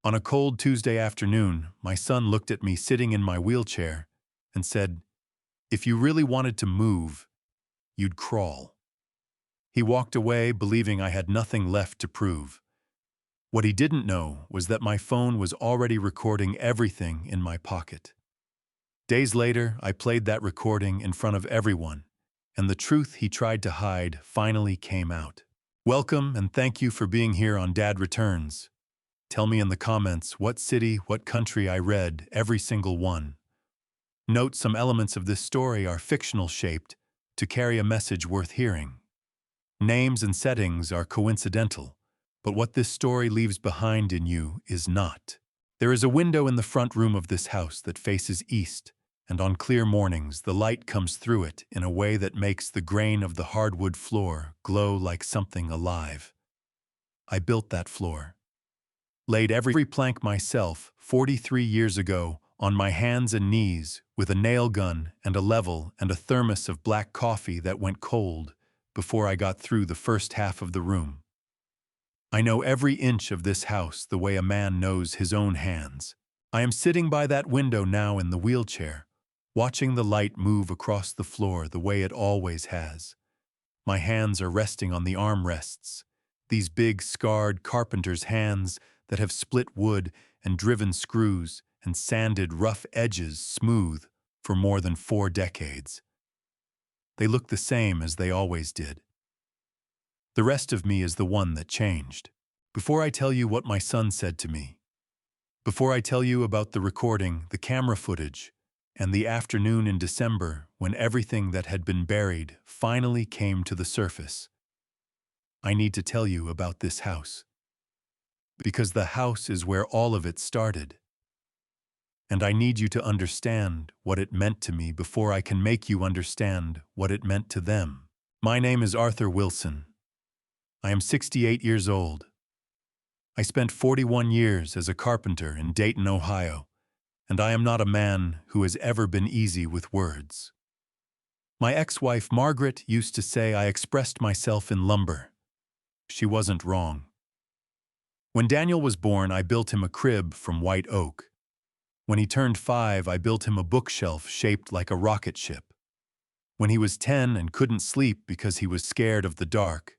On a cold Tuesday afternoon, my son looked at me sitting in my wheelchair and said, "If you really wanted to move, you'd crawl." He walked away believing I had nothing left to prove. What he didn't know was that my phone was already recording everything in my pocket. Days later, I played that recording in front of everyone, and the truth he tried to hide finally came out. Welcome and thank you for being here on Dad Returns. Tell me in the comments what city, what country I read, every single one. Note some elements of this story are fictional shaped to carry a message worth hearing. Names and settings are coincidental, but what this story leaves behind in you is not. There is a window in the front room of this house that faces east, and on clear mornings the light comes through it in a way that makes the grain of the hardwood floor glow like something alive. I built that floor. Laid every plank myself 43 years ago on my hands and knees with a nail gun and a level and a thermos of black coffee that went cold before I got through the first half of the room. I know every inch of this house the way a man knows his own hands. I am sitting by that window now in the wheelchair, watching the light move across the floor the way it always has. My hands are resting on the armrests, these big, scarred carpenter's hands that have split wood and driven screws and sanded rough edges smooth for more than 4 decades. They look the same as they always did. The rest of me is the one that changed. Before I tell you what my son said to me, before I tell you about the recording, the camera footage, and the afternoon in December when everything that had been buried finally came to the surface, I need to tell you about this house. Because the house is where all of it started. And I need you to understand what it meant to me before I can make you understand what it meant to them. My name is Arthur Wilson. I am 68 years old. I spent 41 years as a carpenter in Dayton, Ohio, and I am not a man who has ever been easy with words. My ex-wife Margaret used to say I expressed myself in lumber. She wasn't wrong. When Daniel was born, I built him a crib from white oak. When he turned 5, I built him a bookshelf shaped like a rocket ship. When he was 10 and couldn't sleep because he was scared of the dark,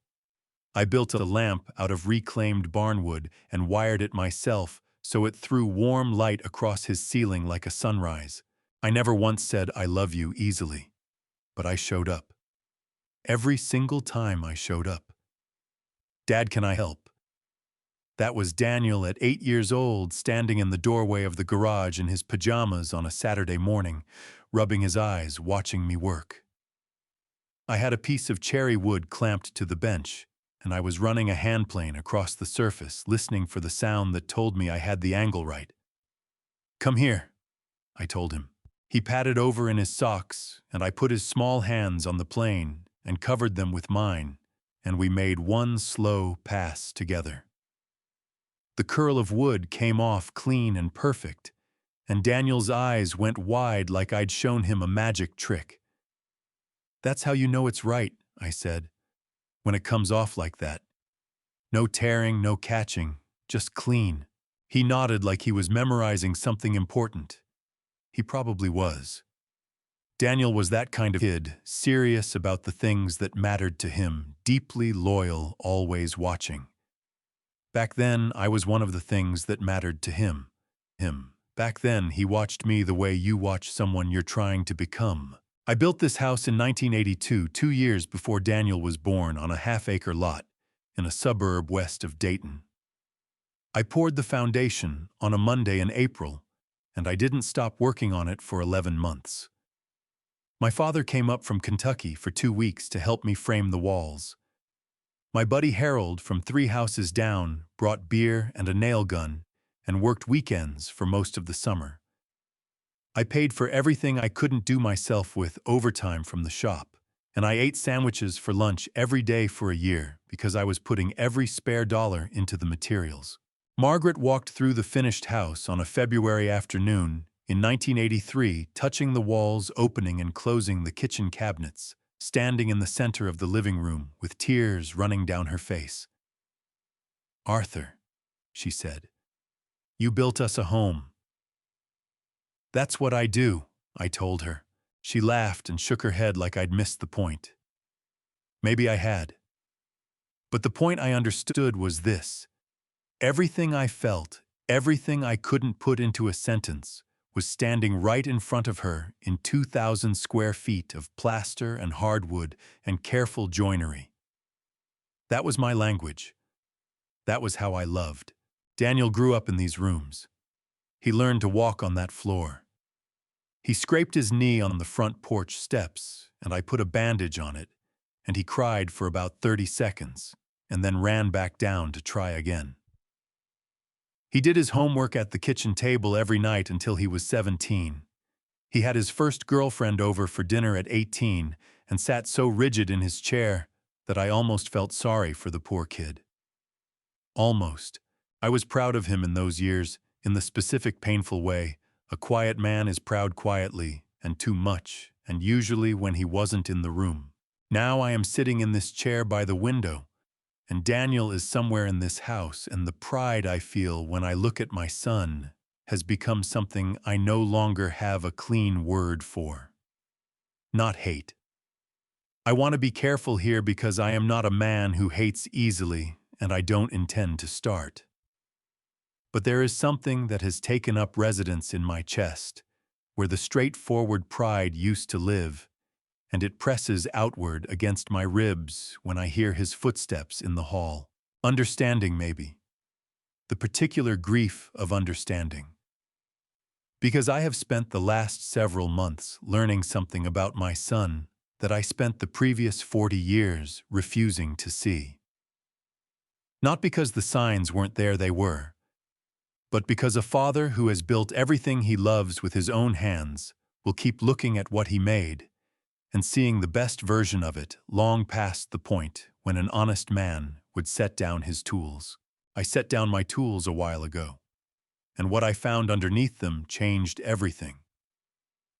I built a lamp out of reclaimed barnwood and wired it myself so it threw warm light across his ceiling like a sunrise. I never once said I love you easily, but I showed up. Every single time I showed up. Dad, can I help? That was Daniel at 8 years old, standing in the doorway of the garage in his pajamas on a Saturday morning, rubbing his eyes, watching me work. I had a piece of cherry wood clamped to the bench, and I was running a handplane across the surface, listening for the sound that told me I had the angle right. "Come here," I told him. He patted over in his socks, and I put his small hands on the plane and covered them with mine, and we made one slow pass together. The curl of wood came off clean and perfect, and Daniel's eyes went wide like I'd shown him a magic trick. "That's how you know it's right," I said, "when it comes off like that. No tearing, no catching, just clean." He nodded like he was memorizing something important. He probably was. Daniel was that kind of kid, serious about the things that mattered to him, deeply loyal, always watching. Back then, I was one of the things that mattered to him. Back then, he watched me the way you watch someone you're trying to become. I built this house in 1982, 2 years before Daniel was born, on a half-acre lot in a suburb west of Dayton. I poured the foundation on a Monday in April, and I didn't stop working on it for 11 months. My father came up from Kentucky for 2 weeks to help me frame the walls. My buddy Harold from 3 houses down brought beer and a nail gun and worked weekends for most of the summer. I paid for everything I couldn't do myself with overtime from the shop, and I ate sandwiches for lunch every day for a year because I was putting every spare dollar into the materials. Margaret walked through the finished house on a February afternoon in 1983, touching the walls, opening and closing the kitchen cabinets, standing in the center of the living room with tears running down her face. "Arthur," she said, You built us a home. That's what I do, I told her. She laughed and shook her head like I'd missed the point. Maybe I had. But the point I understood was this. Everything I felt, everything I couldn't put into a sentence, was standing right in front of her in 2,000 square feet of plaster and hardwood and careful joinery. That was my language. That was how I loved. Daniel grew up in these rooms. He learned to walk on that floor. He scraped his knee on the front porch steps, and I put a bandage on it, and he cried for about 30 seconds, and then ran back down to try again. He did his homework at the kitchen table every night until he was 17. He had his first girlfriend over for dinner at 18 and sat so rigid in his chair that I almost felt sorry for the poor kid. Almost. I was proud of him in those years, in the specific painful way. A quiet man is proud quietly, and too much, and usually when he wasn't in the room. Now I am sitting in this chair by the window, and Daniel is somewhere in this house, and the pride I feel when I look at my son has become something I no longer have a clean word for. Not hate. I want to be careful here because I am not a man who hates easily, and I don't intend to start. But there is something that has taken up residence in my chest, where the straightforward pride used to live, and it presses outward against my ribs when I hear his footsteps in the hall. Understanding, maybe. The particular grief of understanding. Because I have spent the last several months learning something about my son that I spent the previous 40 years refusing to see. Not because the signs weren't there, they were, but because a father who has built everything he loves with his own hands will keep looking at what he made and seeing the best version of it long past the point when an honest man would set down his tools. I set down my tools a while ago, and what I found underneath them changed everything.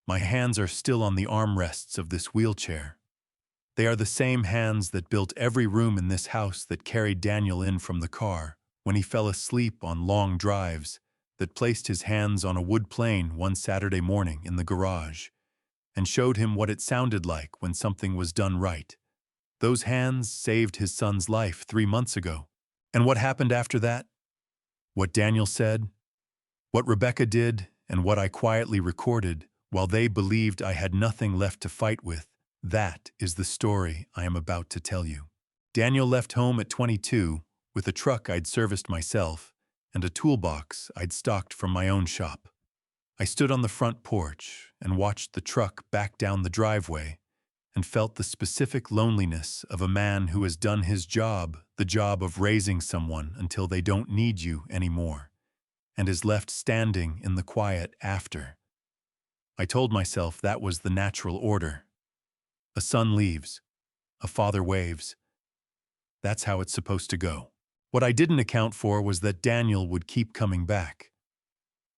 My hands are still on the armrests of this wheelchair. They are the same hands that built every room in this house, that carried Daniel in from the car when he fell asleep on long drives, that placed his hands on a wood plane one Saturday morning in the garage, and showed him what it sounded like when something was done right. Those hands saved his son's life 3 months ago. And what happened after that? What Daniel said, what Rebecca did, and what I quietly recorded while they believed I had nothing left to fight with, that is the story I am about to tell you. Daniel left home at 22 with a truck I'd serviced myself and a toolbox I'd stocked from my own shop. I stood on the front porch and watched the truck back down the driveway and felt the specific loneliness of a man who has done his job, the job of raising someone until they don't need you anymore, and is left standing in the quiet after. I told myself that was the natural order. A son leaves, a father waves. That's how it's supposed to go. What I didn't account for was that Daniel would keep coming back.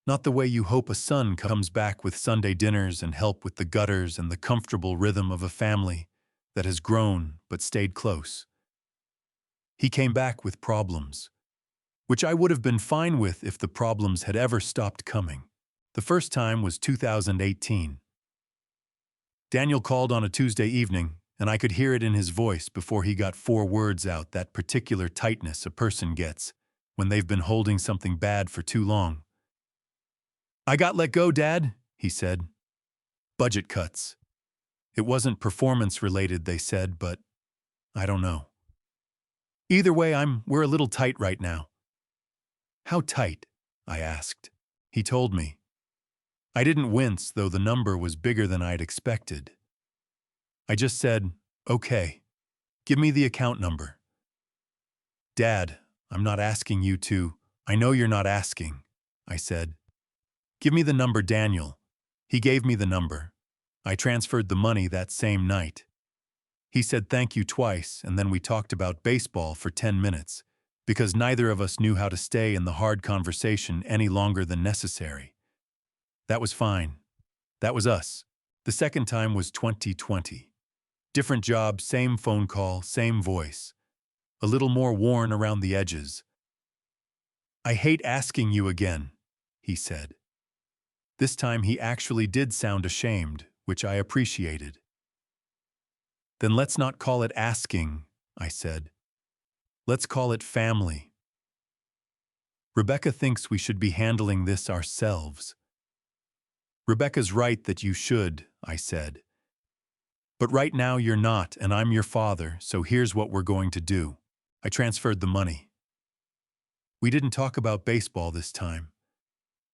Not the way you hope a son comes back with Sunday dinners and help with the gutters and the comfortable rhythm of a family that has grown but stayed close. He came back with problems, which I would have been fine with if the problems had ever stopped coming. The first time was 2018. Daniel called on a Tuesday evening, and I could hear it in his voice before he got 4 words out, that particular tightness a person gets when they've been holding something bad for too long. "I got let go, Dad," he said. "Budget cuts." It wasn't performance-related, they said, but I don't know. Either way, we're a little tight right now. "How tight?" I asked. He told me. I didn't wince, though the number was bigger than I'd expected. I just said, "Okay, give me the account number." "Dad, I'm not asking you to. I know you're not asking," I said. "Give me the number, Daniel." He gave me the number. I transferred the money that same night. He said thank you twice, and then we talked about baseball for 10 minutes, because neither of us knew how to stay in the hard conversation any longer than necessary. That was fine. That was us. The second time was 2020. Different job, same phone call, same voice. A little more worn around the edges. "I hate asking you again," he said. This time he actually did sound ashamed, which I appreciated. Then let's not call it asking, I said. Let's call it family. Rebecca thinks we should be handling this ourselves. Rebecca's right that you should, I said. But right now you're not, and I'm your father, so here's what we're going to do. I transferred the money. We didn't talk about baseball this time.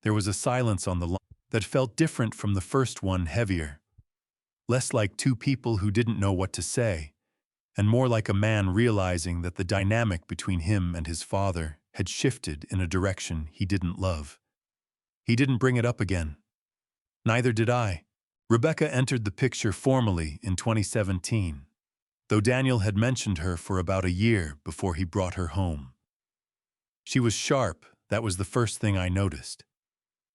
There was a silence on the line that felt different from the first one, heavier. Less like two people who didn't know what to say, and more like a man realizing that the dynamic between him and his father had shifted in a direction he didn't love. He didn't bring it up again. Neither did I. Rebecca entered the picture formally in 2017, though Daniel had mentioned her for about a year before he brought her home. She was sharp, that was the first thing I noticed.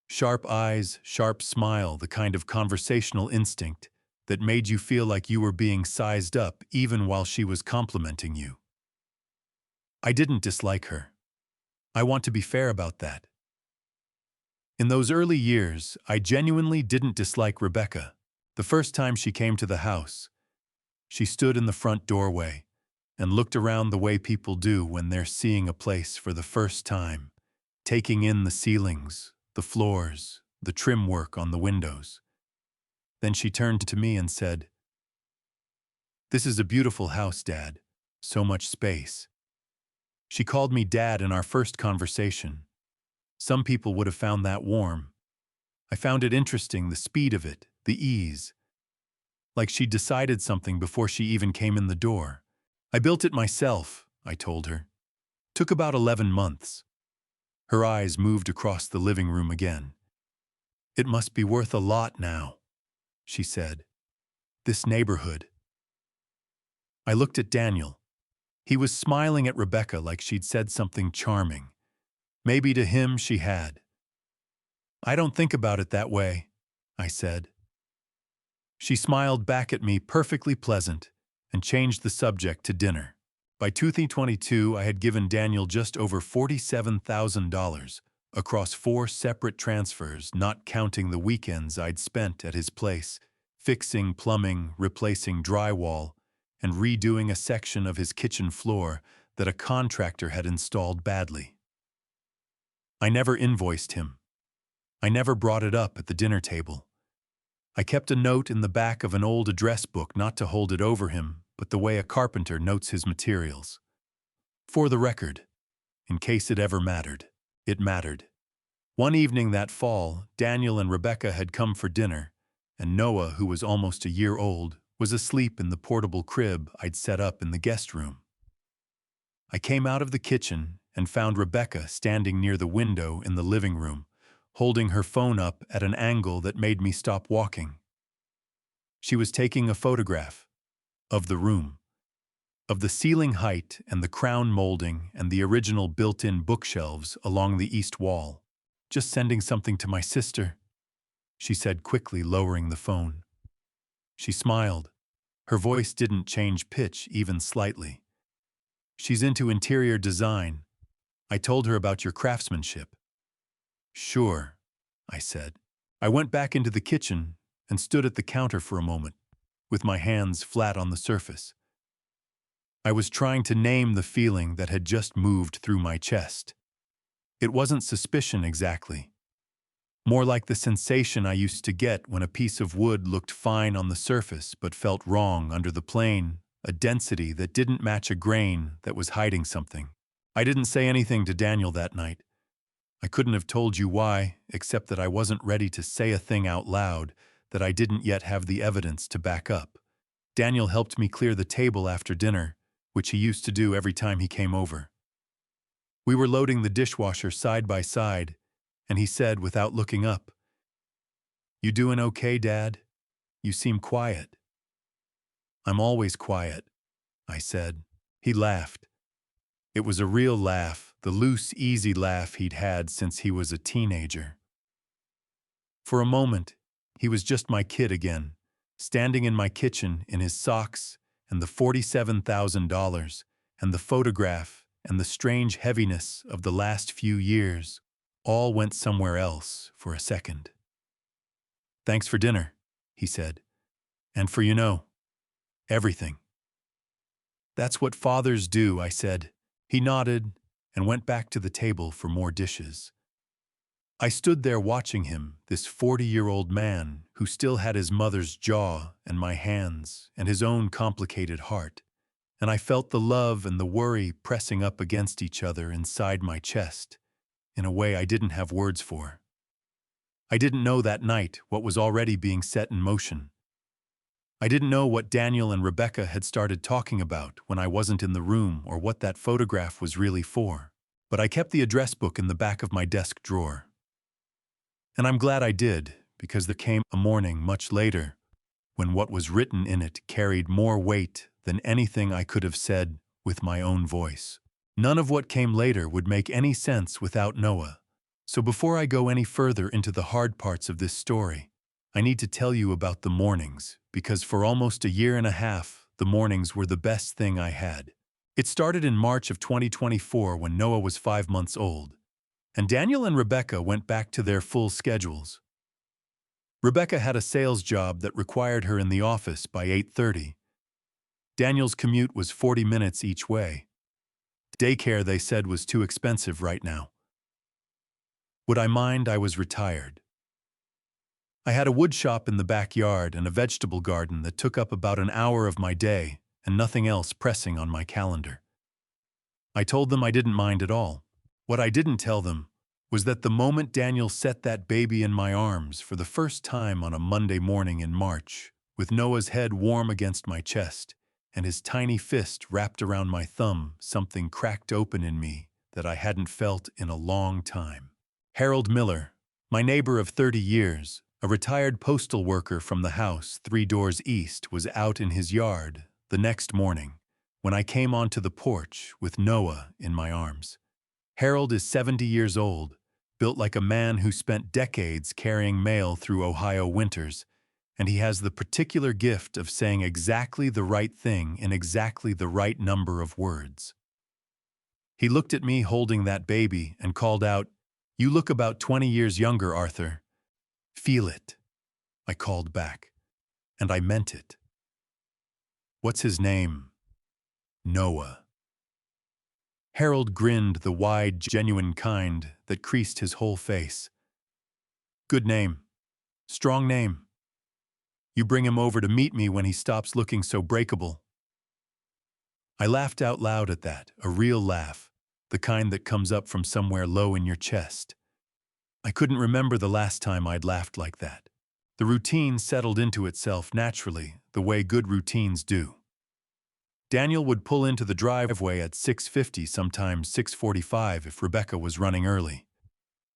Sharp eyes, sharp smile, the kind of conversational instinct that made you feel like you were being sized up even while she was complimenting you. I didn't dislike her. I want to be fair about that. In those early years, I genuinely didn't dislike Rebecca. The first time she came to the house, she stood in the front doorway and looked around the way people do when they're seeing a place for the first time, taking in the ceilings, the floors, the trim work on the windows. Then she turned to me and said, "This is a beautiful house, Dad. So much space." She called me Dad in our first conversation. Some people would have found that warm. I found it interesting, the speed of it, the ease. Like she'd decided something before she even came in the door. I built it myself, I told her. Took about 11 months. Her eyes moved across the living room again. "It must be worth a lot now," she said. "This neighborhood." I looked at Daniel. He was smiling at Rebecca like she'd said something charming. Maybe to him she had. "I don't think about it that way," I said. She smiled back at me, perfectly pleasant, and changed the subject to dinner. By 2022, I had given Daniel just over $47,000 across 4 separate transfers, not counting the weekends I'd spent at his place, fixing plumbing, replacing drywall, and redoing a section of his kitchen floor that a contractor had installed badly. I never invoiced him. I never brought it up at the dinner table. I kept a note in the back of an old address book, not to hold it over him, but the way a carpenter notes his materials. For the record, in case it ever mattered, it mattered. One evening that fall, Daniel and Rebecca had come for dinner, and Noah, who was almost a year old, was asleep in the portable crib I'd set up in the guest room. I came out of the kitchen and found Rebecca standing near the window in the living room, holding her phone up at an angle that made me stop walking. She was taking a photograph of the room, of the ceiling height and the crown molding and the original built-in bookshelves along the east wall. "Just sending something to my sister," she said quickly, lowering the phone. She smiled. Her voice didn't change pitch even slightly. "She's into interior design. I told her about your craftsmanship." "Sure," I said. I went back into the kitchen and stood at the counter for a moment, with my hands flat on the surface. I was trying to name the feeling that had just moved through my chest. It wasn't suspicion exactly. More like the sensation I used to get when a piece of wood looked fine on the surface but felt wrong under the plane, a density that didn't match a grain that was hiding something. I didn't say anything to Daniel that night. I couldn't have told you why, except that I wasn't ready to say a thing out loud that I didn't yet have the evidence to back up. Daniel helped me clear the table after dinner, which he used to do every time he came over. We were loading the dishwasher side by side, and he said without looking up, "You doing okay, Dad? You seem quiet." "I'm always quiet," I said. He laughed. It was a real laugh, the loose, easy laugh he'd had since he was a teenager. For a moment, he was just my kid again, standing in my kitchen in his socks and the $47,000 and the photograph and the strange heaviness of the last few years. all went somewhere else for a second. "Thanks for dinner," he said, "and for, everything." "That's what fathers do," I said. He nodded and went back to the table for more dishes. I stood there watching him, this 40-year-old man who still had his mother's jaw and my hands and his own complicated heart, and I felt the love and the worry pressing up against each other inside my chest in a way I didn't have words for. I didn't know that night what was already being set in motion. I didn't know what Daniel and Rebecca had started talking about when I wasn't in the room or what that photograph was really for, but I kept the address book in the back of my desk drawer. And I'm glad I did, because there came a morning much later when what was written in it carried more weight than anything I could have said with my own voice. None of what came later would make any sense without Noah. So before I go any further into the hard parts of this story, I need to tell you about the mornings, because for almost a year and a half, the mornings were the best thing I had. It started in March of 2024 when Noah was 5 months old, and Daniel and Rebecca went back to their full schedules. Rebecca had a sales job that required her in the office by 8:30. Daniel's commute was 40 minutes each way. Daycare, they said, was too expensive right now. Would I mind? I was retired. I had a wood shop in the backyard and a vegetable garden that took up about an hour of my day and nothing else pressing on my calendar. I told them I didn't mind at all. What I didn't tell them was that the moment Daniel set that baby in my arms for the first time on a Monday morning in March, with Noah's head warm against my chest and his tiny fist wrapped around my thumb, something cracked open in me that I hadn't felt in a long time. Harold Miller, my neighbor of 30 years, a retired postal worker from the house 3 doors east, was out in his yard the next morning when I came onto the porch with Noah in my arms. Harold is 70 years old, built like a man who spent decades carrying mail through Ohio winters, and he has the particular gift of saying exactly the right thing in exactly the right number of words. He looked at me holding that baby and called out, "You look about 20 years younger, Arthur." "Feel it," I called back, and I meant it. "What's his name?" "Noah." Harold grinned, the wide, genuine kind that creased his whole face. "Good name. Strong name. You bring him over to meet me when he stops looking so breakable." I laughed out loud at that, a real laugh, the kind that comes up from somewhere low in your chest. I couldn't remember the last time I'd laughed like that. The routine settled into itself naturally, the way good routines do. Daniel would pull into the driveway at 6:50, sometimes 6:45 if Rebecca was running early.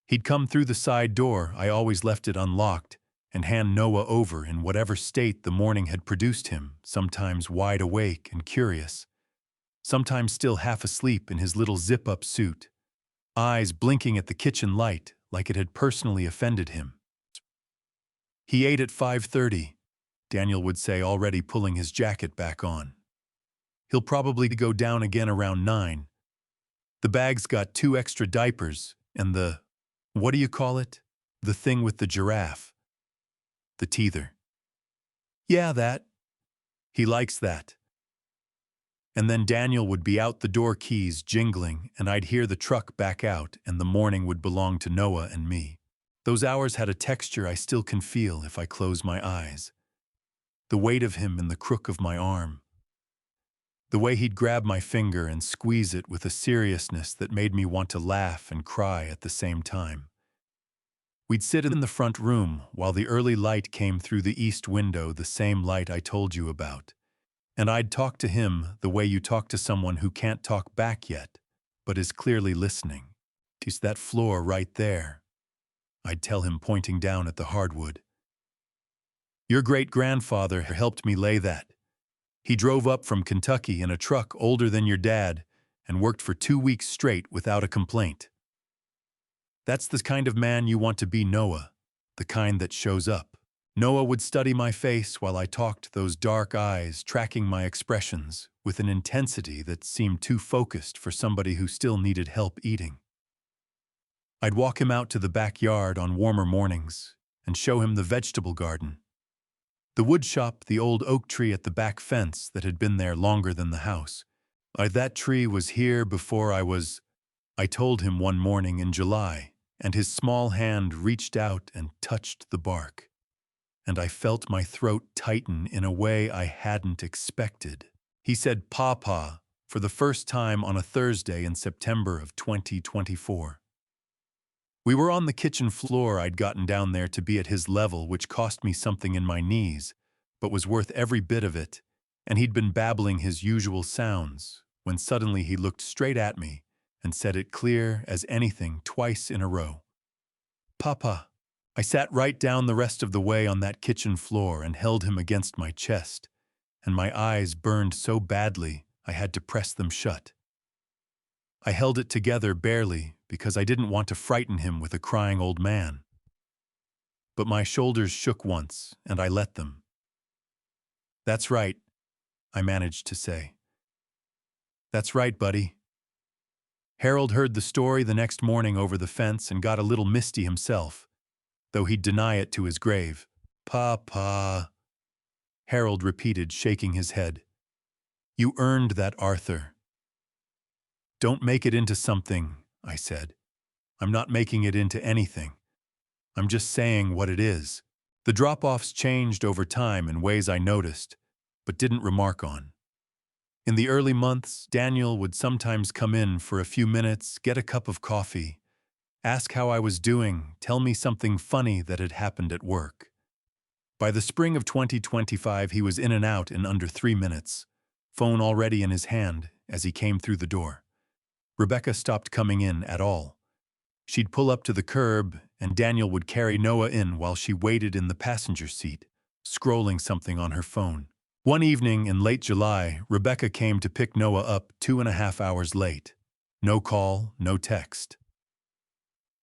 He'd come through the side door, I always left it unlocked, and hand Noah over in whatever state the morning had produced him, sometimes wide awake and curious, sometimes still half asleep in his little zip-up suit, eyes blinking at the kitchen light like it had personally offended him. "He ate at 5:30, Daniel would say, already pulling his jacket back on. "He'll probably go down again around 9. The bag's got 2 extra diapers and the, what do you call it? The thing with the giraffe. The teether." "Yeah, that. He likes that." And then Daniel would be out the door, keys jingling, and I'd hear the truck back out, and the morning would belong to Noah and me. Those hours had a texture I still can feel if I close my eyes. The weight of him in the crook of my arm. The way he'd grab my finger and squeeze it with a seriousness that made me want to laugh and cry at the same time. We'd sit in the front room while the early light came through the east window, the same light I told you about. And I'd talk to him the way you talk to someone who can't talk back yet, but is clearly listening. "It's that floor right there," I'd tell him, pointing down at the hardwood. "Your great-grandfather helped me lay that. He drove up from Kentucky in a truck older than your dad and worked for 2 weeks straight without a complaint. That's the kind of man you want to be, Noah, the kind that shows up." Noah would study my face while I talked, those dark eyes tracking my expressions with an intensity that seemed too focused for somebody who still needed help eating. I'd walk him out to the backyard on warmer mornings and show him the vegetable garden. The wood shop, the old oak tree at the back fence that had been there longer than the house. That tree was here before I was, I told him one morning in July, and his small hand reached out and touched the bark. And I felt my throat tighten in a way I hadn't expected. He said "Papa" for the first time on a Thursday in September of 2024. We were on the kitchen floor. I'd gotten down there to be at his level, which cost me something in my knees, but was worth every bit of it, and he'd been babbling his usual sounds, when suddenly he looked straight at me and said it clear as anything twice in a row. "Papa." I sat right down the rest of the way on that kitchen floor and held him against my chest, and my eyes burned so badly I had to press them shut. I held it together barely because I didn't want to frighten him with a crying old man. But my shoulders shook once, and I let them. "That's right," I managed to say. "That's right, buddy." Harold heard the story the next morning over the fence and got a little misty himself, though he'd deny it to his grave. "Papa," Harold repeated, shaking his head. "You earned that, Arthur." "Don't make it into something," I said. "I'm not making it into anything. I'm just saying what it is." The drop-offs changed over time in ways I noticed, but didn't remark on. In the early months, Daniel would sometimes come in for a few minutes, get a cup of coffee, ask how I was doing, tell me something funny that had happened at work. By the spring of 2025, he was in and out in under 3 minutes, phone already in his hand as he came through the door. Rebecca stopped coming in at all. She'd pull up to the curb, and Daniel would carry Noah in while she waited in the passenger seat, scrolling something on her phone. One evening in late July, Rebecca came to pick Noah up 2.5 hours late. No call, no text.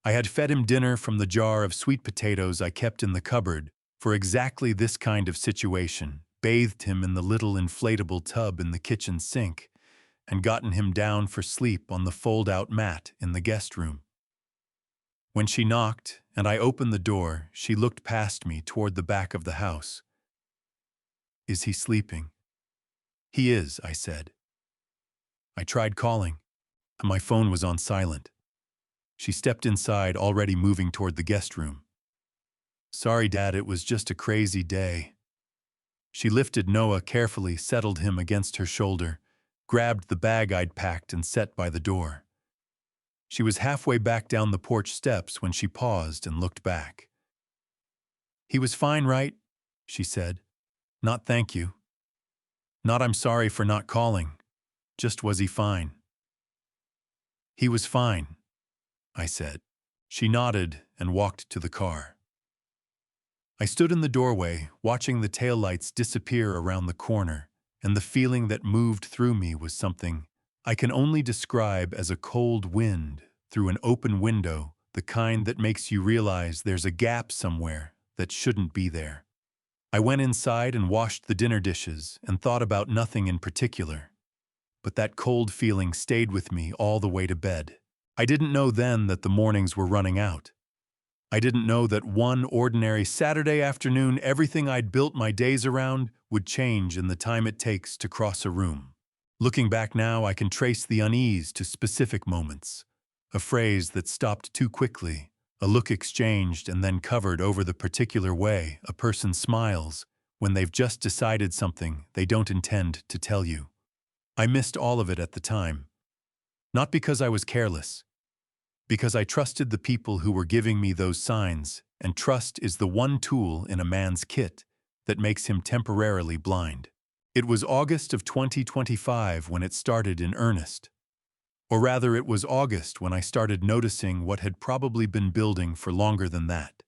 I had fed him dinner from the jar of sweet potatoes I kept in the cupboard for exactly this kind of situation, bathed him in the little inflatable tub in the kitchen sink, and gotten him down for sleep on the fold-out mat in the guest room. When she knocked and I opened the door, she looked past me toward the back of the house. "Is he sleeping?" "He is," I said. I tried calling, and my phone was on silent. She stepped inside, already moving toward the guest room. "Sorry, Dad, it was just a crazy day." She lifted Noah carefully, settled him against her shoulder, grabbed the bag I'd packed and set by the door. She was halfway back down the porch steps when she paused and looked back. "He was fine, right?" she said. "Not thank you. Not I'm sorry for not calling. Just was he fine?" "He was fine," I said. She nodded and walked to the car. I stood in the doorway, watching the taillights disappear around the corner, and the feeling that moved through me was something I can only describe as a cold wind through an open window, the kind that makes you realize there's a gap somewhere that shouldn't be there. I went inside and washed the dinner dishes and thought about nothing in particular. But that cold feeling stayed with me all the way to bed. I didn't know then that the mornings were running out. I didn't know that one ordinary Saturday afternoon, everything I'd built my days around would change in the time it takes to cross a room. Looking back now, I can trace the unease to specific moments. A phrase that stopped too quickly, a look exchanged and then covered over the particular way a person smiles when they've just decided something they don't intend to tell you. I missed all of it at the time. Not because I was careless, because I trusted the people who were giving me those signs, and trust is the one tool in a man's kit that makes him temporarily blind. It was August of 2025 when it started in earnest. Or rather, it was August when I started noticing what had probably been building for longer than that.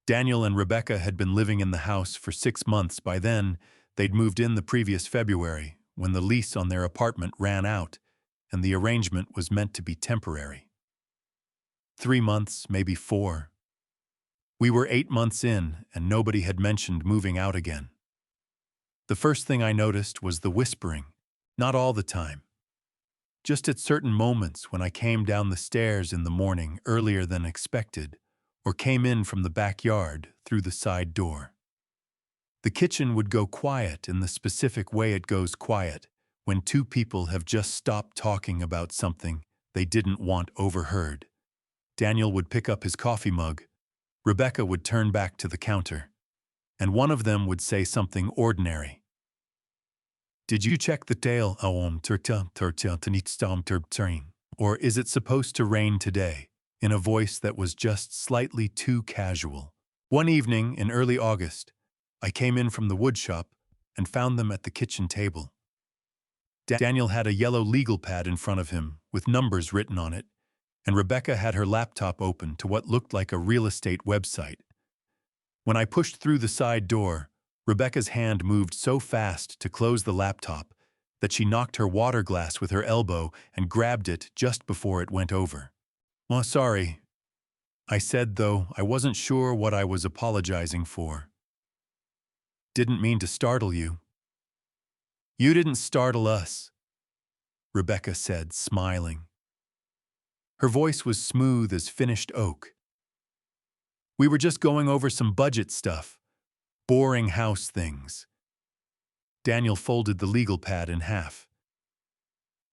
Daniel and Rebecca had been living in the house for 6 months by then. They'd moved in the previous February, when the lease on their apartment ran out, and the arrangement was meant to be temporary. 3 months, maybe 4. We were 8 months in, and nobody had mentioned moving out again. The first thing I noticed was the whispering, not all the time. just at certain moments when I came down the stairs in the morning earlier than expected, or came in from the backyard through the side door. The kitchen would go quiet in the specific way it goes quiet when two people have just stopped talking about something they didn't want overheard. Daniel would pick up his coffee mug, Rebecca would turn back to the counter, and one of them would say something ordinary. "Did you check the tail or is it supposed to rain today?" in a voice that was just slightly too casual. One evening in early August, I came in from the wood shop and found them at the kitchen table. Daniel had a yellow legal pad in front of him with numbers written on it, and Rebecca had her laptop open to what looked like a real estate website. When I pushed through the side door, Rebecca's hand moved so fast to close the laptop that she knocked her water glass with her elbow and grabbed it just before it went over. "Oh, sorry," I said, though I wasn't sure what I was apologizing for. "Didn't mean to startle you." "You didn't startle us," Rebecca said, smiling. Her voice was smooth as finished oak. "We were just going over some budget stuff. Boring house things." Daniel folded the legal pad in half.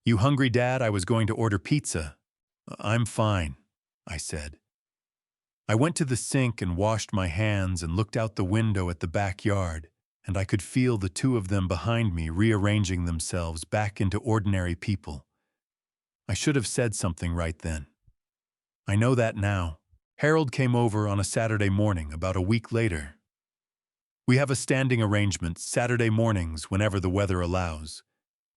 "You hungry, Dad? I was going to order pizza." "I'm fine," I said. I went to the sink and washed my hands and looked out the window at the backyard, and I could feel the two of them behind me rearranging themselves back into ordinary people. I should have said something right then. I know that now. Harold came over on a Saturday morning about a week later. We have a standing arrangement Saturday mornings whenever the weather allows.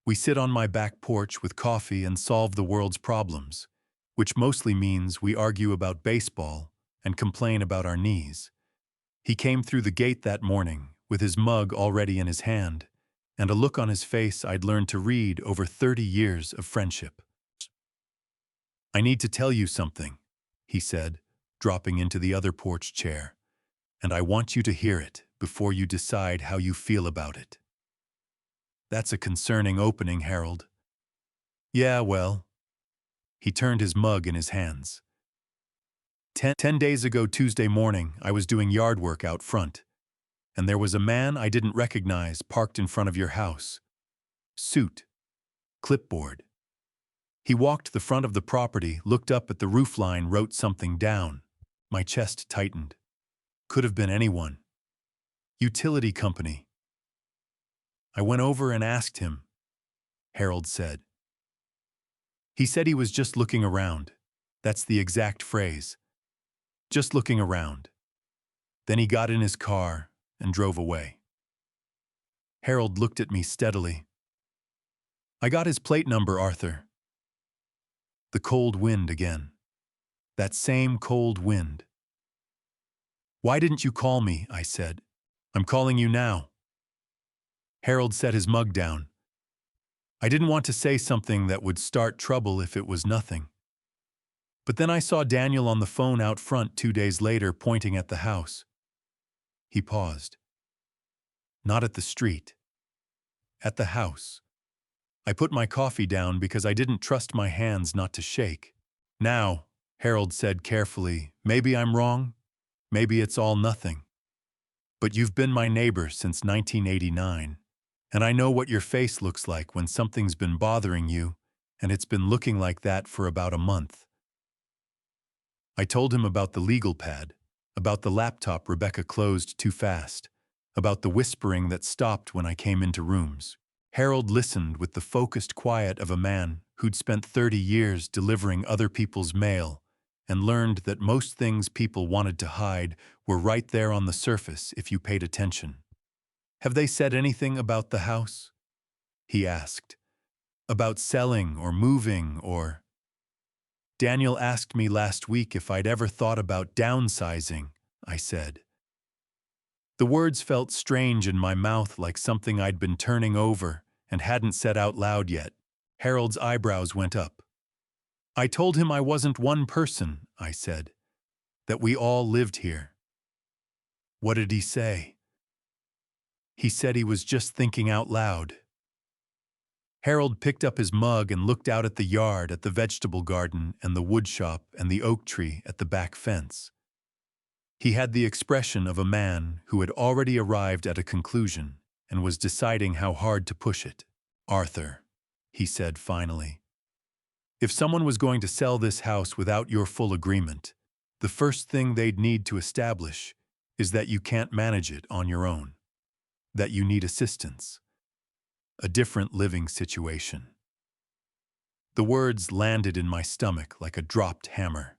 We sit on my back porch with coffee and solve the world's problems, which mostly means we argue about baseball and complain about our knees. He came through the gate that morning with his mug already in his hand and a look on his face I'd learned to read over 30 years of friendship. "I need to tell you something," he said, dropping into the other porch chair, "and I want you to hear it before you decide how you feel about it." "That's a concerning opening, Harold." "Yeah, well." He turned his mug in his hands. 10 days ago Tuesday morning, I was doing yard work out front, and there was a man I didn't recognize parked in front of your house. Suit. Clipboard. He walked the front of the property, looked up at the roofline, wrote something down. My chest tightened. Could have been anyone. Utility company. I went over and asked him, Harold said. He said he was just looking around. That's the exact phrase. Just looking around. Then he got in his car and drove away. Harold looked at me steadily. "I got his plate number, Arthur." The cold wind again. That same cold wind. "Why didn't you call me?" I said. "I'm calling you now." Harold set his mug down. I didn't want to say something that would start trouble if it was nothing. But then I saw Daniel on the phone out front 2 days later pointing at the house. He paused. Not at the street. At the house. I put my coffee down because I didn't trust my hands not to shake. "Now," Harold said carefully, "maybe I'm wrong. Maybe it's all nothing. But you've been my neighbor since 1989, and I know what your face looks like when something's been bothering you, and it's been looking like that for about a month." I told him about the legal pad, about the laptop Rebecca closed too fast, about the whispering that stopped when I came into rooms. Harold listened with the focused quiet of a man who'd spent 30 years delivering other people's mail and learned that most things people wanted to hide were right there on the surface if you paid attention. "Have they said anything about the house?" he asked. "About selling or moving or—" "Daniel asked me last week if I'd ever thought about downsizing," I said. The words felt strange in my mouth, like something I'd been turning over and hadn't said out loud yet. Harold's eyebrows went up. "I told him I wasn't one person," I said, "that we all lived here." "What did he say?" "He said he was just thinking out loud." Harold picked up his mug and looked out at the yard, at the vegetable garden and the wood shop and the oak tree at the back fence. He had the expression of a man who had already arrived at a conclusion and was deciding how hard to push it. "Arthur," he said finally, "if someone was going to sell this house without your full agreement, the first thing they'd need to establish is that you can't manage it on your own, that you need assistance, a different living situation." The words landed in my stomach like a dropped hammer.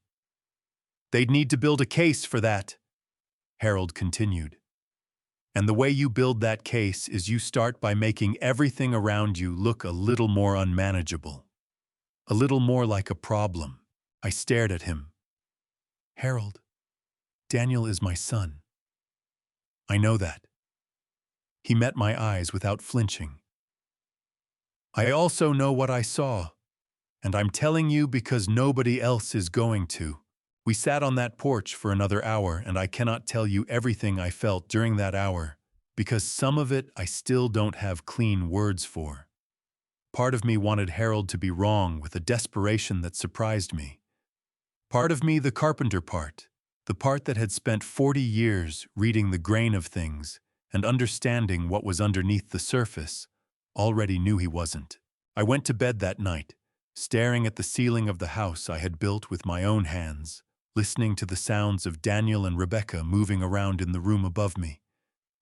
"They'd need to build a case for that," Harold continued. "And the way you build that case is you start by making everything around you look a little more unmanageable, a little more like a problem." I stared at him. "Harold, Daniel is my son." "I know that." He met my eyes without flinching. "I also know what I saw, and I'm telling you because nobody else is going to." We sat on that porch for another hour, and I cannot tell you everything I felt during that hour, because some of it I still don't have clean words for. Part of me wanted Harold to be wrong with a desperation that surprised me. Part of me, the carpenter part, the part that had spent 40 years reading the grain of things and understanding what was underneath the surface, already knew he wasn't. I went to bed that night, staring at the ceiling of the house I had built with my own hands, listening to the sounds of Daniel and Rebecca moving around in the room above me,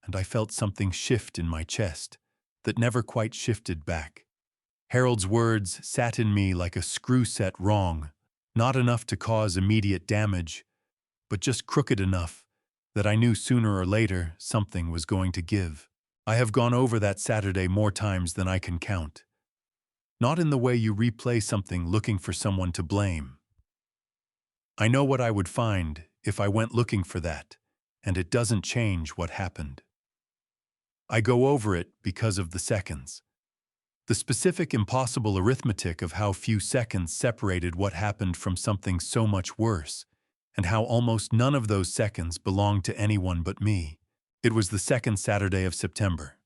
and I felt something shift in my chest that never quite shifted back. Harold's words sat in me like a screw set wrong, not enough to cause immediate damage, but just crooked enough that I knew sooner or later something was going to give. I have gone over that Saturday more times than I can count. Not in the way you replay something looking for someone to blame. I know what I would find if I went looking for that, and it doesn't change what happened. I go over it because of the seconds. The specific impossible arithmetic of how few seconds separated what happened from something so much worse, and how almost none of those seconds belonged to anyone but me. It was the second Saturday of September.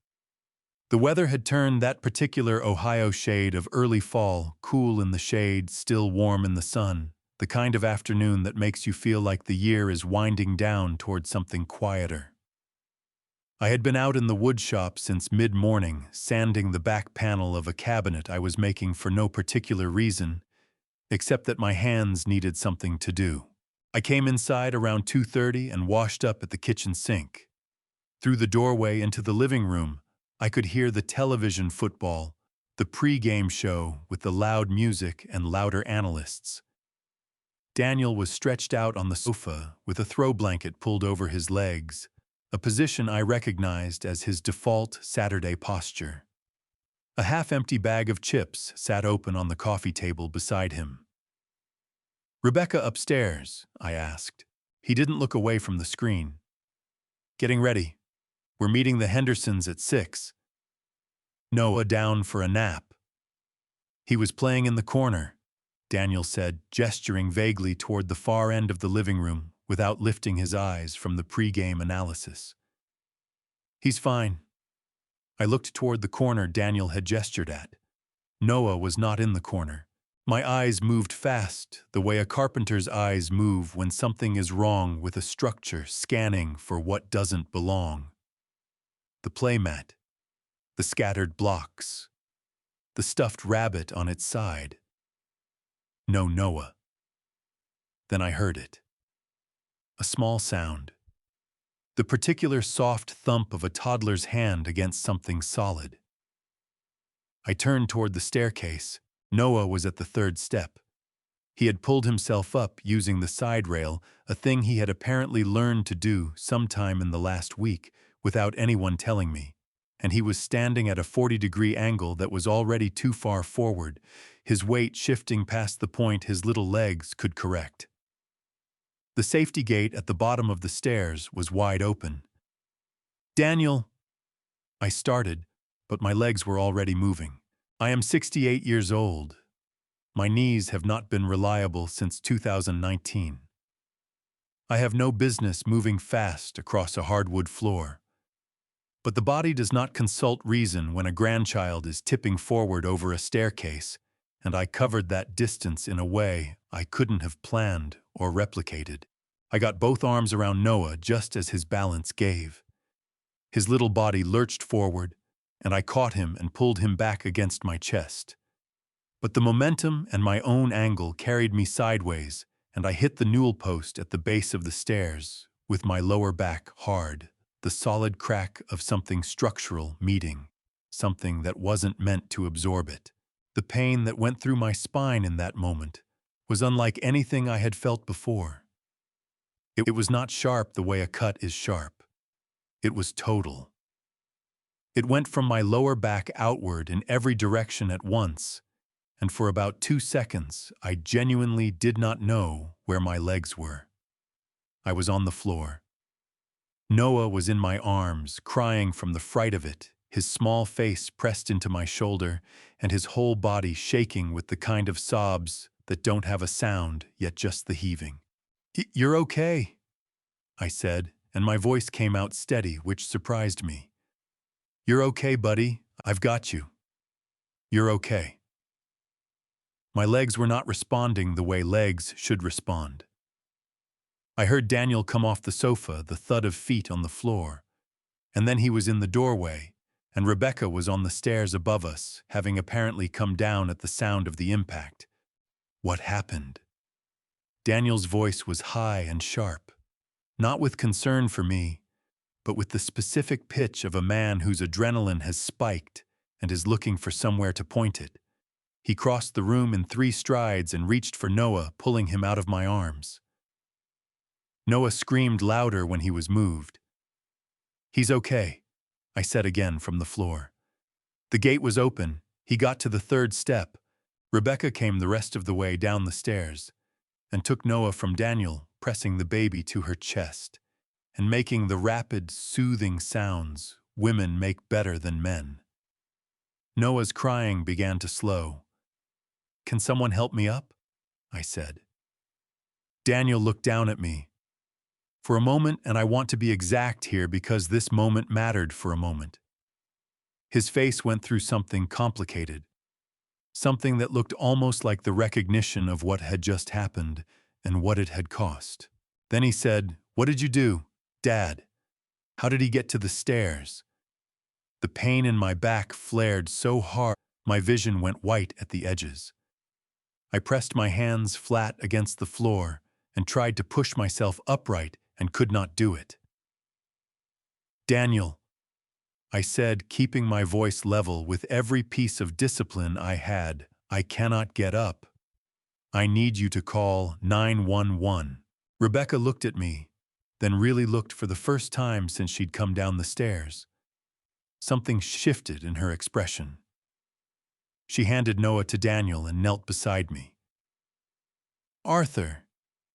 The weather had turned that particular Ohio shade of early fall, cool in the shade, still warm in the sun, the kind of afternoon that makes you feel like the year is winding down toward something quieter. I had been out in the wood shop since mid-morning, sanding the back panel of a cabinet I was making for no particular reason, except that my hands needed something to do. I came inside around 2:30 and washed up at the kitchen sink. Through the doorway into the living room, I could hear the television football, the pre-game show with the loud music and louder analysts. Daniel was stretched out on the sofa with a throw blanket pulled over his legs, a position I recognized as his default Saturday posture. A half-empty bag of chips sat open on the coffee table beside him. "Rebecca upstairs?" I asked. He didn't look away from the screen. "Getting ready. We're meeting the Hendersons at 6. Noah down for a nap." "He was playing in the corner," Daniel said, gesturing vaguely toward the far end of the living room without lifting his eyes from the pre-game analysis. "He's fine." I looked toward the corner Daniel had gestured at. Noah was not in the corner. My eyes moved fast, the way a carpenter's eyes move when something is wrong with a structure, scanning for what doesn't belong. The playmat, the scattered blocks, the stuffed rabbit on its side. No Noah. Then I heard it. A small sound. The particular soft thump of a toddler's hand against something solid. I turned toward the staircase. Noah was at the third step. He had pulled himself up using the side rail, a thing he had apparently learned to do sometime in the last week without anyone telling me, and he was standing at a 40-degree angle that was already too far forward, his weight shifting past the point his little legs could correct. The safety gate at the bottom of the stairs was wide open. "Daniel," I started, but my legs were already moving. I am 68 years old. My knees have not been reliable since 2019. I have no business moving fast across a hardwood floor. But the body does not consult reason when a grandchild is tipping forward over a staircase, and I covered that distance in a way I couldn't have planned or replicated. I got both arms around Noah just as his balance gave. His little body lurched forward, and I caught him and pulled him back against my chest. But the momentum and my own angle carried me sideways, and I hit the newel post at the base of the stairs, with my lower back hard, the solid crack of something structural meeting, something that wasn't meant to absorb it. The pain that went through my spine in that moment was unlike anything I had felt before. It was not sharp the way a cut is sharp. It was total. It went from my lower back outward in every direction at once, and for about 2 seconds, I genuinely did not know where my legs were. I was on the floor. Noah was in my arms, crying from the fright of it, his small face pressed into my shoulder, and his whole body shaking with the kind of sobs that don't have a sound, yet just the heaving. "You're okay," I said, and my voice came out steady, which surprised me. "You're okay, buddy. I've got you. You're okay." My legs were not responding the way legs should respond. I heard Daniel come off the sofa, the thud of feet on the floor, and then he was in the doorway, and Rebecca was on the stairs above us, having apparently come down at the sound of the impact. What happened? Daniel's voice was high and sharp, not with concern for me, but with the specific pitch of a man whose adrenaline has spiked and is looking for somewhere to point it. He crossed the room in 3 strides and reached for Noah, pulling him out of my arms. Noah screamed louder when he was moved. "He's okay," I said again from the floor. The gate was open. He got to the 3rd step. Rebecca came the rest of the way down the stairs and took Noah from Daniel, pressing the baby to her chest and making the rapid, soothing sounds women make better than men. Noah's crying began to slow. "Can someone help me up?" I said. Daniel looked down at me. For a moment, and I want to be exact here because this moment mattered for a moment. His face went through something complicated, something that looked almost like the recognition of what had just happened and what it had cost. Then he said, "What did you do, Dad? How did he get to the stairs?" The pain in my back flared so hard, my vision went white at the edges. I pressed my hands flat against the floor and tried to push myself upright and could not do it. "Daniel," I said, keeping my voice level with every piece of discipline I had, "I cannot get up. I need you to call 911. Rebecca looked at me, then really looked for the first time since she'd come down the stairs. Something shifted in her expression. She handed Noah to Daniel and knelt beside me. "Arthur,"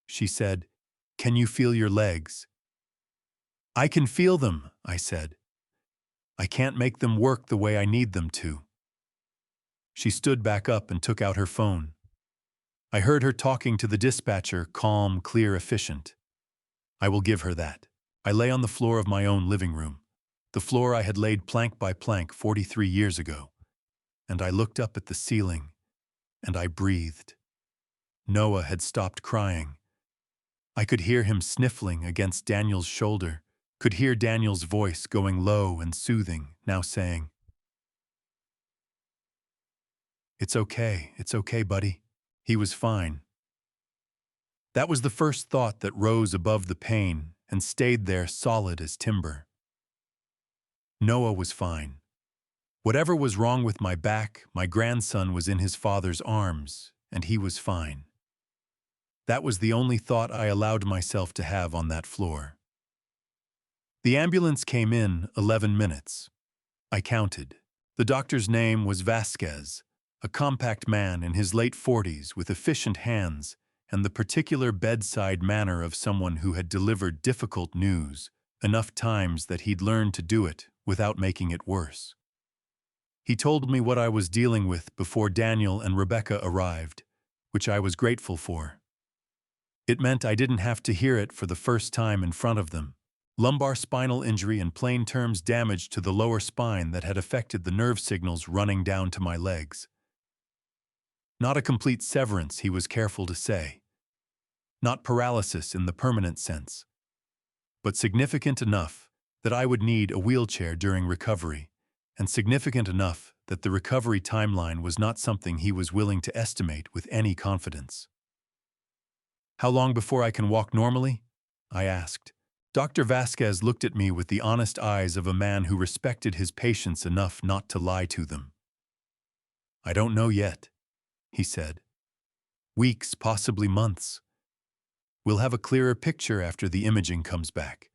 she said, "can you feel your legs?" "I can feel them," I said. "I can't make them work the way I need them to." She stood back up and took out her phone. I heard her talking to the dispatcher, calm, clear, efficient. I will give her that. I lay on the floor of my own living room, the floor I had laid plank by plank 43 years ago, and I looked up at the ceiling, and I breathed. Noah had stopped crying. I could hear him sniffling against Daniel's shoulder, could hear Daniel's voice going low and soothing, now saying, it's okay, buddy." He was fine. That was the first thought that rose above the pain and stayed there solid as timber. Noah was fine. Whatever was wrong with my back, my grandson was in his father's arms, and he was fine. That was the only thought I allowed myself to have on that floor. The ambulance came in 11 minutes. I counted. The doctor's name was Vasquez, a compact man in his late 40s with efficient hands and the particular bedside manner of someone who had delivered difficult news enough times that he'd learned to do it without making it worse. He told me what I was dealing with before Daniel and Rebecca arrived, which I was grateful for. It meant I didn't have to hear it for the first time in front of them. Lumbar spinal injury, in plain terms damage to the lower spine that had affected the nerve signals running down to my legs. Not a complete severance, he was careful to say. Not paralysis in the permanent sense, but significant enough that I would need a wheelchair during recovery, and significant enough that the recovery timeline was not something he was willing to estimate with any confidence. How long before I can walk normally? I asked. Dr. Vasquez looked at me with the honest eyes of a man who respected his patients enough not to lie to them. I don't know yet, he said. Weeks, possibly months. We'll have a clearer picture after the imaging comes back.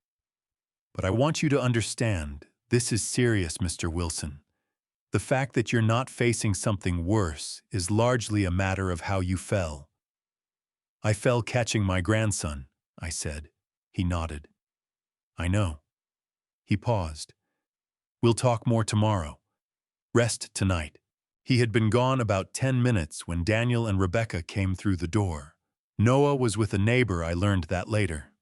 But I want you to understand, this is serious, Mr. Wilson. The fact that you're not facing something worse is largely a matter of how you fell. I fell catching my grandson, I said. He nodded. I know. He paused. We'll talk more tomorrow. Rest tonight. He had been gone about 10 minutes when Daniel and Rebecca came through the door. Noah was with a neighbor, I learned that later.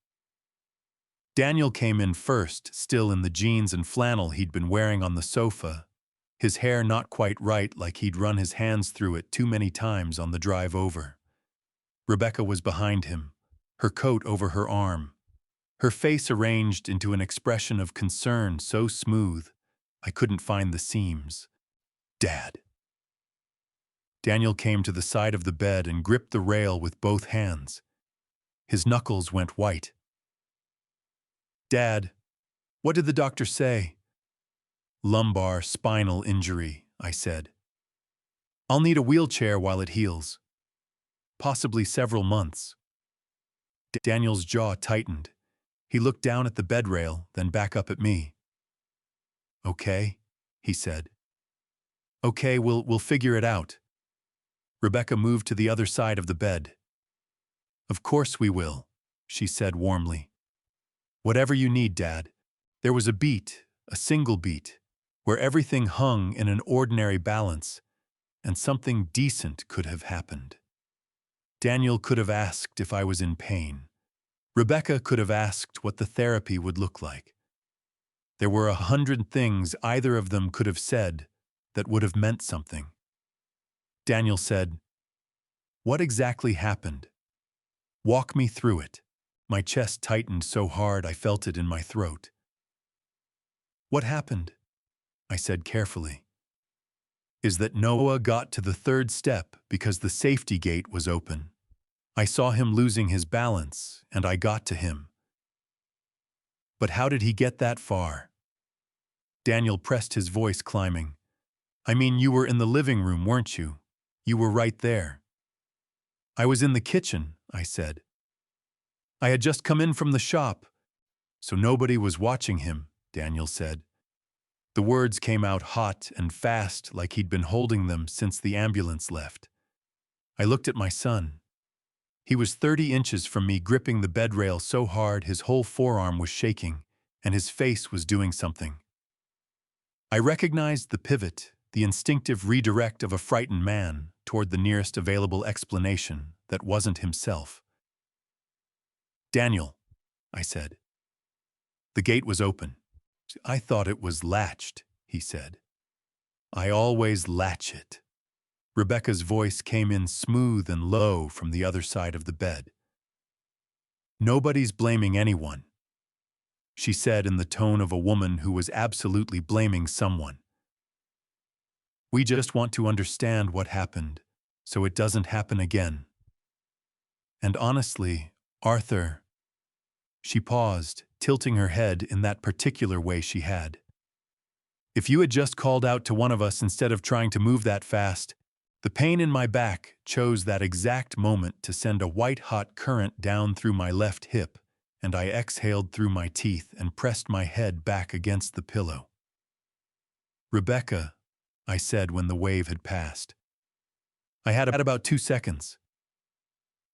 Daniel came in first, still in the jeans and flannel he'd been wearing on the sofa, his hair not quite right, like he'd run his hands through it too many times on the drive over. Rebecca was behind him, her coat over her arm, her face arranged into an expression of concern so smooth I couldn't find the seams. Dad. Daniel came to the side of the bed and gripped the rail with both hands. His knuckles went white. Dad, what did the doctor say? Lumbar spinal injury, I said. I'll need a wheelchair while it heals. Possibly several months. Daniel's jaw tightened. He looked down at the bed rail, then back up at me. Okay, he said. Okay, we'll figure it out. Rebecca moved to the other side of the bed. Of course we will, she said warmly. Whatever you need, Dad. There was a beat, a single beat, where everything hung in an ordinary balance, and something decent could have happened. Daniel could have asked if I was in pain. Rebecca could have asked what the therapy would look like. There were 100 things either of them could have said that would have meant something. Daniel said, "What exactly happened? Walk me through it." My chest tightened so hard I felt it in my throat. What happened? I said carefully. Is that Noah got to the third step because the safety gate was open. I saw him losing his balance, and I got to him. But how did he get that far? Daniel pressed his voice, climbing. I mean, you were in the living room, weren't you? You were right there. I was in the kitchen, I said. I had just come in from the shop, so nobody was watching him, Daniel said. The words came out hot and fast, like he'd been holding them since the ambulance left. I looked at my son. He was 30 inches from me, gripping the bed rail so hard his whole forearm was shaking, and his face was doing something. I recognized the pivot, the instinctive redirect of a frightened man toward the nearest available explanation that wasn't himself. Daniel, I said. The gate was open. I thought it was latched, he said. I always latch it. Rebecca's voice came in smooth and low from the other side of the bed. Nobody's blaming anyone, she said in the tone of a woman who was absolutely blaming someone. We just want to understand what happened, so it doesn't happen again. And honestly, Arthur, she paused, tilting her head in that particular way she had. If you had just called out to one of us instead of trying to move that fast, the pain in my back chose that exact moment to send a white-hot current down through my left hip, and I exhaled through my teeth and pressed my head back against the pillow. Rebecca, I said when the wave had passed. I had about 2 seconds.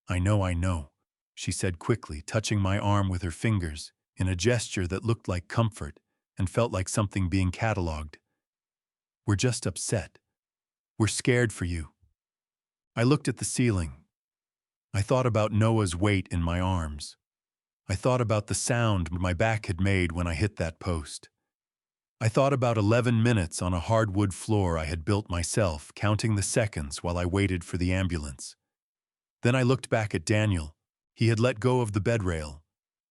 I know, she said quickly, touching my arm with her fingers in a gesture that looked like comfort and felt like something being cataloged. We're just upset. We're scared for you. I looked at the ceiling. I thought about Noah's weight in my arms. I thought about the sound my back had made when I hit that post. I thought about 11 minutes on a hardwood floor I had built myself, counting the seconds while I waited for the ambulance. Then I looked back at Daniel. He had let go of the bed rail.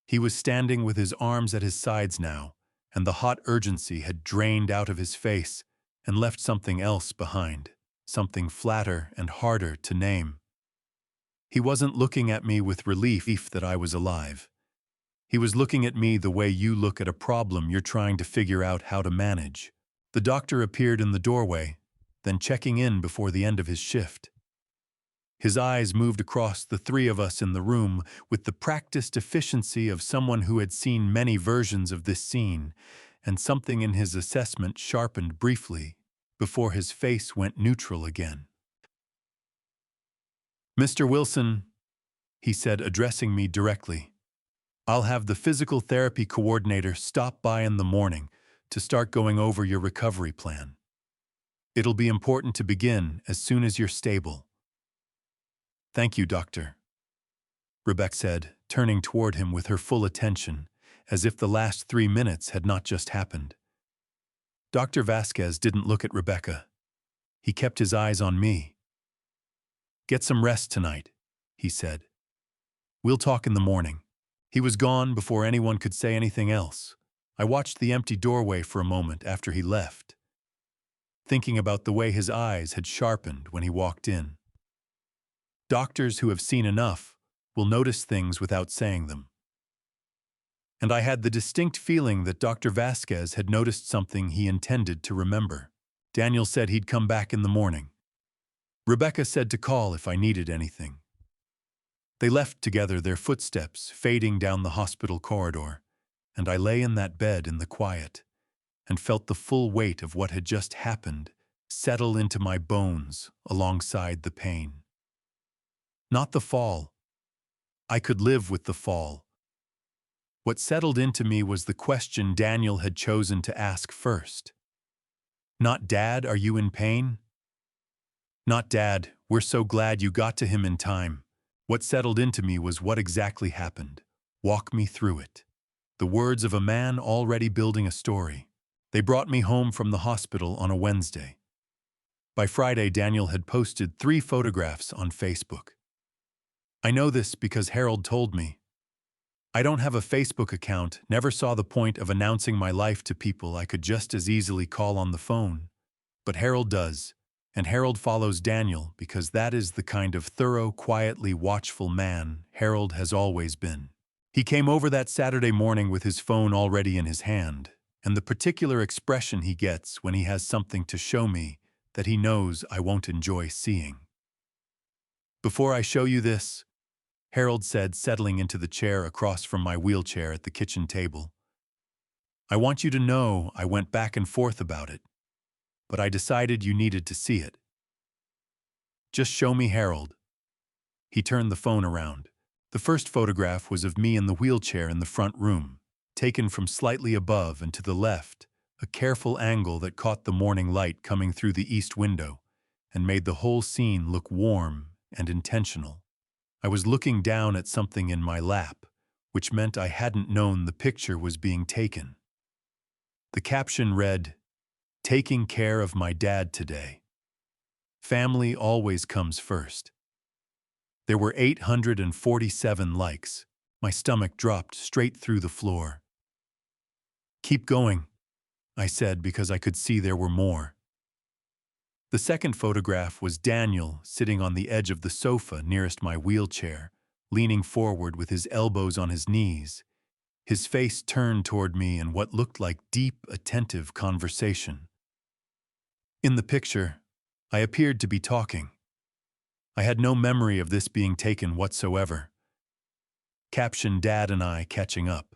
He was standing with his arms at his sides now, and the hot urgency had drained out of his face and left something else behind, something flatter and harder to name. He wasn't looking at me with relief that I was alive. He was looking at me the way you look at a problem you're trying to figure out how to manage. The doctor appeared in the doorway, then checking in before the end of his shift. His eyes moved across the three of us in the room with the practiced efficiency of someone who had seen many versions of this scene, and something in his assessment sharpened briefly before his face went neutral again. "Mr. Wilson," he said, addressing me directly, "I'll have the physical therapy coordinator stop by in the morning to start going over your recovery plan. It'll be important to begin as soon as you're stable." "Thank you, Doctor," Rebecca said, turning toward him with her full attention, as if the last 3 minutes had not just happened. Dr. Vasquez didn't look at Rebecca. He kept his eyes on me. "Get some rest tonight," he said. "We'll talk in the morning." He was gone before anyone could say anything else. I watched the empty doorway for a moment after he left, thinking about the way his eyes had sharpened when he walked in. Doctors who have seen enough will notice things without saying them. And I had the distinct feeling that Dr. Vasquez had noticed something he intended to remember. Daniel said he'd come back in the morning. Rebecca said to call if I needed anything. They left together, their footsteps fading down the hospital corridor, and I lay in that bed in the quiet and felt the full weight of what had just happened settle into my bones alongside the pain. Not the fall. I could live with the fall. What settled into me was the question Daniel had chosen to ask first. Not, "Dad, are you in pain?" Not, "Dad, we're so glad you got to him in time." What settled into me was, what exactly happened? Walk me through it. The words of a man already building a story. They brought me home from the hospital on a Wednesday. By Friday, Daniel had posted 3 photographs on Facebook. I know this because Harold told me. I don't have a Facebook account, never saw the point of announcing my life to people I could just as easily call on the phone. But Harold does. And Harold follows Daniel because that is the kind of thorough, quietly watchful man Harold has always been. He came over that Saturday morning with his phone already in his hand, and the particular expression he gets when he has something to show me that he knows I won't enjoy seeing. "Before I show you this," Harold said, settling into the chair across from my wheelchair at the kitchen table, "I want you to know I went back and forth about it, but I decided you needed to see it. Just show me Harold." He turned the phone around. The first photograph was of me in the wheelchair in the front room, taken from slightly above and to the left, a careful angle that caught the morning light coming through the east window and made the whole scene look warm and intentional. I was looking down at something in my lap, which meant I hadn't known the picture was being taken. The caption read, "Taking care of my dad today. Family always comes first." There were 847 likes. My stomach dropped straight through the floor. "Keep going," I said, because I could see there were more. The second photograph was Daniel sitting on the edge of the sofa nearest my wheelchair, leaning forward with his elbows on his knees, his face turned toward me in what looked like deep, attentive conversation. In the picture, I appeared to be talking. I had no memory of this being taken whatsoever. Caption, "Dad and I catching up.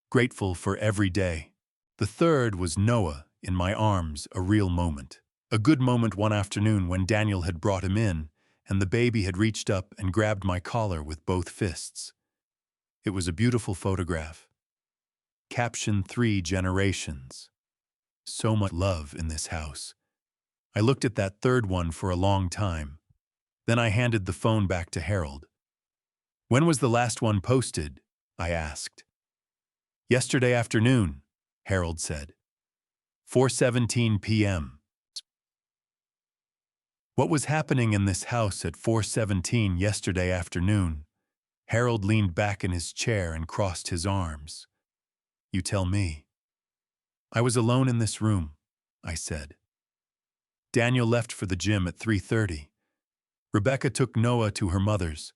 Grateful for every day." The third was Noah in my arms, a real moment. A good moment one afternoon when Daniel had brought him in, and the baby had reached up and grabbed my collar with both fists. It was a beautiful photograph. Caption, "3 generations. So much love in this house." I looked at that third one for a long time. Then I handed the phone back to Harold. "When was the last one posted?" I asked. Yesterday afternoon, Harold said. 4:17 p.m. What was happening in this house at 4:17 yesterday afternoon? Harold leaned back in his chair and crossed his arms. You tell me. I was alone in this room, I said. Daniel left for the gym at 3:30. Rebecca took Noah to her mother's.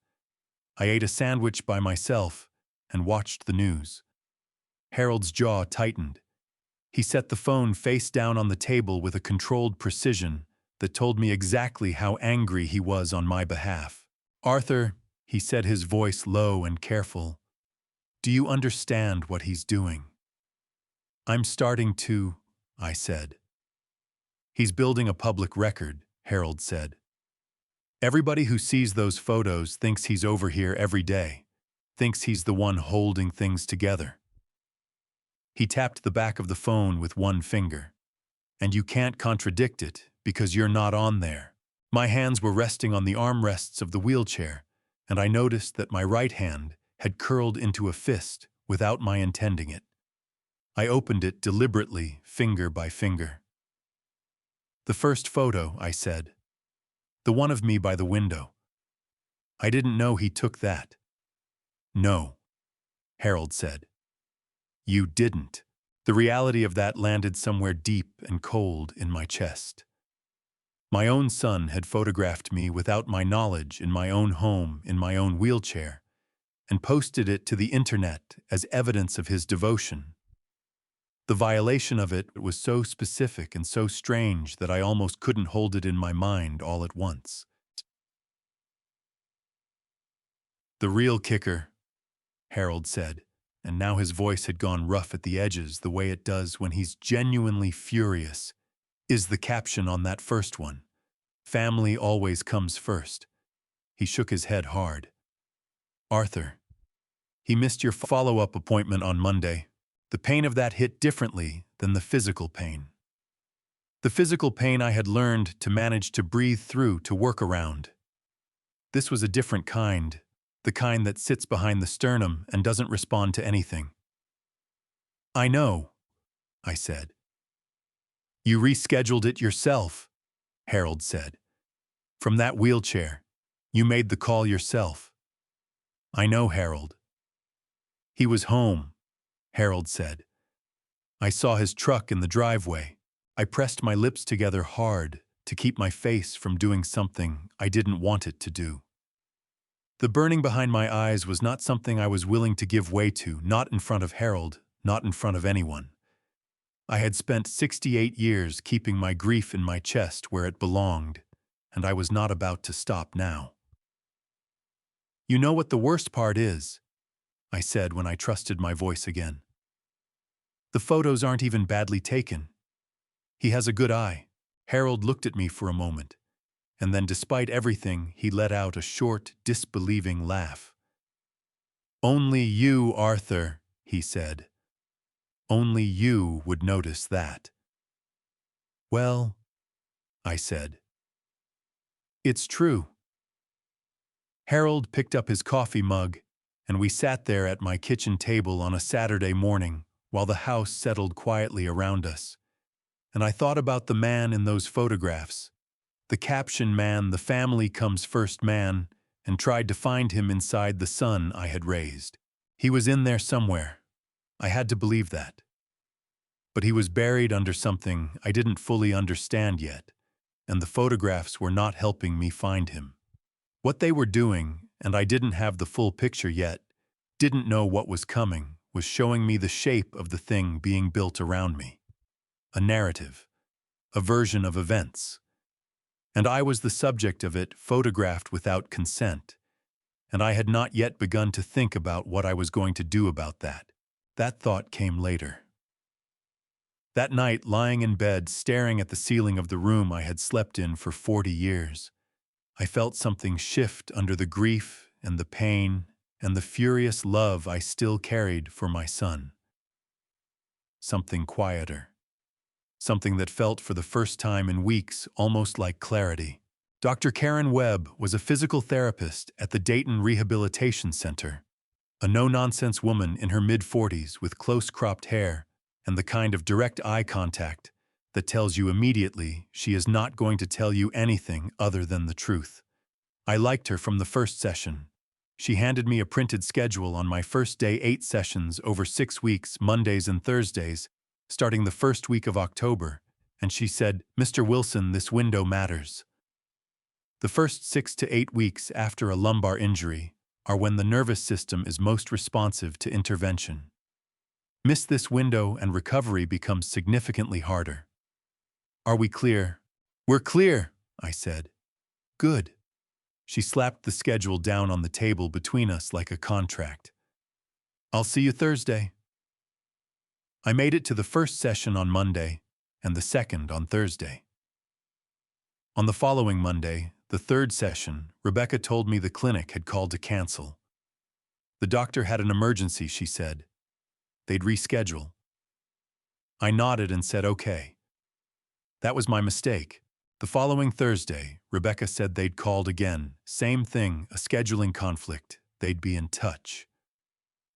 I ate a sandwich by myself and watched the news. Harold's jaw tightened. He set the phone face down on the table with a controlled precision that told me exactly how angry he was on my behalf. Arthur, he said, his voice low and careful, do you understand what he's doing? I'm starting to, I said. He's building a public record, Harold said. Everybody who sees those photos thinks he's over here every day, thinks he's the one holding things together. He tapped the back of the phone with one finger. And you can't contradict it because you're not on there. My hands were resting on the armrests of the wheelchair, and I noticed that my right hand had curled into a fist without my intending it. I opened it deliberately, finger by finger. The first photo, I said. The one of me by the window. I didn't know he took that. No, Harold said. You didn't. The reality of that landed somewhere deep and cold in my chest. My own son had photographed me without my knowledge in my own home, in my own wheelchair, and posted it to the internet as evidence of his devotion. The violation of it was so specific and so strange that I almost couldn't hold it in my mind all at once. The real kicker, Harold said, and now his voice had gone rough at the edges the way it does when he's genuinely furious, is the caption on that first one. Family always comes first. He shook his head hard. Arthur, he missed your follow-up appointment on Monday. The pain of that hit differently than the physical pain. The physical pain I had learned to manage to breathe through, to work around. This was a different kind, the kind that sits behind the sternum and doesn't respond to anything. I know, I said. You rescheduled it yourself, Harold said. From that wheelchair, you made the call yourself. I know, Harold. He was home, Harold said. I saw his truck in the driveway. I pressed my lips together hard to keep my face from doing something I didn't want it to do. The burning behind my eyes was not something I was willing to give way to, not in front of Harold, not in front of anyone. I had spent 68 years keeping my grief in my chest where it belonged, and I was not about to stop now. You know what the worst part is, I said when I trusted my voice again. The photos aren't even badly taken. He has a good eye. Harold looked at me for a moment, and then despite everything, he let out a short, disbelieving laugh. Only you, Arthur, he said. Only you would notice that. Well, I said. It's true. Harold picked up his coffee mug, and we sat there at my kitchen table on a Saturday morning while the house settled quietly around us. And I thought about the man in those photographs, the caption man, the family comes first man, and tried to find him inside the son I had raised. He was in there somewhere. I had to believe that. But he was buried under something I didn't fully understand yet, and the photographs were not helping me find him. What they were doing, and I didn't have the full picture yet, didn't know what was coming, was showing me the shape of the thing being built around me. A narrative, a version of events. And I was the subject of it, photographed without consent, and I had not yet begun to think about what I was going to do about that. That thought came later. That night, lying in bed, staring at the ceiling of the room I had slept in for 40 years, I felt something shift under the grief and the pain and the furious love I still carried for my son. Something quieter. Something that felt for the first time in weeks almost like clarity. Dr. Karen Webb was a physical therapist at the Dayton Rehabilitation Center. A no-nonsense woman in her mid-40s with close-cropped hair and the kind of direct eye contact that tells you immediately she is not going to tell you anything other than the truth. I liked her from the first session. She handed me a printed schedule on my first day, 8 sessions over 6 weeks, Mondays and Thursdays, starting the first week of October, and she said, "Mr. Wilson, this window matters." The first 6 to 8 weeks after a lumbar injury are when the nervous system is most responsive to intervention. Miss this window and recovery becomes significantly harder. "Are we clear?" "We're clear," I said. "Good." She slapped the schedule down on the table between us like a contract. "I'll see you Thursday." I made it to the first session on Monday and the second on Thursday. On the following Monday, the third session, Rebecca told me the clinic had called to cancel. The doctor had an emergency, she said. They'd reschedule. I nodded and said okay. That was my mistake. The following Thursday, Rebecca said they'd called again. Same thing, a scheduling conflict. They'd be in touch.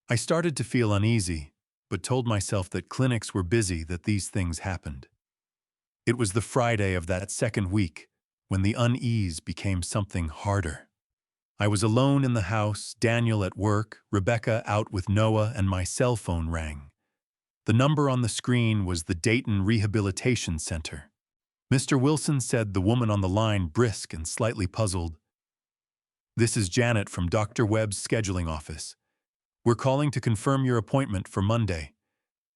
I started to feel uneasy, but told myself that clinics were busy, that these things happened. It was the Friday of that second week when the unease became something harder. I was alone in the house, Daniel at work, Rebecca out with Noah, and my cell phone rang. The number on the screen was the Dayton Rehabilitation Center. Mr. Wilson, said the woman on the line, brisk and slightly puzzled. "This is Janet from Dr. Webb's scheduling office. We're calling to confirm your appointment for Monday.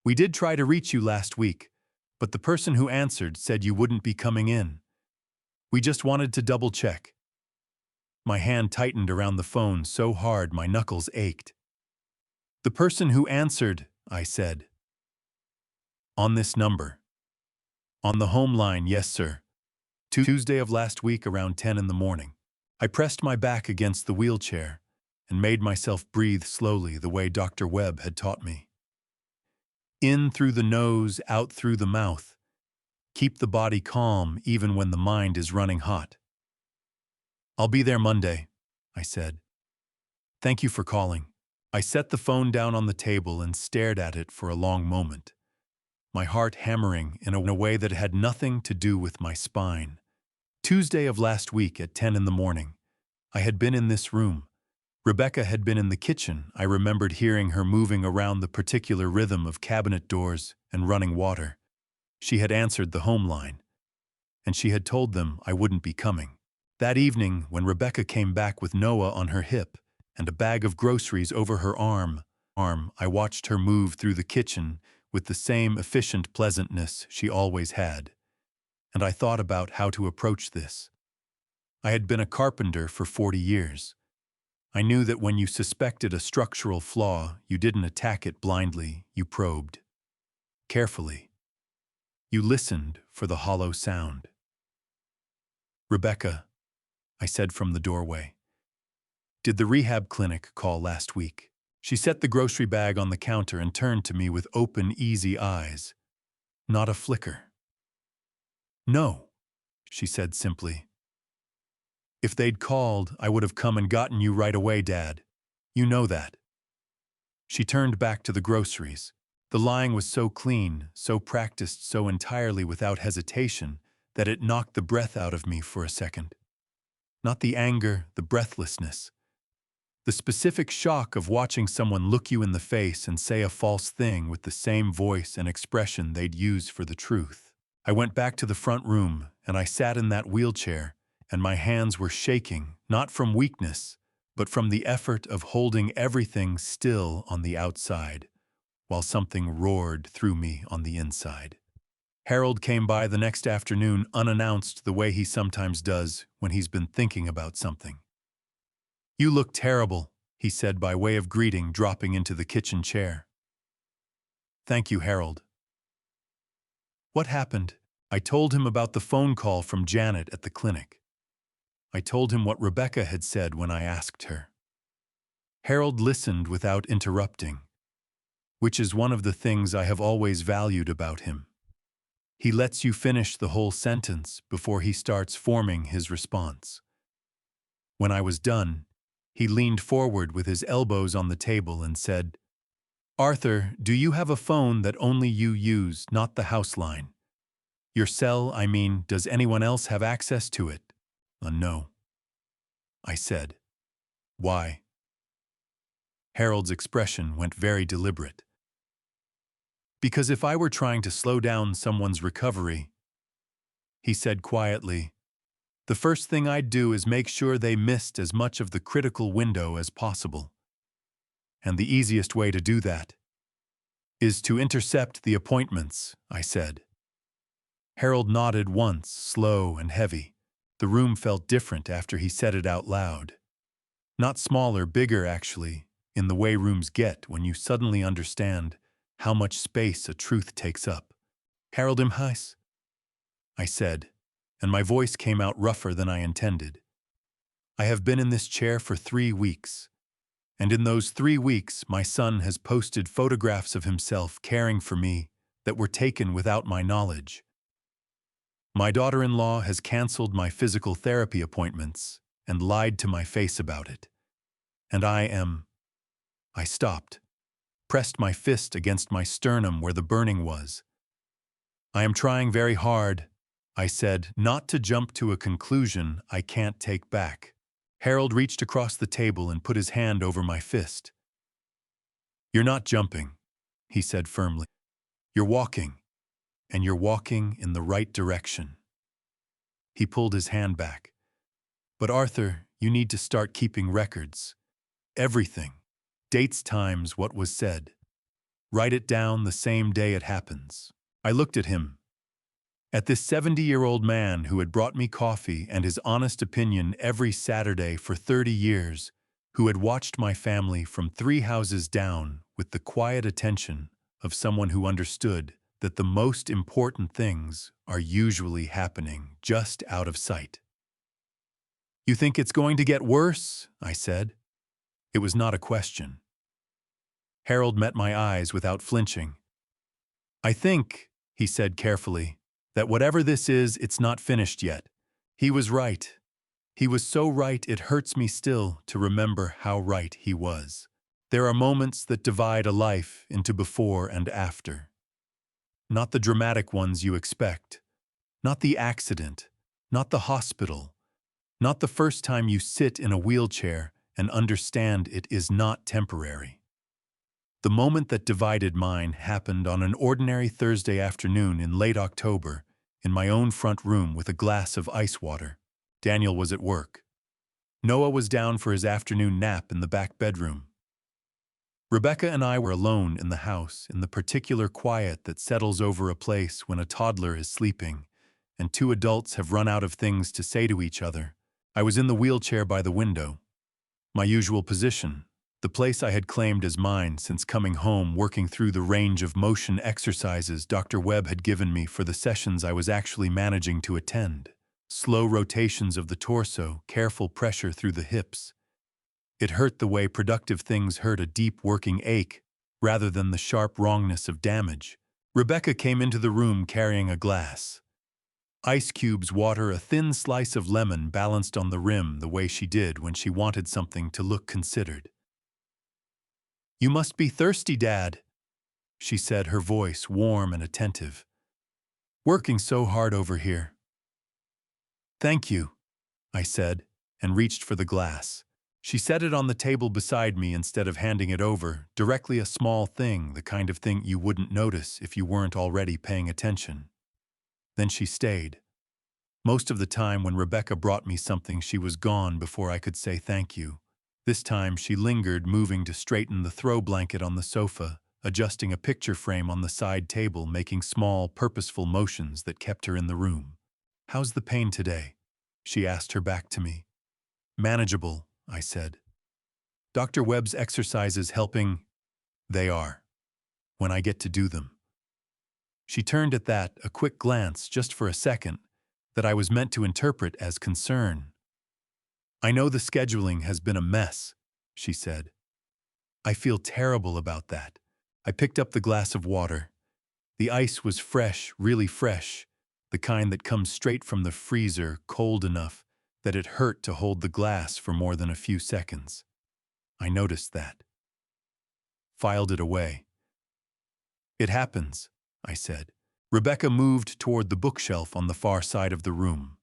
We did try to reach you last week, but the person who answered said you wouldn't be coming in. We just wanted to double-check." My hand tightened around the phone so hard my knuckles ached. "The person who answered," I said. "On this number." "On the home line, yes, sir. Tuesday of last week around 10 in the morning." I pressed my back against the wheelchair and made myself breathe slowly the way Dr. Webb had taught me. In through the nose, out through the mouth. Keep the body calm even when the mind is running hot. "I'll be there Monday," I said. "Thank you for calling." I set the phone down on the table and stared at it for a long moment, my heart hammering in a way that had nothing to do with my spine. Tuesday of last week at 10 in the morning. I had been in this room. Rebecca had been in the kitchen. I remembered hearing her moving around the particular rhythm of cabinet doors and running water. She had answered the home line, and she had told them I wouldn't be coming. That evening, when Rebecca came back with Noah on her hip and a bag of groceries over her arm, I watched her move through the kitchen with the same efficient pleasantness she always had. And I thought about how to approach this. I had been a carpenter for 40 years. I knew that when you suspected a structural flaw, you didn't attack it blindly, you probed. Carefully. You listened for the hollow sound. "Rebecca," I said from the doorway, "did the rehab clinic call last week?" She set the grocery bag on the counter and turned to me with open, easy eyes. Not a flicker. "No," she said simply. "If they'd called, I would have come and gotten you right away, Dad. You know that." She turned back to the groceries. The lying was so clean, so practiced, so entirely without hesitation, that it knocked the breath out of me for a second. Not the anger, the breathlessness. The specific shock of watching someone look you in the face and say a false thing with the same voice and expression they'd use for the truth. I went back to the front room, and I sat in that wheelchair, and my hands were shaking, not from weakness, but from the effort of holding everything still on the outside, while something roared through me on the inside. Harold came by the next afternoon unannounced, the way he sometimes does when he's been thinking about something. "You look terrible," he said by way of greeting, dropping into the kitchen chair. "Thank you, Harold." "What happened?" I told him about the phone call from Janet at the clinic. I told him what Rebecca had said when I asked her. Harold listened without interrupting, which is one of the things I have always valued about him. He lets you finish the whole sentence before he starts forming his response. When I was done, He leaned forward with his elbows on the table and said, "Arthur, do you have a phone that only you use, not the house line? Your cell, I mean, does anyone else have access to it?" No," I said. "Why?" Harold's expression went very deliberate. "Because if I were trying to slow down someone's recovery," he said quietly, "the first thing I'd do is make sure they missed as much of the critical window as possible. And the easiest way to do that is to intercept the appointments," I said. Harold nodded once, slow and heavy. The room felt different after he said it out loud. Not smaller, bigger actually, in the way rooms get when you suddenly understand how much space a truth takes up. "Harold Imheis," I said, and my voice came out rougher than I intended. "I have been in this chair for 3 weeks, and in those 3 weeks my son has posted photographs of himself caring for me that were taken without my knowledge. My daughter-in-law has canceled my physical therapy appointments and lied to my face about it. And I stopped, pressed my fist against my sternum where the burning was. "I am trying very hard," I said, "not to jump to a conclusion I can't take back." Harold reached across the table and put his hand over my fist. "You're not jumping," he said firmly. "You're walking, and you're walking in the right direction." He pulled his hand back. "But Arthur, you need to start keeping records. Everything. Dates, times, what was said. Write it down the same day it happens." I looked at him. At this 70-year-old man who had brought me coffee and his honest opinion every Saturday for 30 years, who had watched my family from 3 houses down with the quiet attention of someone who understood that the most important things are usually happening just out of sight. "You think it's going to get worse?" I said. It was not a question. Harold met my eyes without flinching. "I think," he said carefully, "that whatever this is, it's not finished yet." He was right. He was so right it hurts me still to remember how right he was. There are moments that divide a life into before and after. Not the dramatic ones you expect. Not the accident. Not the hospital. Not the first time you sit in a wheelchair and understand it is not temporary. The moment that divided mine happened on an ordinary Thursday afternoon in late October, in my own front room with a glass of ice water. Daniel was at work. Noah was down for his afternoon nap in the back bedroom. Rebecca and I were alone in the house, in the particular quiet that settles over a place when a toddler is sleeping, and 2 adults have run out of things to say to each other. I was in the wheelchair by the window. My usual position, the place I had claimed as mine since coming home working through the range of motion exercises Dr. Webb had given me for the sessions I was actually managing to attend. Slow rotations of the torso, careful pressure through the hips. It hurt the way productive things hurt a deep working ache, rather than the sharp wrongness of damage. Rebecca came into the room carrying a glass. Ice cubes, water, a thin slice of lemon balanced on the rim the way she did when she wanted something to look considered. "You must be thirsty, Dad," she said, her voice warm and attentive. "Working so hard over here." "Thank you," I said, and reached for the glass. She set it on the table beside me instead of handing it over, directly a small thing, the kind of thing you wouldn't notice if you weren't already paying attention. Then she stayed. Most of the time when Rebecca brought me something, she was gone before I could say thank you. This time she lingered, moving to straighten the throw blanket on the sofa, adjusting a picture frame on the side table, making small, purposeful motions that kept her in the room. "How's the pain today?" she asked her back to me. "Manageable," I said. "Dr. Webb's exercises helping?" "They are, when I get to do them." She turned at that, a quick glance, just for a second, that I was meant to interpret as concern. "I know the scheduling has been a mess," she said. "I feel terrible about that." I picked up the glass of water. The ice was fresh, really fresh, the kind that comes straight from the freezer, cold enough that it hurt to hold the glass for more than a few seconds. I noticed that. Filed it away. "It happens," I said. Rebecca moved toward the bookshelf on the far side of the room,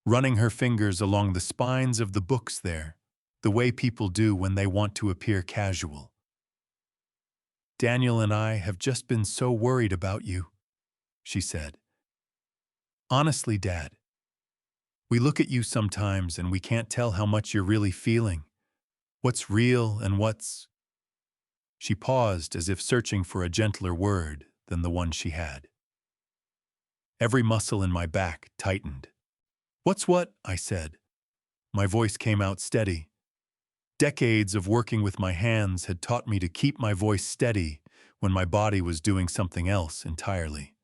running her fingers along the spines of the books there, the way people do when they want to appear casual. "Daniel and I have just been so worried about you," she said. "Honestly, Dad, we look at you sometimes and we can't tell how much you're really feeling. What's real and what's—" She paused as if searching for a gentler word than the one she had. Every muscle in my back tightened. "What's what?" I said. My voice came out steady. Decades of working with my hands had taught me to keep my voice steady when my body was doing something else entirely.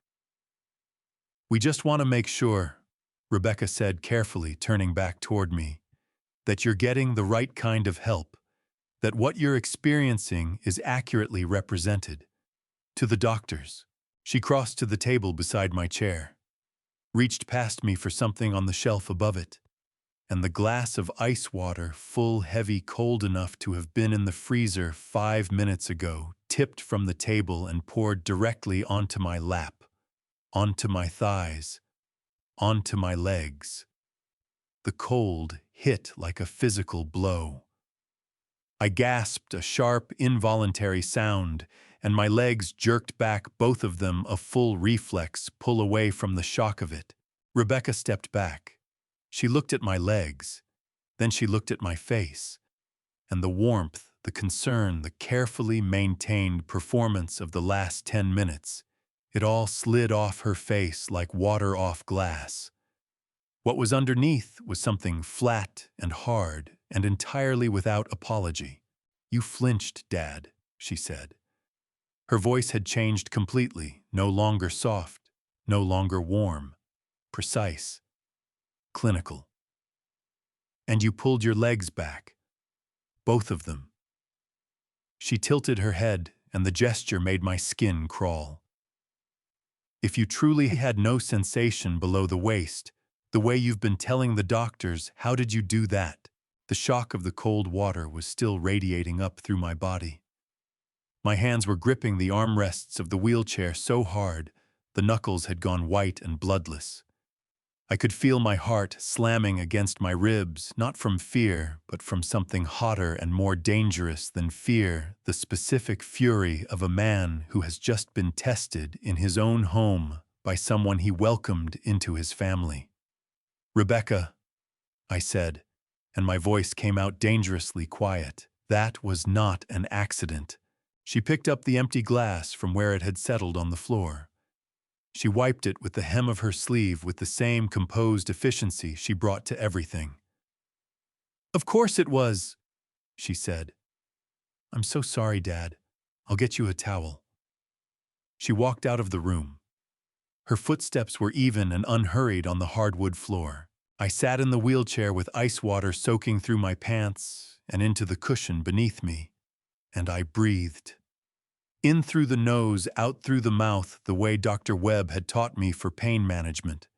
"We just want to make sure," Rebecca said carefully, turning back toward me, "that you're getting the right kind of help, that what you're experiencing is accurately represented. To the doctors." She crossed to the table beside my chair, reached past me for something on the shelf above it, and the glass of ice water, full, heavy, cold enough to have been in the freezer 5 minutes ago, tipped from the table and poured directly onto my lap, onto my thighs, onto my legs. The cold hit like a physical blow. I gasped a sharp, involuntary sound, and my legs jerked back, both of them a full reflex pull away from the shock of it. Rebecca stepped back. She looked at my legs, then she looked at my face, and the warmth, the concern, the carefully maintained performance of the last 10 minutes, it all slid off her face like water off glass. What was underneath was something flat and hard and entirely without apology. "You flinched, Dad," she said. Her voice had changed completely, no longer soft, no longer warm, precise, clinical. "And you pulled your legs back. Both of them." She tilted her head, and the gesture made my skin crawl. "If you truly had no sensation below the waist, the way you've been telling the doctors, how did you do that?" The shock of the cold water was still radiating up through my body. My hands were gripping the armrests of the wheelchair so hard, the knuckles had gone white and bloodless. I could feel my heart slamming against my ribs, not from fear, but from something hotter and more dangerous than fear, the specific fury of a man who has just been tested in his own home by someone he welcomed into his family. "Rebecca," I said, and my voice came out dangerously quiet. "That was not an accident." She picked up the empty glass from where it had settled on the floor. She wiped it with the hem of her sleeve with the same composed efficiency she brought to everything. "Of course it was," she said. "I'm so sorry, Dad. I'll get you a towel." She walked out of the room. Her footsteps were even and unhurried on the hardwood floor. I sat in the wheelchair with ice water soaking through my pants and into the cushion beneath me, and I breathed. In through the nose, out through the mouth, the way Dr. Webb had taught me for pain management.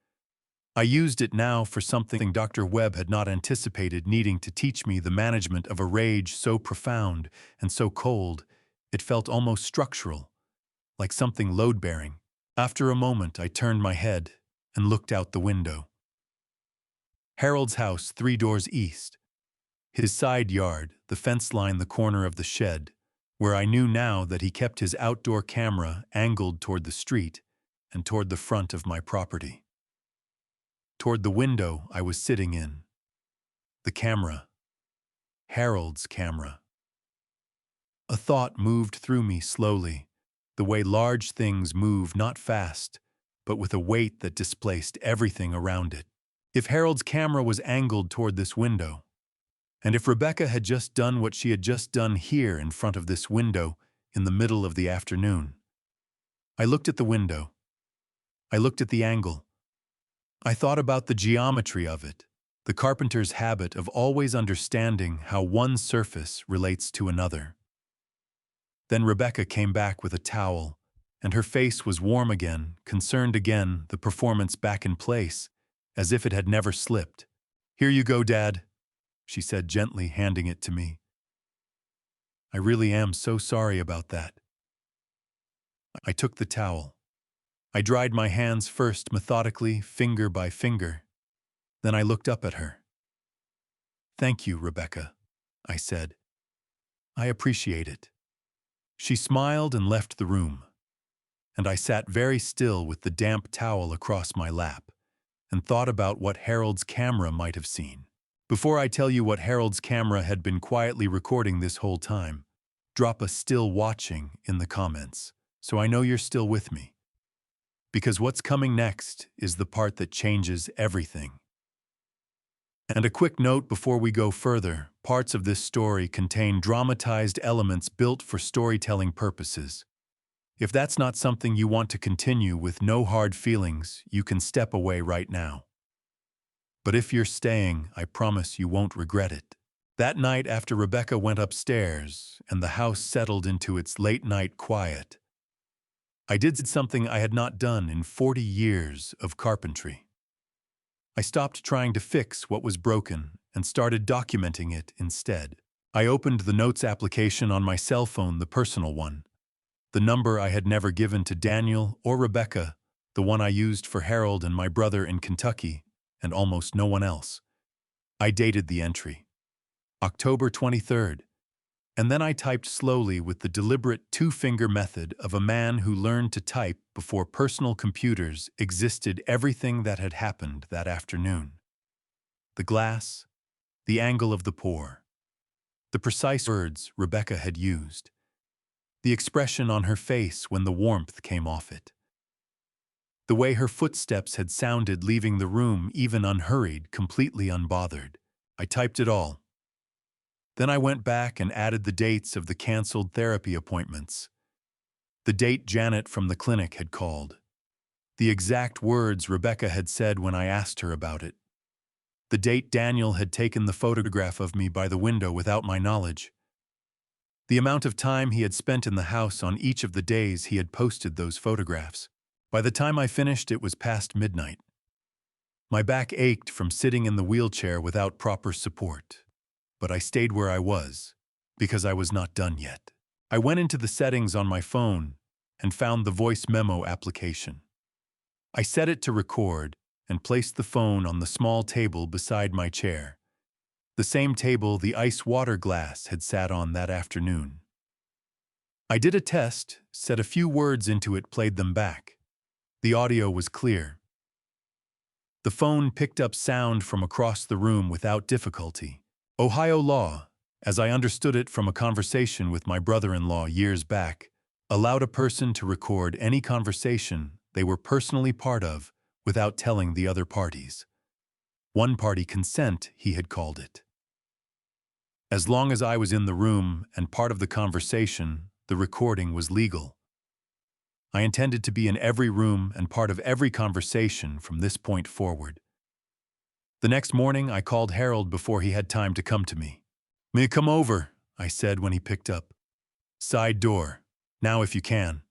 I used it now for something Dr. Webb had not anticipated needing to teach me, the management of a rage so profound and so cold, it felt almost structural, like something load-bearing. After a moment, I turned my head and looked out the window. Harold's house 3 doors east. His side yard, the fence line, the corner of the shed, where I knew now that he kept his outdoor camera angled toward the street and toward the front of my property. Toward the window I was sitting in. The camera. Harold's camera. A thought moved through me slowly, the way large things move, not fast, but with a weight that displaced everything around it. If Harold's camera was angled toward this window, and if Rebecca had just done what she had just done here in front of this window in the middle of the afternoon. I looked at the window. I looked at the angle. I thought about the geometry of it, the carpenter's habit of always understanding how one surface relates to another. Then Rebecca came back with a towel, and her face was warm again, concerned again, the performance back in place, as if it had never slipped. Here you go, Dad, she said gently, handing it to me. I really am so sorry about that. I took the towel. I dried my hands first methodically, finger by finger. Then I looked up at her. Thank you, Rebecca, I said. I appreciate it. She smiled and left the room, and I sat very still with the damp towel across my lap and thought about what Harold's camera might have seen. Before I tell you what Harold's camera had been quietly recording this whole time, drop a "still watching" in the comments so I know you're still with me. Because what's coming next is the part that changes everything. And a quick note before we go further, parts of this story contain dramatized elements built for storytelling purposes. If that's not something you want to continue with no hard feelings, you can step away right now. But if you're staying, I promise you won't regret it. That night after Rebecca went upstairs and the house settled into its late-night quiet, I did something I had not done in 40 years of carpentry. I stopped trying to fix what was broken and started documenting it instead. I opened the notes application on my cell phone, the personal one, the number I had never given to Daniel or Rebecca, the one I used for Harold and my brother in Kentucky, and almost no one else. I dated the entry, October 23rd, and then I typed slowly with the deliberate two-finger method of a man who learned to type before personal computers existed everything that had happened that afternoon. The glass, the angle of the pour, the precise words Rebecca had used, the expression on her face when the warmth came off it, the way her footsteps had sounded leaving the room even unhurried, completely unbothered. I typed it all. Then I went back and added the dates of the canceled therapy appointments, the date Janet from the clinic had called, the exact words Rebecca had said when I asked her about it, the date Daniel had taken the photograph of me by the window without my knowledge, the amount of time he had spent in the house on each of the days he had posted those photographs. By the time I finished, it was past midnight. My back ached from sitting in the wheelchair without proper support. But I stayed where I was, because I was not done yet. I went into the settings on my phone and found the voice memo application. I set it to record and placed the phone on the small table beside my chair, the same table the ice water glass had sat on that afternoon. I did a test, said a few words into it, played them back. The audio was clear. The phone picked up sound from across the room without difficulty. Ohio law, as I understood it from a conversation with my brother-in-law years back, allowed a person to record any conversation they were personally part of without telling the other parties. One-party consent, he had called it. As long as I was in the room and part of the conversation, the recording was legal. I intended to be in every room and part of every conversation from this point forward. The next morning, I called Harold before he had time to come to me. "May I come over?" I said when he picked up. "Side door. Now if you can."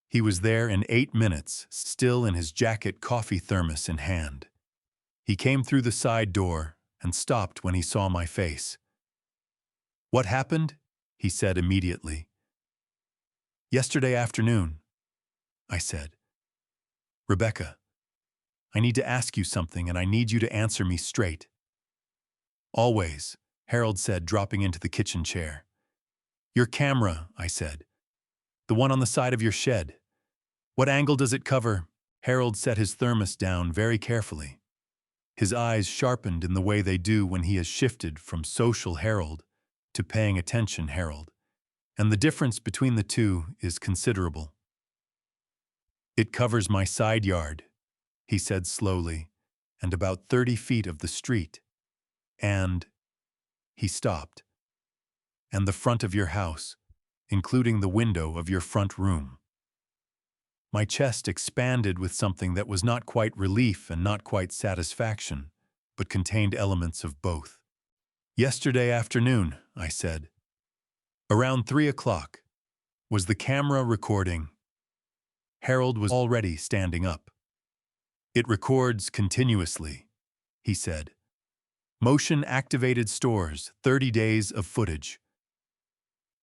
He was there in 8 minutes, still in his jacket, coffee thermos in hand. He came through the side door and stopped when he saw my face. "What happened?" he said immediately. "Yesterday afternoon," I said. "Rebecca, I need to ask you something and I need you to answer me straight." "Always," Harold said, dropping into the kitchen chair. "Your camera," I said. "The one on the side of your shed. What angle does it cover?" Harold set his thermos down very carefully. His eyes sharpened in the way they do when he has shifted from social Harold to paying attention Harold, and the difference between the two is considerable. "It covers my side yard," he said slowly, "and about 30 feet of the street. And," he stopped, "and the front of your house, including the window of your front room." My chest expanded with something that was not quite relief and not quite satisfaction, but contained elements of both. "Yesterday afternoon," I said. "Around 3 o'clock. Was the camera recording?" Harold was already standing up. "It records continuously," he said. Motion-activated stores, 30 days of footage.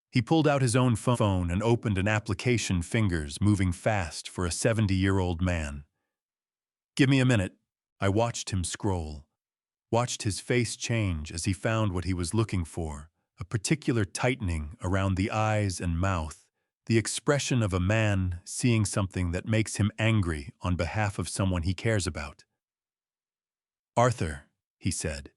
He pulled out his own phone and opened an application, fingers moving fast for a 70-year-old man. Give me a minute. I watched him scroll, watched his face change as he found what he was looking for, a particular tightening around the eyes and mouth, the expression of a man seeing something that makes him angry on behalf of someone he cares about. Arthur, he said,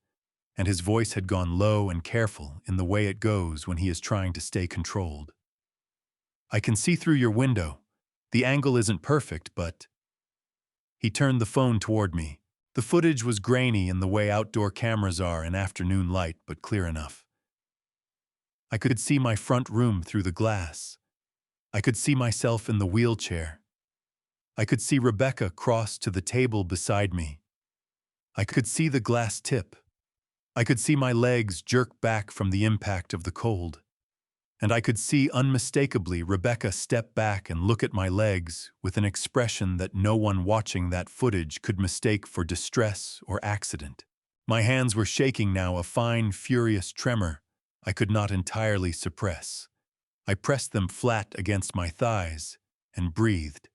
and his voice had gone low and careful in the way it goes when he is trying to stay controlled. I can see through your window. The angle isn't perfect, but... He turned the phone toward me. The footage was grainy in the way outdoor cameras are in afternoon light, but clear enough. I could see my front room through the glass. I could see myself in the wheelchair. I could see Rebecca cross to the table beside me. I could see the glass tip. I could see my legs jerk back from the impact of the cold. And I could see unmistakably Rebecca step back and look at my legs with an expression that no one watching that footage could mistake for distress or accident. My hands were shaking now, a fine, furious tremor I could not entirely suppress. I pressed them flat against my thighs and breathed.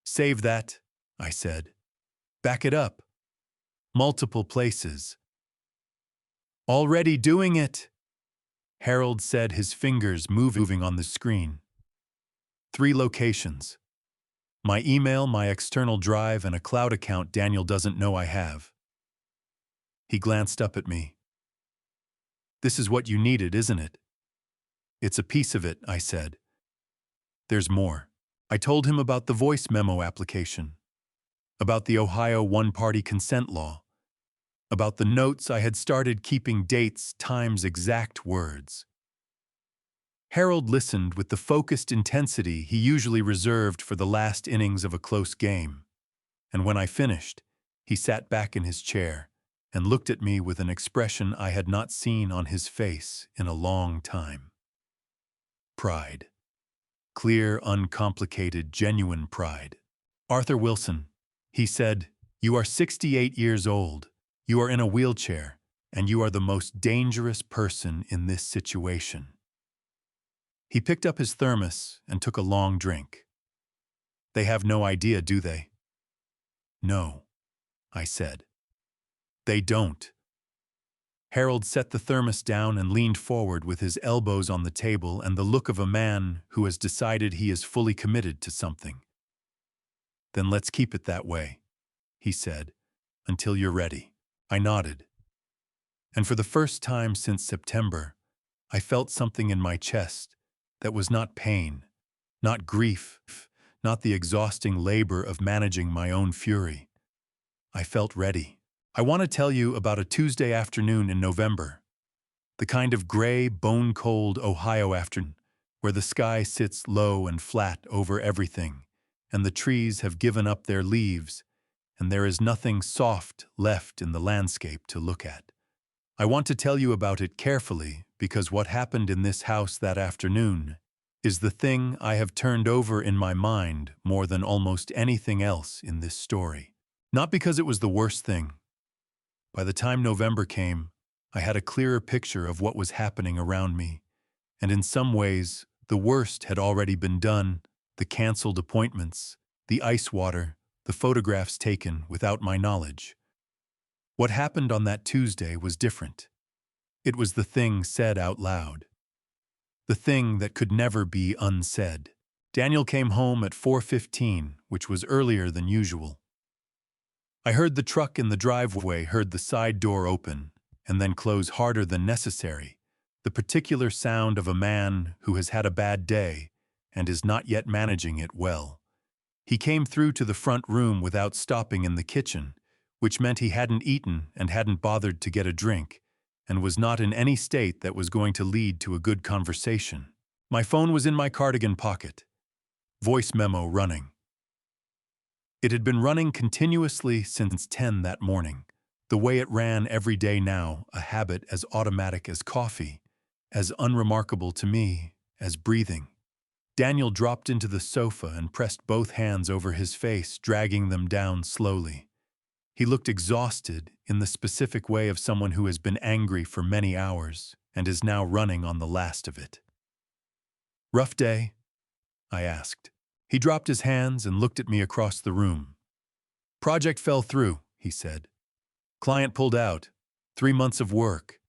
Save that, I said. Back it up. Multiple places. Already doing it, Harold said, his fingers moving on the screen. 3 locations. My email, my external drive, and a cloud account Daniel doesn't know I have. He glanced up at me. This is what you needed, isn't it? It's a piece of it, I said. There's more. I told him about the voice memo application, about the Ohio one-party consent law, about the notes I had started keeping, dates, times, exact words. Harold listened with the focused intensity he usually reserved for the last innings of a close game, and when I finished, he sat back in his chair and looked at me with an expression I had not seen on his face in a long time. Pride. Clear, uncomplicated, genuine pride. Arthur Wilson, he said, you are 68 years old. You are in a wheelchair, and you are the most dangerous person in this situation. He picked up his thermos and took a long drink. They have no idea, do they? No, I said. They don't. Harold set the thermos down and leaned forward with his elbows on the table and the look of a man who has decided he is fully committed to something. Then let's keep it that way, he said, until you're ready. I nodded. And for the first time since September, I felt something in my chest that was not pain, not grief, not the exhausting labor of managing my own fury. I felt ready. I want to tell you about a Tuesday afternoon in November, the kind of gray, bone-cold Ohio afternoon where the sky sits low and flat over everything, and the trees have given up their leaves, and there is nothing soft left in the landscape to look at. I want to tell you about it carefully because what happened in this house that afternoon is the thing I have turned over in my mind more than almost anything else in this story. Not because it was the worst thing. By the time November came, I had a clearer picture of what was happening around me, and in some ways, the worst had already been done, the canceled appointments, the ice water, the photographs taken without my knowledge. What happened on that Tuesday was different. It was the thing said out loud. The thing that could never be unsaid. Daniel came home at 4:15, which was earlier than usual. I heard the truck in the driveway, heard the side door open, and then close harder than necessary, the particular sound of a man who has had a bad day and is not yet managing it well. He came through to the front room without stopping in the kitchen, which meant he hadn't eaten and hadn't bothered to get a drink, and was not in any state that was going to lead to a good conversation. My phone was in my cardigan pocket. Voice memo running. It had been running continuously since 10 that morning, the way it ran every day now, a habit as automatic as coffee, as unremarkable to me as breathing. Daniel dropped into the sofa and pressed both hands over his face, dragging them down slowly. He looked exhausted in the specific way of someone who has been angry for many hours and is now running on the last of it. "Rough day?" I asked. He dropped his hands and looked at me across the room. "Project fell through," he said. "Client pulled out. 3 months of work."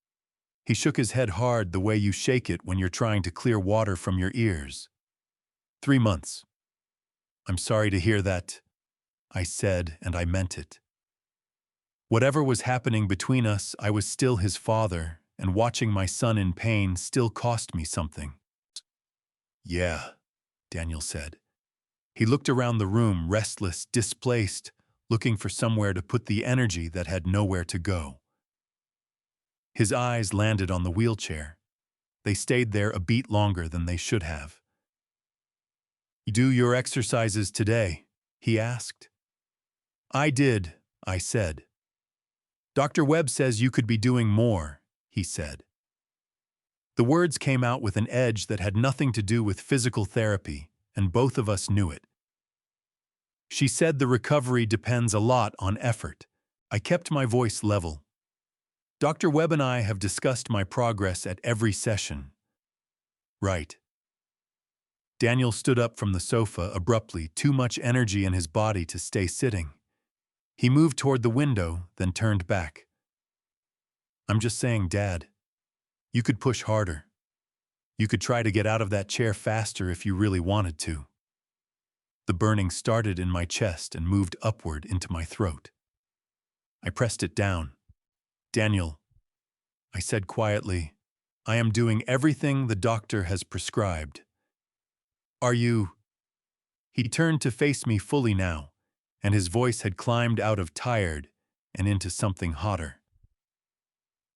He shook his head hard the way you shake it when you're trying to clear water from your ears. 3 months. "I'm sorry to hear that," I said, and I meant it. Whatever was happening between us, I was still his father, and watching my son in pain still cost me something. "Yeah," Daniel said. He looked around the room, restless, displaced, looking for somewhere to put the energy that had nowhere to go. His eyes landed on the wheelchair. They stayed there a beat longer than they should have. "You do your exercises today?" he asked. "I did," I said. "Dr. Webb says you could be doing more," he said. The words came out with an edge that had nothing to do with physical therapy, and both of us knew it. She said the recovery depends a lot on effort. I kept my voice level. "Dr. Webb and I have discussed my progress at every session." "Right." Daniel stood up from the sofa abruptly, too much energy in his body to stay sitting. He moved toward the window, then turned back. "I'm just saying, Dad, you could push harder. You could try to get out of that chair faster if you really wanted to." The burning started in my chest and moved upward into my throat. I pressed it down. "Daniel," I said quietly, "I am doing everything the doctor has prescribed. Are you—" He turned to face me fully now, and his voice had climbed out of tired and into something hotter.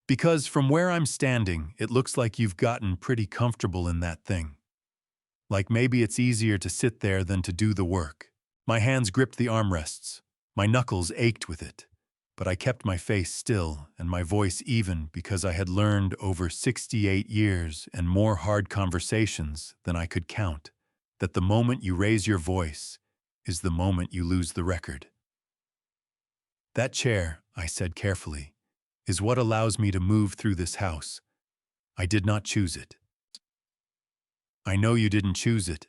"Because from where I'm standing, it looks like you've gotten pretty comfortable in that thing. Like maybe it's easier to sit there than to do the work." My hands gripped the armrests. My knuckles ached with it. But I kept my face still and my voice even because I had learned over 68 years and more hard conversations than I could count that the moment you raise your voice is the moment you lose the record. "That chair," I said carefully, "is what allows me to move through this house. I did not choose it." "I know you didn't choose it,"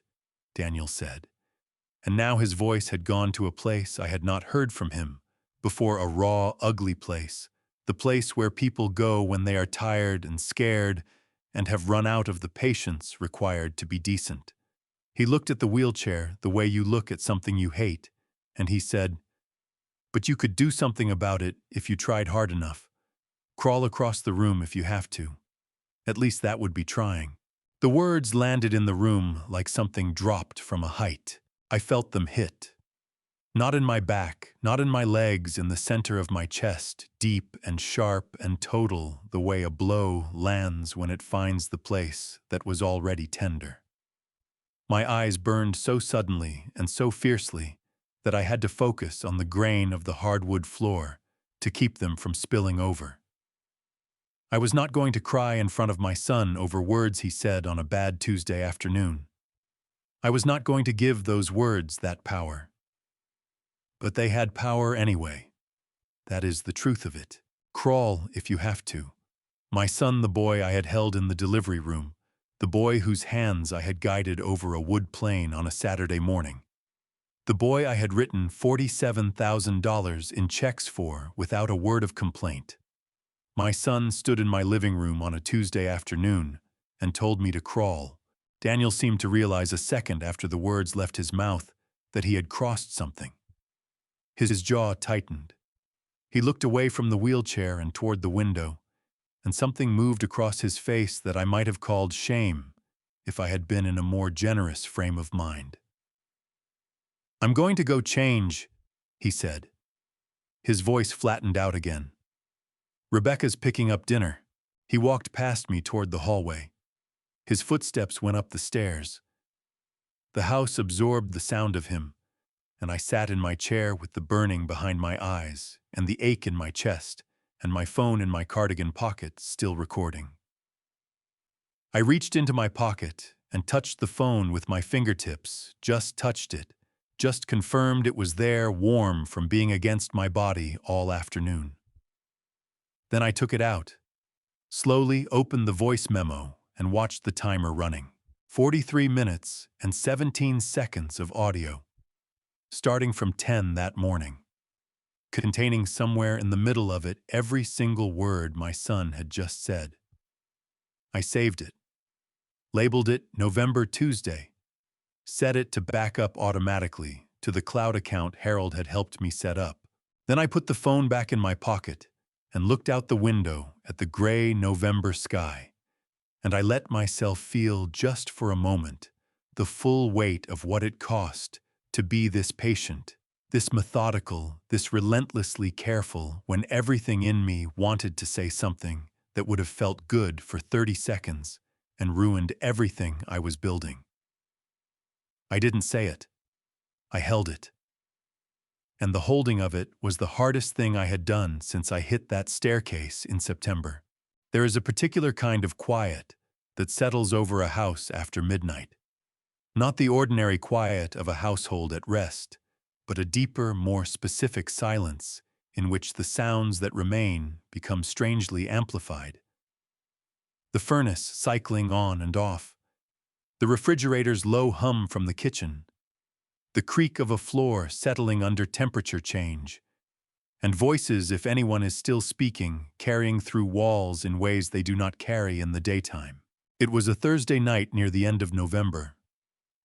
Daniel said. And now his voice had gone to a place I had not heard from him before, a raw, ugly place, the place where people go when they are tired and scared and have run out of the patience required to be decent. He looked at the wheelchair the way you look at something you hate, and he said, "But you could do something about it if you tried hard enough. Crawl across the room if you have to. At least that would be trying." The words landed in the room like something dropped from a height. I felt them hit. Not in my back, not in my legs, in the center of my chest, deep and sharp and total, the way a blow lands when it finds the place that was already tender. My eyes burned so suddenly and so fiercely that I had to focus on the grain of the hardwood floor to keep them from spilling over. I was not going to cry in front of my son over words he said on a bad Tuesday afternoon. I was not going to give those words that power. But they had power anyway. That is the truth of it. Crawl if you have to. My son, the boy I had held in the delivery room, the boy whose hands I had guided over a wood plane on a Saturday morning. The boy I had written $47,000 in checks for without a word of complaint. My son stood in my living room on a Tuesday afternoon and told me to crawl. Daniel seemed to realize a second after the words left his mouth that he had crossed something. His jaw tightened. He looked away from the wheelchair and toward the window, and something moved across his face that I might have called shame if I had been in a more generous frame of mind. "I'm going to go change," he said. His voice flattened out again. "Rebecca's picking up dinner." He walked past me toward the hallway. His footsteps went up the stairs. The house absorbed the sound of him, and I sat in my chair with the burning behind my eyes and the ache in my chest and my phone in my cardigan pocket still recording. I reached into my pocket and touched the phone with my fingertips, just touched it, just confirmed it was there, warm from being against my body all afternoon. Then I took it out, slowly opened the voice memo, and watched the timer running. 43 minutes and 17 seconds of audio, starting from 10 that morning, containing somewhere in the middle of it every single word my son had just said. I saved it, labeled it November Tuesday, set it to back up automatically to the cloud account Harold had helped me set up. Then I put the phone back in my pocket and looked out the window at the gray November sky, and I let myself feel just for a moment the full weight of what it cost to be this patient, this methodical, this relentlessly careful when everything in me wanted to say something that would have felt good for 30 seconds and ruined everything I was building. I didn't say it. I held it. And the holding of it was the hardest thing I had done since I hit that staircase in September. There is a particular kind of quiet that settles over a house after midnight. Not the ordinary quiet of a household at rest, but a deeper, more specific silence in which the sounds that remain become strangely amplified. The furnace cycling on and off, the refrigerator's low hum from the kitchen, the creak of a floor settling under temperature change, and voices, if anyone is still speaking, carrying through walls in ways they do not carry in the daytime. It was a Thursday night near the end of November.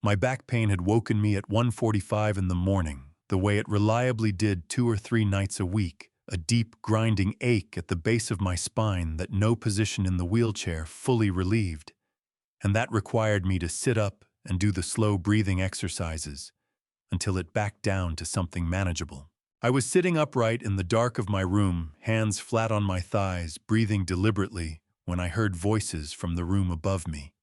My back pain had woken me at 1:45 in the morning, the way it reliably did 2 or 3 nights a week, a deep, grinding ache at the base of my spine that no position in the wheelchair fully relieved, and that required me to sit up and do the slow breathing exercises until it backed down to something manageable. I was sitting upright in the dark of my room, hands flat on my thighs, breathing deliberately, when I heard voices from the room above me.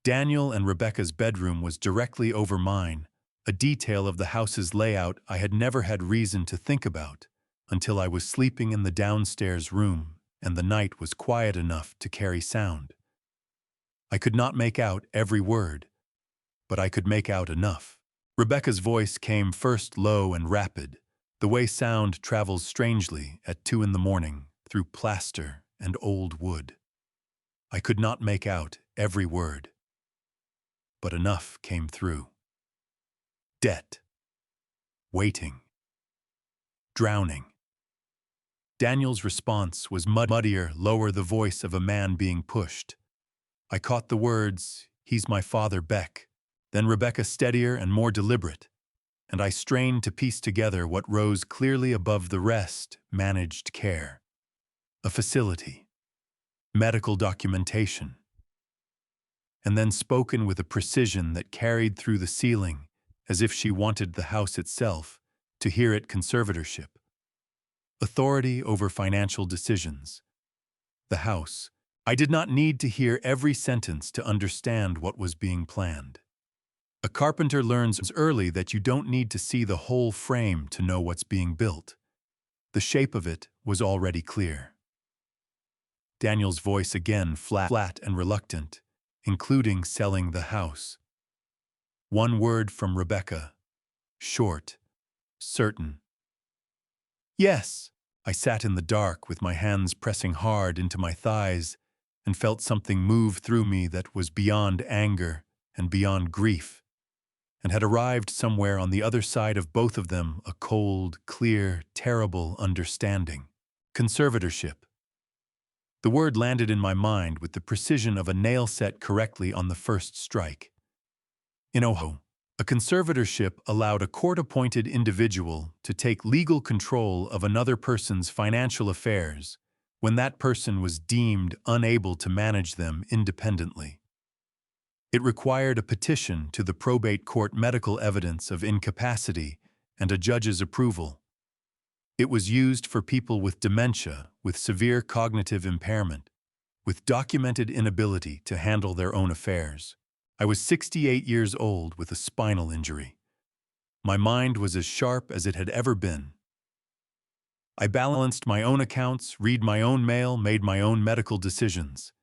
Daniel and Rebecca's bedroom was directly over mine, a detail of the house's layout I had never had reason to think about until I was sleeping in the downstairs room and the night was quiet enough to carry sound. I could not make out every word, but I could make out enough. Rebecca's voice came first low and rapid, the way sound travels strangely at 2 in the morning through plaster and old wood. I could not make out every word, but enough came through. Debt. Waiting. Drowning. Daniel's response was muddier, lower, the voice of a man being pushed. I caught the words, "He's my father, Beck." Then Rebecca, steadier and more deliberate, and I strained to piece together what rose clearly above the rest: managed care. A facility. Medical documentation. And then spoken with a precision that carried through the ceiling, as if she wanted the house itself to hear it: conservatorship. Authority over financial decisions. The house. I did not need to hear every sentence to understand what was being planned. A carpenter learns early that you don't need to see the whole frame to know what's being built. The shape of it was already clear. Daniel's voice again, flat and reluctant, including selling the house. One word from Rebecca, short, certain. Yes. I sat in the dark with my hands pressing hard into my thighs and felt something move through me that was beyond anger and beyond grief, and had arrived somewhere on the other side of both of them, a cold, clear, terrible understanding. Conservatorship. The word landed in my mind with the precision of a nail set correctly on the first strike. In Ohio, a conservatorship allowed a court-appointed individual to take legal control of another person's financial affairs when that person was deemed unable to manage them independently. It required a petition to the probate court, medical evidence of incapacity, and a judge's approval. It was used for people with dementia, with severe cognitive impairment, with documented inability to handle their own affairs. I was 68 years old with a spinal injury. My mind was as sharp as it had ever been. I balanced my own accounts, read my own mail, made my own medical decisions.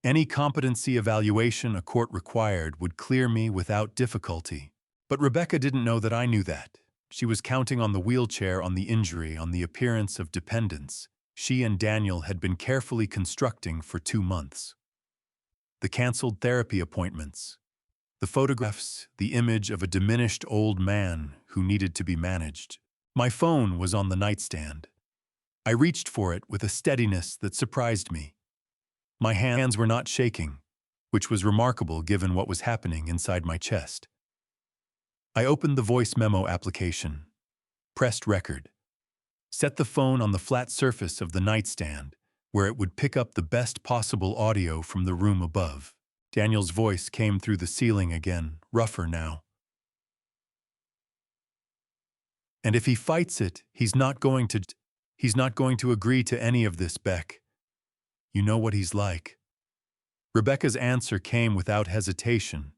Any competency evaluation a court required would clear me without difficulty. But Rebecca didn't know that I knew that. She was counting on the wheelchair, on the injury, on the appearance of dependence she and Daniel had been carefully constructing for 2 months. The canceled therapy appointments, the photographs, the image of a diminished old man who needed to be managed. My phone was on the nightstand. I reached for it with a steadiness that surprised me. My hands were not shaking, which was remarkable given what was happening inside my chest. I opened the voice memo application, pressed record, set the phone on the flat surface of the nightstand, where it would pick up the best possible audio from the room above. Daniel's voice came through the ceiling again, rougher now. And if he fights it, he's not going to agree to any of this, Beck. You know what he's like. Rebecca's answer came without hesitation,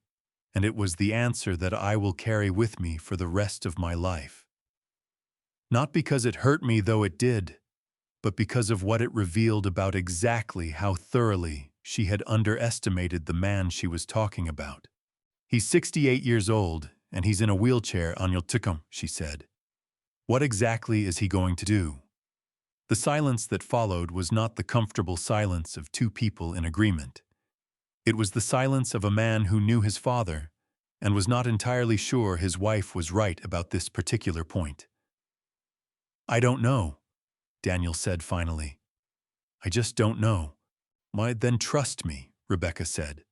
and it was the answer that I will carry with me for the rest of my life. Not because it hurt me, though it did, but because of what it revealed about exactly how thoroughly she had underestimated the man she was talking about. He's 68 years old, and he's in a wheelchair, Anyel Tukum, she said. What exactly is he going to do? The silence that followed was not the comfortable silence of two people in agreement. It was the silence of a man who knew his father and was not entirely sure his wife was right about this particular point. I don't know, Daniel said finally. I just don't know. Then trust me, Rebecca said.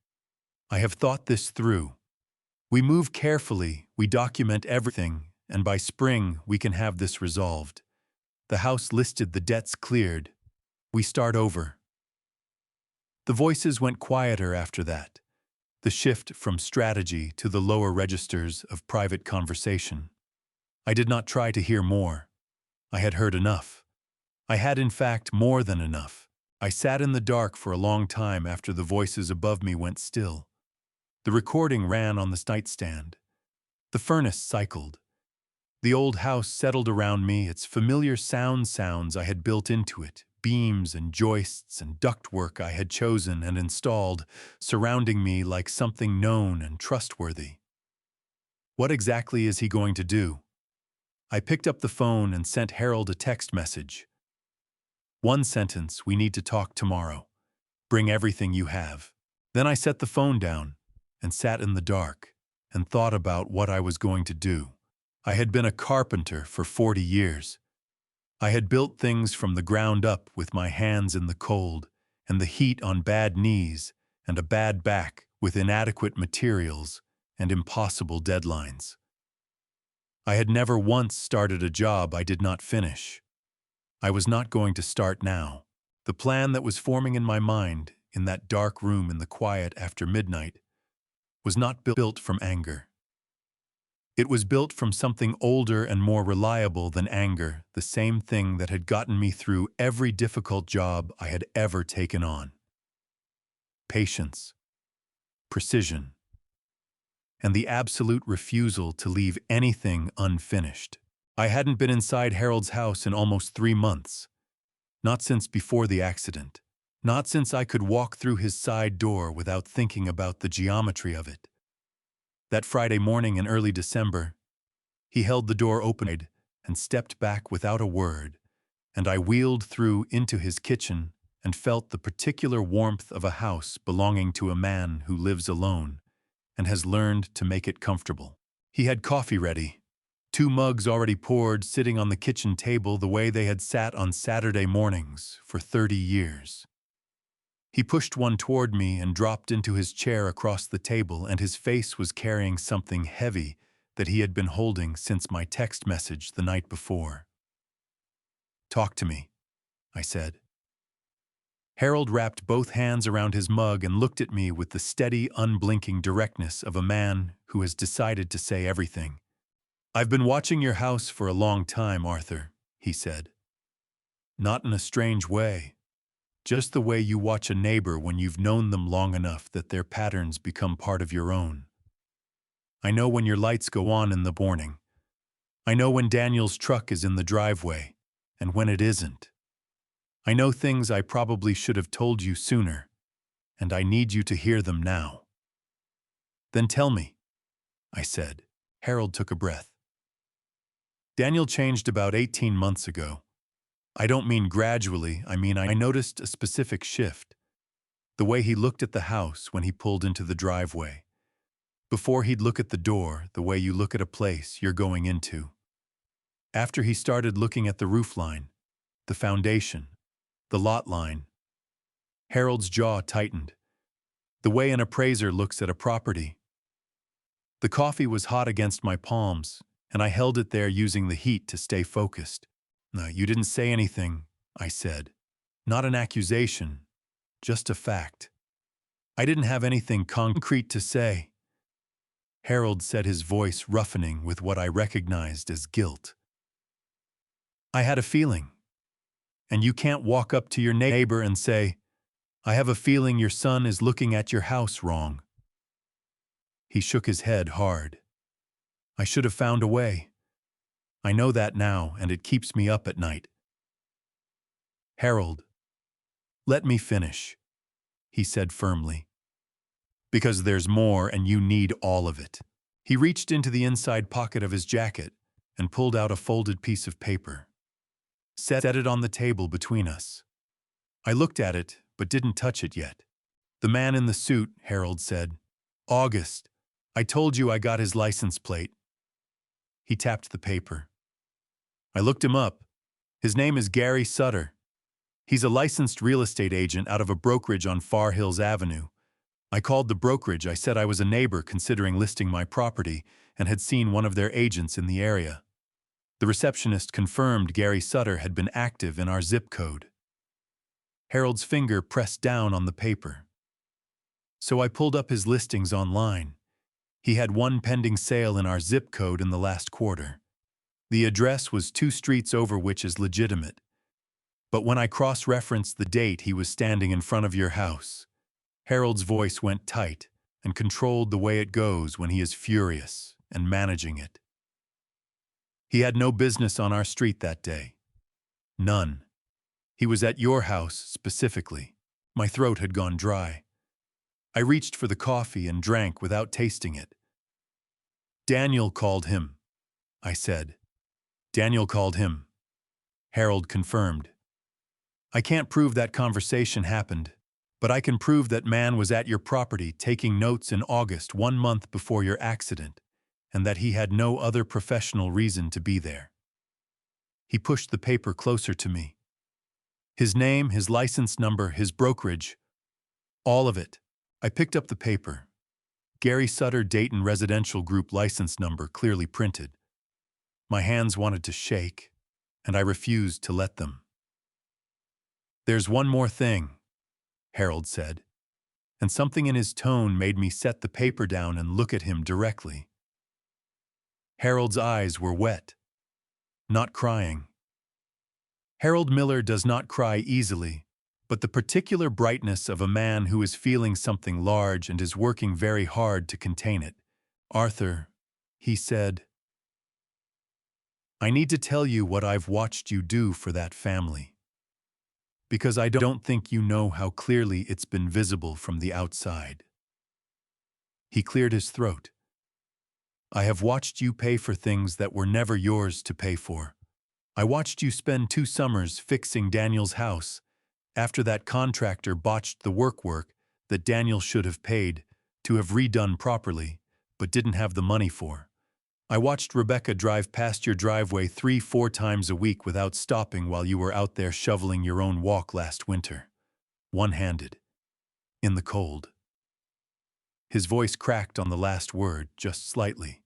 I have thought this through. We move carefully, we document everything, and by spring we can have this resolved. The house listed, the debts cleared. We start over. The voices went quieter after that, the shift from strategy to the lower registers of private conversation. I did not try to hear more. I had heard enough. I had, in fact, more than enough. I sat in the dark for a long time after the voices above me went still. The recording ran on the nightstand. The furnace cycled. The old house settled around me, its familiar sounds I had built into it, beams and joists and ductwork I had chosen and installed, surrounding me like something known and trustworthy. What exactly is he going to do? I picked up the phone and sent Harold a text message. One sentence, we need to talk tomorrow. Bring everything you have. Then I set the phone down and sat in the dark and thought about what I was going to do. I had been a carpenter for 40 years. I had built things from the ground up with my hands in the cold and the heat on bad knees and a bad back with inadequate materials and impossible deadlines. I had never once started a job I did not finish. I was not going to start now. The plan that was forming in my mind, in that dark room in the quiet after midnight, was not built from anger. It was built from something older and more reliable than anger, the same thing that had gotten me through every difficult job I had ever taken on. Patience, precision, and the absolute refusal to leave anything unfinished. I hadn't been inside Harold's house in almost 3 months. Not since before the accident. Not since I could walk through his side door without thinking about the geometry of it. That Friday morning in early December, he held the door open and stepped back without a word, and I wheeled through into his kitchen and felt the particular warmth of a house belonging to a man who lives alone and has learned to make it comfortable. He had coffee ready, 2 mugs already poured, sitting on the kitchen table the way they had sat on Saturday mornings for 30 years. He pushed one toward me and dropped into his chair across the table, and his face was carrying something heavy that he had been holding since my text message the night before. "Talk to me," I said. Harold wrapped both hands around his mug and looked at me with the steady, unblinking directness of a man who has decided to say everything. "I've been watching your house for a long time, Arthur," he said. "Not in a strange way. Just the way you watch a neighbor when you've known them long enough that their patterns become part of your own. I know when your lights go on in the morning. I know when Daniel's truck is in the driveway, and when it isn't. I know things I probably should have told you sooner, and I need you to hear them now." "Then tell me," I said. Harold took a breath. Daniel changed about 18 months ago. I don't mean gradually, I mean I noticed a specific shift. The way he looked at the house when he pulled into the driveway. Before he'd look at the door, the way you look at a place you're going into. After he started looking at the roof line, the foundation, the lot line. Harold's jaw tightened. The way an appraiser looks at a property. The coffee was hot against my palms, and I held it there using the heat to stay focused. "No, you didn't say anything," I said. "Not an accusation, just a fact." "I didn't have anything concrete to say." Harold said, his voice roughening with what I recognized as guilt. "I had a feeling. And you can't walk up to your neighbor and say, 'I have a feeling your son is looking at your house wrong.'" He shook his head hard. "I should have found a way. I know that now, and it keeps me up at night." "Harold, let me finish," he said firmly. "Because there's more and you need all of it." He reached into the inside pocket of his jacket and pulled out a folded piece of paper. Set it on the table between us. I looked at it, but didn't touch it yet. "The man in the suit," Harold said. "August. I told you I got his license plate." He tapped the paper. "I looked him up. His name is Gary Sutter. He's a licensed real estate agent out of a brokerage on Far Hills Avenue. I called the brokerage. I said I was a neighbor considering listing my property and had seen one of their agents in the area. The receptionist confirmed Gary Sutter had been active in our zip code." Harold's finger pressed down on the paper. "So I pulled up his listings online. He had one pending sale in our zip code in the last quarter. The address was 2 streets over, which is legitimate. But when I cross-referenced the date, he was standing in front of your house." Harold's voice went tight and controlled the way it goes when he is furious and managing it. "He had no business on our street that day. None. He was at your house specifically." My throat had gone dry. I reached for the coffee and drank without tasting it. "Daniel called him," I said. "Daniel called him," Harold confirmed. "I can't prove that conversation happened, but I can prove that man was at your property taking notes in August, 1 month before your accident, and that he had no other professional reason to be there." He pushed the paper closer to me. "His name, his license number, his brokerage, all of it." I picked up the paper. Gary Sutter Dayton Residential Group license number clearly printed. My hands wanted to shake, and I refused to let them. "There's one more thing," Harold said, and something in his tone made me set the paper down and look at him directly. Harold's eyes were wet, not crying. Harold Miller does not cry easily, but the particular brightness of a man who is feeling something large and is working very hard to contain it. "Arthur," he said, "I need to tell you what I've watched you do for that family. Because I don't think you know how clearly it's been visible from the outside." He cleared his throat. "I have watched you pay for things that were never yours to pay for. I watched you spend 2 summers fixing Daniel's house after that contractor botched the work that Daniel should have paid to have redone properly, but didn't have the money for. I watched Rebecca drive past your driveway 3-4 times a week without stopping while you were out there shoveling your own walk last winter, one-handed, in the cold." His voice cracked on the last word just slightly,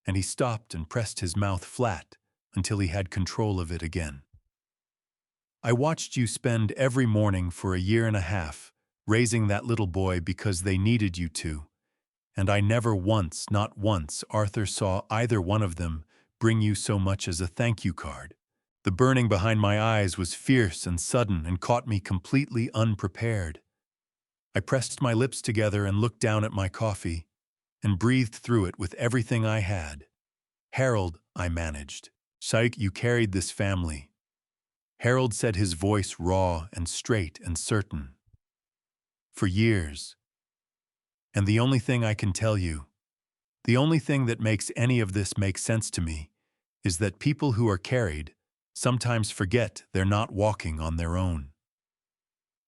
and he stopped and pressed his mouth flat until he had control of it again. "I watched you spend every morning for a year and a half raising that little boy because they needed you to, and I never once, not once, Arthur, saw either one of them bring you so much as a thank you card." The burning behind my eyes was fierce and sudden and caught me completely unprepared. I pressed my lips together and looked down at my coffee and breathed through it with everything I had. "Harold," I managed. "Psych, you carried this family." Harold said, his voice raw and straight and certain. "For years. And the only thing I can tell you, The only thing that makes any of this make sense to me is that people who are carried sometimes forget they're not walking on their own.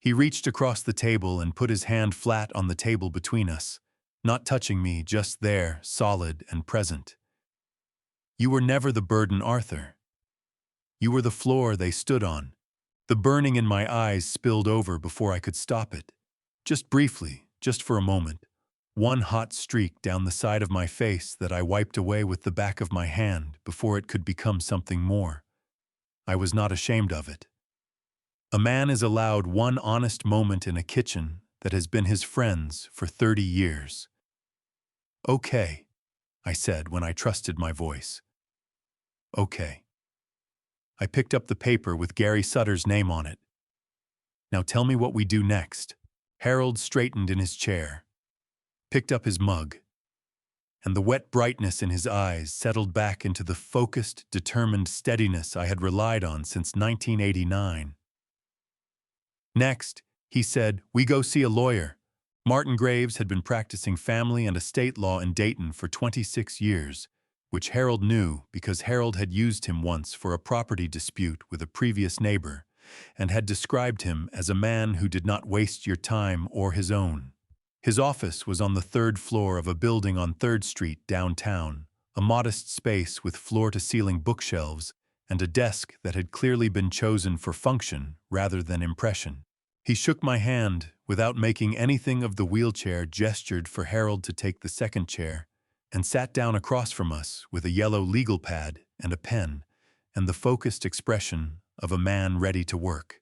He reached across the table and put his hand flat on the table between us, not touching me, just there, solid and present. You were never the burden, Arthur. You were the floor they stood on. The burning in my eyes spilled over before I could stop it. Just briefly, just for a moment. One hot streak down the side of my face that I wiped away with the back of my hand before it could become something more. I was not ashamed of it. A man is allowed one honest moment in a kitchen that has been his friend's for 30 years. Okay, I said when I trusted my voice. Okay. I picked up the paper with Gary Sutter's name on it. Now tell me what we do next. Harold straightened in his chair, picked up his mug, and the wet brightness in his eyes settled back into the focused, determined steadiness I had relied on since 1989. Next, he said, we go see a lawyer. Martin Graves had been practicing family and estate law in Dayton for 26 years, which Harold knew because Harold had used him once for a property dispute with a previous neighbor and had described him as a man who did not waste your time or his own. His office was on the 3rd floor of a building on 3rd Street downtown, a modest space with floor-to-ceiling bookshelves and a desk that had clearly been chosen for function rather than impression. He shook my hand without making anything of the wheelchair, gestured for Harold to take the second chair, and sat down across from us with a yellow legal pad and a pen and the focused expression of a man ready to work.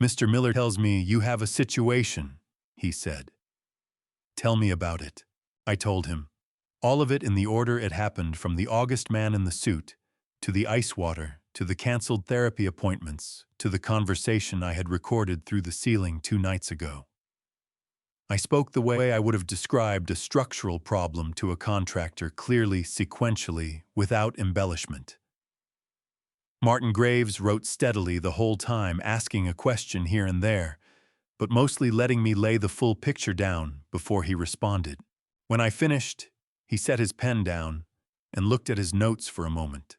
Mr. Miller tells me you have a situation, he said. Tell me about it. I told him. All of it in the order it happened, from the August man in the suit, to the ice water, to the canceled therapy appointments, to the conversation I had recorded through the ceiling 2 nights ago. I spoke the way I would have described a structural problem to a contractor, clearly, sequentially, without embellishment. Martin Graves wrote steadily the whole time, asking a question here and there, but mostly letting me lay the full picture down before he responded. When I finished, he set his pen down and looked at his notes for a moment.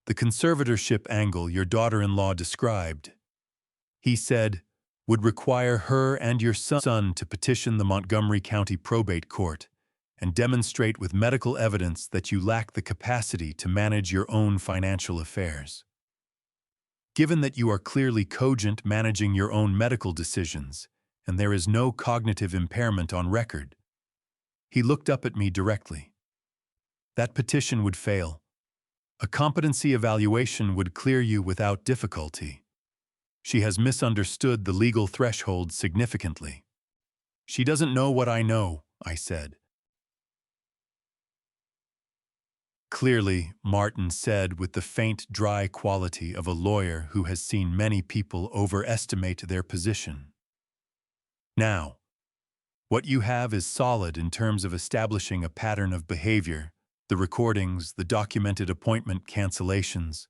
The conservatorship angle your daughter-in-law described, he said, would require her and your son to petition the Montgomery County Probate Court and demonstrate with medical evidence that you lack the capacity to manage your own financial affairs. Given that you are clearly cogent managing your own medical decisions, and there is no cognitive impairment on record, he looked up at me directly. That petition would fail. A competency evaluation would clear you without difficulty. She has misunderstood the legal threshold significantly. She doesn't know what I know, I said. Clearly, Martin said with the faint, dry quality of a lawyer who has seen many people overestimate their position. Now, what you have is solid in terms of establishing a pattern of behavior, the recordings, the documented appointment cancellations,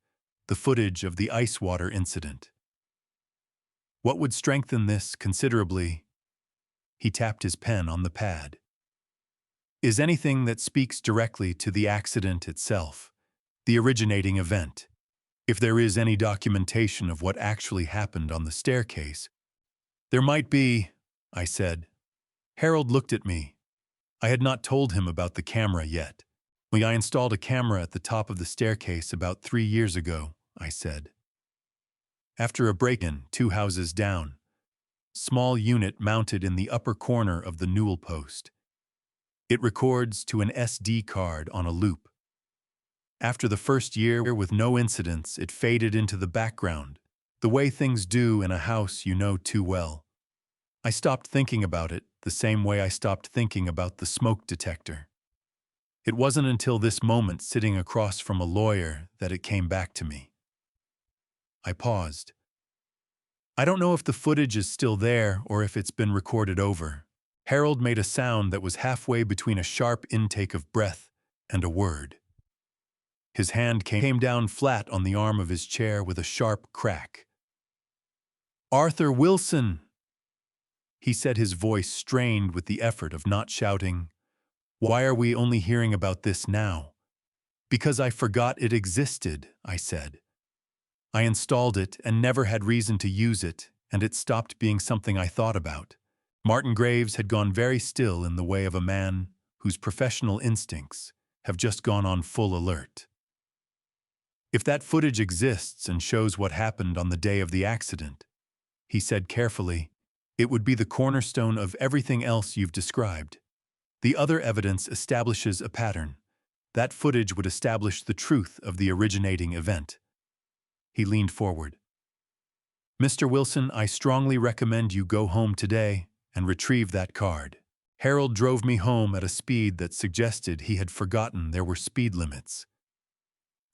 the footage of the ice water incident. What would strengthen this considerably? He tapped his pen on the pad. Is anything that speaks directly to the accident itself, the originating event. If there is any documentation of what actually happened on the staircase. There might be, I said. Harold looked at me. I had not told him about the camera yet. I installed a camera at the top of the staircase about 3 years ago, I said. After a break-in 2 houses down. Small unit mounted in the upper corner of the newel post. It records to an SD card on a loop. After the first year with no incidents, it faded into the background, the way things do in a house you know too well. I stopped thinking about it the same way I stopped thinking about the smoke detector. It wasn't until this moment sitting across from a lawyer that it came back to me. I paused. I don't know if the footage is still there or if it's been recorded over. Harold made a sound that was halfway between a sharp intake of breath and a word. His hand came down flat on the arm of his chair with a sharp crack. Arthur Wilson, he said, his voice strained with the effort of not shouting, Why are we only hearing about this now? Because I forgot it existed, I said. I installed it and never had reason to use it, and it stopped being something I thought about. Martin Graves had gone very still in the way of a man whose professional instincts have just gone on full alert. If that footage exists and shows what happened on the day of the accident, he said carefully, it would be the cornerstone of everything else you've described. The other evidence establishes a pattern. That footage would establish the truth of the originating event. He leaned forward. Mr. Wilson, I strongly recommend you go home today and retrieve that card. Harold drove me home at a speed that suggested he had forgotten there were speed limits.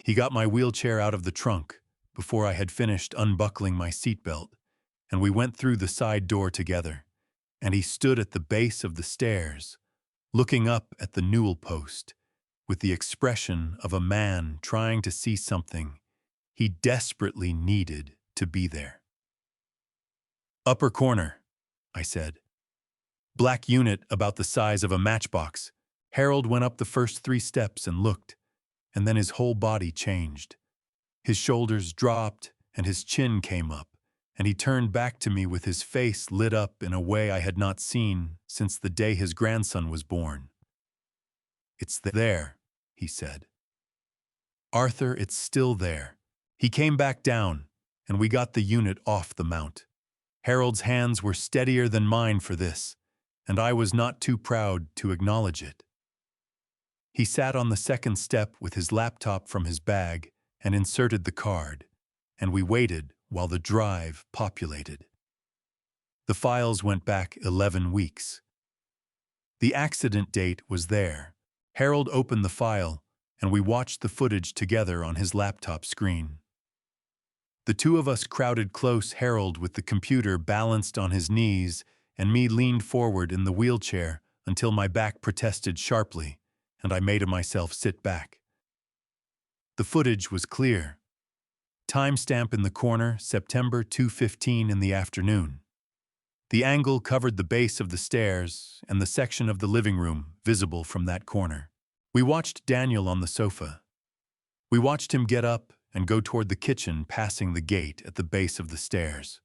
He got my wheelchair out of the trunk before I had finished unbuckling my seatbelt, and we went through the side door together, and he stood at the base of the stairs, looking up at the newel post, with the expression of a man trying to see something he desperately needed to be there. Upper corner, I said. Black unit about the size of a matchbox. Harold went up the first 3 steps and looked, and then his whole body changed. His shoulders dropped and his chin came up, and he turned back to me with his face lit up in a way I had not seen since the day his grandson was born. It's there, he said. Arthur, it's still there. He came back down, and we got the unit off the mount. Harold's hands were steadier than mine for this, and I was not too proud to acknowledge it. He sat on the second step with his laptop from his bag and inserted the card, and we waited while the drive populated. The files went back 11 weeks. The accident date was there. Harold opened the file, and we watched the footage together on his laptop screen. The two of us crowded close, Harold with the computer balanced on his knees, and me leaned forward in the wheelchair until my back protested sharply, and I made myself sit back. The footage was clear. Timestamp in the corner, September 2:15 in the afternoon. The angle covered the base of the stairs and the section of the living room visible from that corner. We watched Daniel on the sofa. We watched him get up and go toward the kitchen, passing the gate at the base of the stairs.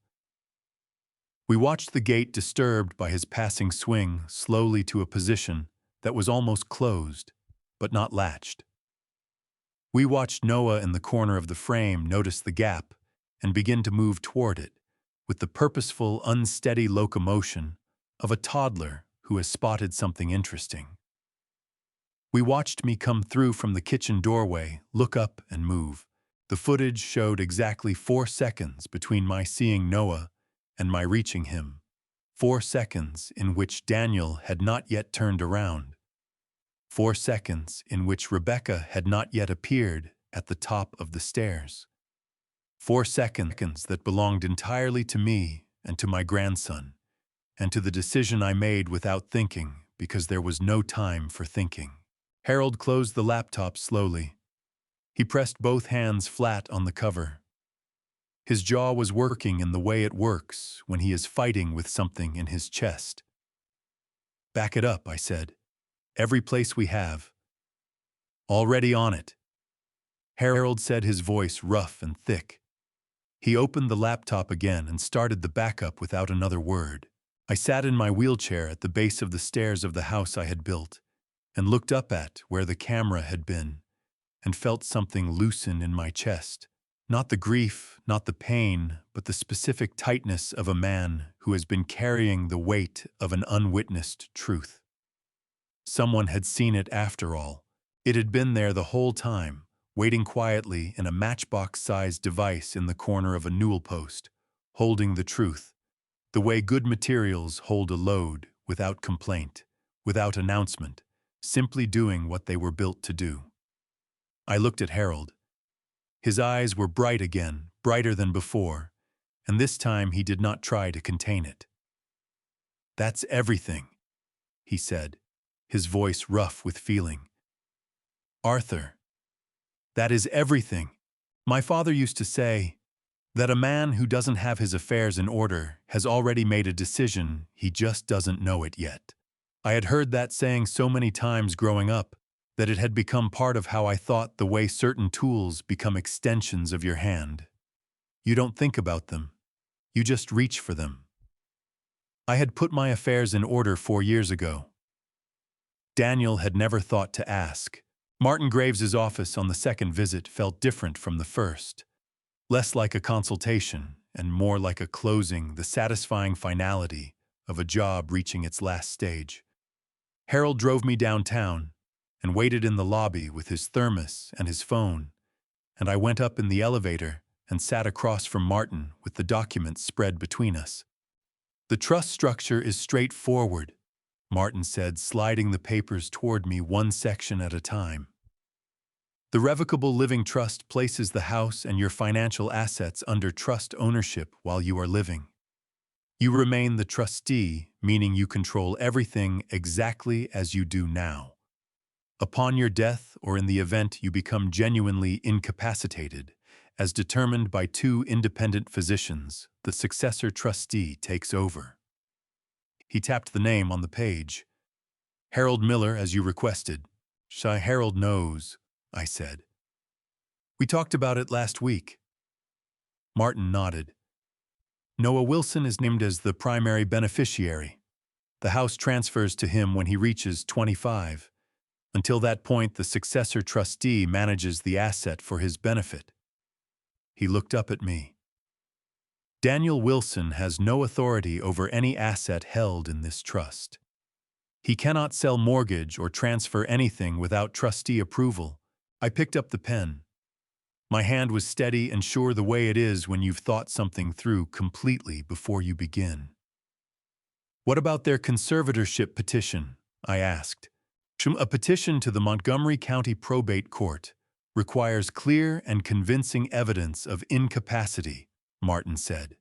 We watched the gate disturbed by his passing swing slowly to a position that was almost closed, but not latched. We watched Noah in the corner of the frame notice the gap and begin to move toward it, with the purposeful, unsteady locomotion of a toddler who has spotted something interesting. We watched me come through from the kitchen doorway, look up and move. The footage showed exactly 4 seconds between my seeing Noah and my reaching him. 4 seconds in which Daniel had not yet turned around. 4 seconds in which Rebecca had not yet appeared at the top of the stairs. 4 seconds that belonged entirely to me and to my grandson, and to the decision I made without thinking because there was no time for thinking. Harold closed the laptop slowly. He pressed both hands flat on the cover. His jaw was working in the way it works when he is fighting with something in his chest. Back it up, I said. Every place we have. Already on it. Harold said, his voice rough and thick. He opened the laptop again and started the backup without another word. I sat in my wheelchair at the base of the stairs of the house I had built and looked up at where the camera had been and felt something loosen in my chest. Not the grief, not the pain, but the specific tightness of a man who has been carrying the weight of an unwitnessed truth. Someone had seen it after all. It had been there the whole time, waiting quietly in a matchbox-sized device in the corner of a newel post, holding the truth, the way good materials hold a load, without complaint, without announcement, simply doing what they were built to do. I looked at Harold. His eyes were bright again, brighter than before, and this time he did not try to contain it. "That's everything," he said, his voice rough with feeling. "Arthur, that is everything. My father used to say that a man who doesn't have his affairs in order has already made a decision, he just doesn't know it yet." I had heard that saying so many times growing up that it had become part of how I thought, the way certain tools become extensions of your hand. You don't think about them. You just reach for them. I had put my affairs in order 4 years ago. Daniel had never thought to ask. Martin Graves's office on the second visit felt different from the first. Less like a consultation and more like a closing, the satisfying finality of a job reaching its last stage. Harold drove me downtown and waited in the lobby with his thermos and his phone, and I went up in the elevator and sat across from Martin with the documents spread between us. "The trust structure is straightforward," Martin said, sliding the papers toward me one section at a time. "The revocable living trust places the house and your financial assets under trust ownership while you are living. You remain the trustee, meaning you control everything exactly as you do now. Upon your death or in the event you become genuinely incapacitated, as determined by 2 independent physicians, the successor trustee takes over." He tapped the name on the page. "Harold Miller, as you requested." Harold knows," I said. "We talked about it last week." Martin nodded. "Noah Wilson is named as the primary beneficiary. The house transfers to him when he reaches 25. Until that point, the successor trustee manages the asset for his benefit." He looked up at me. "Daniel Wilson has no authority over any asset held in this trust. He cannot sell, mortgage, or transfer anything without trustee approval." I picked up the pen. My hand was steady and sure, the way it is when you've thought something through completely before you begin. "What about their conservatorship petition?" I asked. "A petition to the Montgomery County Probate Court requires clear and convincing evidence of incapacity," Martin said.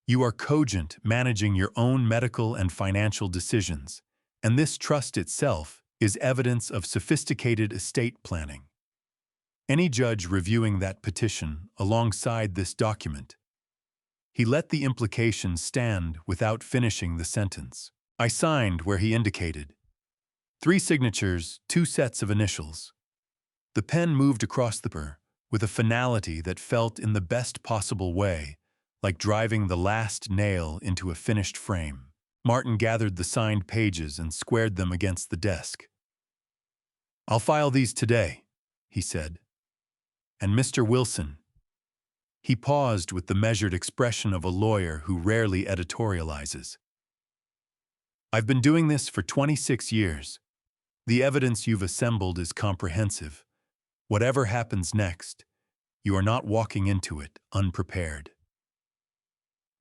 "You are cogent, managing your own medical and financial decisions, and this trust itself is evidence of sophisticated estate planning. Any judge reviewing that petition alongside this document—" He let the implication stand without finishing the sentence. I signed where he indicated. 3 signatures, 2 sets of initials. The pen moved across the paper with a finality that felt, in the best possible way, like driving the last nail into a finished frame. Martin gathered the signed pages and squared them against the desk. "I'll file these today," he said. "And Mr. Wilson—" He paused with the measured expression of a lawyer who rarely editorializes. "I've been doing this for 26 years. The evidence you've assembled is comprehensive. Whatever happens next, you are not walking into it unprepared."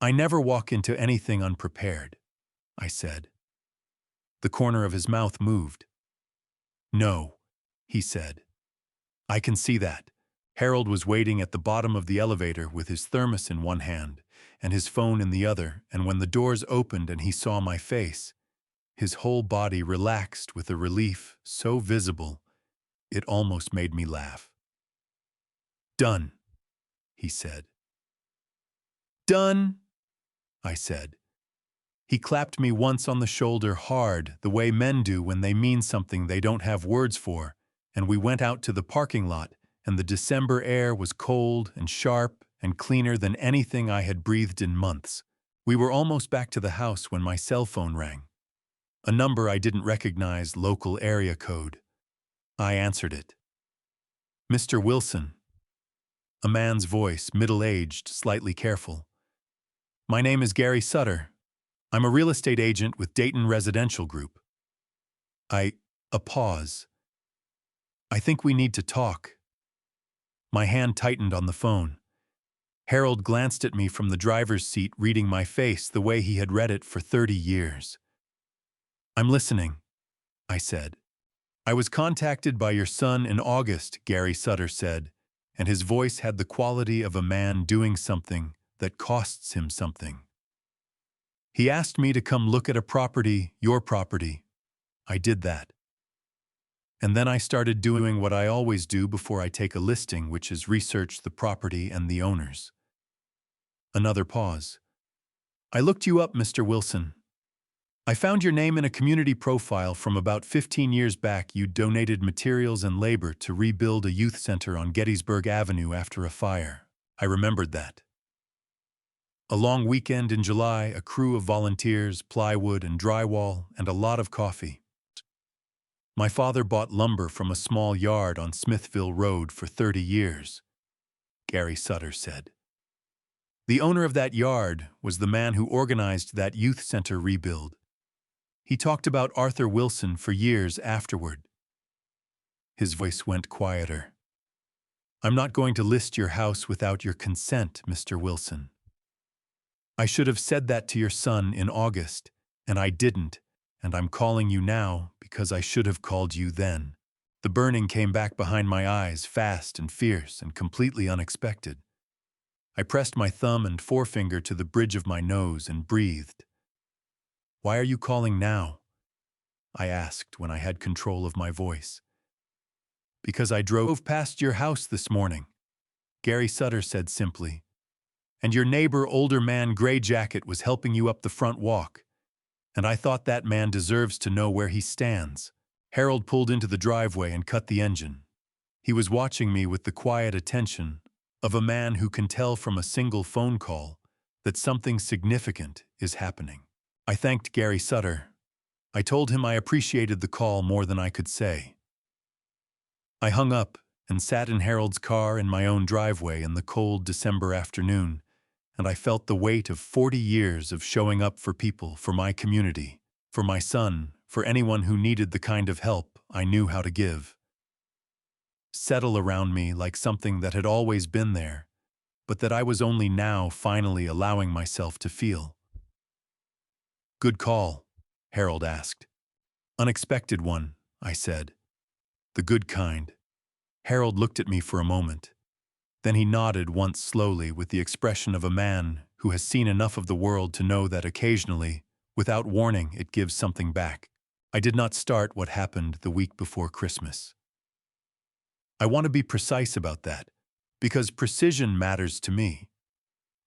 "I never walk into anything unprepared," I said. The corner of his mouth moved. "No," he said. "I can see that." Harold was waiting at the bottom of the elevator with his thermos in one hand and his phone in the other, and when the doors opened and he saw my face, his whole body relaxed with a relief so visible it almost made me laugh. "Done," he said. "Done," I said. He clapped me once on the shoulder hard, the way men do when they mean something they don't have words for, and we went out to the parking lot, and the December air was cold and sharp and cleaner than anything I had breathed in months. We were almost back to the house when my cell phone rang. A number I didn't recognize, local area code. I answered it. "Mr. Wilson." A man's voice, middle-aged, slightly careful. "My name is Gary Sutter. I'm a real estate agent with Dayton Residential Group." A pause. "I think we need to talk." My hand tightened on the phone. Harold glanced at me from the driver's seat, reading my face the way he had read it for 30 years. "I'm listening," I said. "I was contacted by your son in August," Gary Sutter said, and his voice had the quality of a man doing something that costs him something. "He asked me to come look at a property, your property. I did that. And then I started doing what I always do before I take a listing, which is research the property and the owners." Another pause. "I looked you up, Mr. Wilson." I found your name in a community profile from about 15 years back. You donated materials and labor to rebuild a youth center on Gettysburg Avenue after a fire. I remembered that. A long weekend in July, a crew of volunteers, plywood and drywall, and a lot of coffee. My father bought lumber from a small yard on Smithville Road for 30 years, Gary Sutter said. The owner of that yard was the man who organized that youth center rebuild. He talked about Arthur Wilson for years afterward. His voice went quieter. I'm not going to list your house without your consent, Mr. Wilson. I should have said that to your son in August, and I didn't, and I'm calling you now because I should have called you then. The burning came back behind my eyes, fast and fierce and completely unexpected. I pressed my thumb and forefinger to the bridge of my nose and breathed. Why are you calling now? I asked when I had control of my voice. Because I drove past your house this morning, Gary Sutter said simply. And your neighbor, older man, gray jacket, was helping you up the front walk. And I thought that man deserves to know where he stands. Harold pulled into the driveway and cut the engine. He was watching me with the quiet attention of a man who can tell from a single phone call that something significant is happening. I thanked Gary Sutter. I told him I appreciated the call more than I could say. I hung up and sat in Harold's car in my own driveway in the cold December afternoon, and I felt the weight of 40 years of showing up for people, for my community, for my son, for anyone who needed the kind of help I knew how to give. Settle around me like something that had always been there, but that I was only now finally allowing myself to feel. Good call, Harold asked. Unexpected one, I said. The good kind. Harold looked at me for a moment. Then he nodded once slowly with the expression of a man who has seen enough of the world to know that occasionally, without warning, it gives something back. I did not start what happened the week before Christmas. I want to be precise about that, because precision matters to me,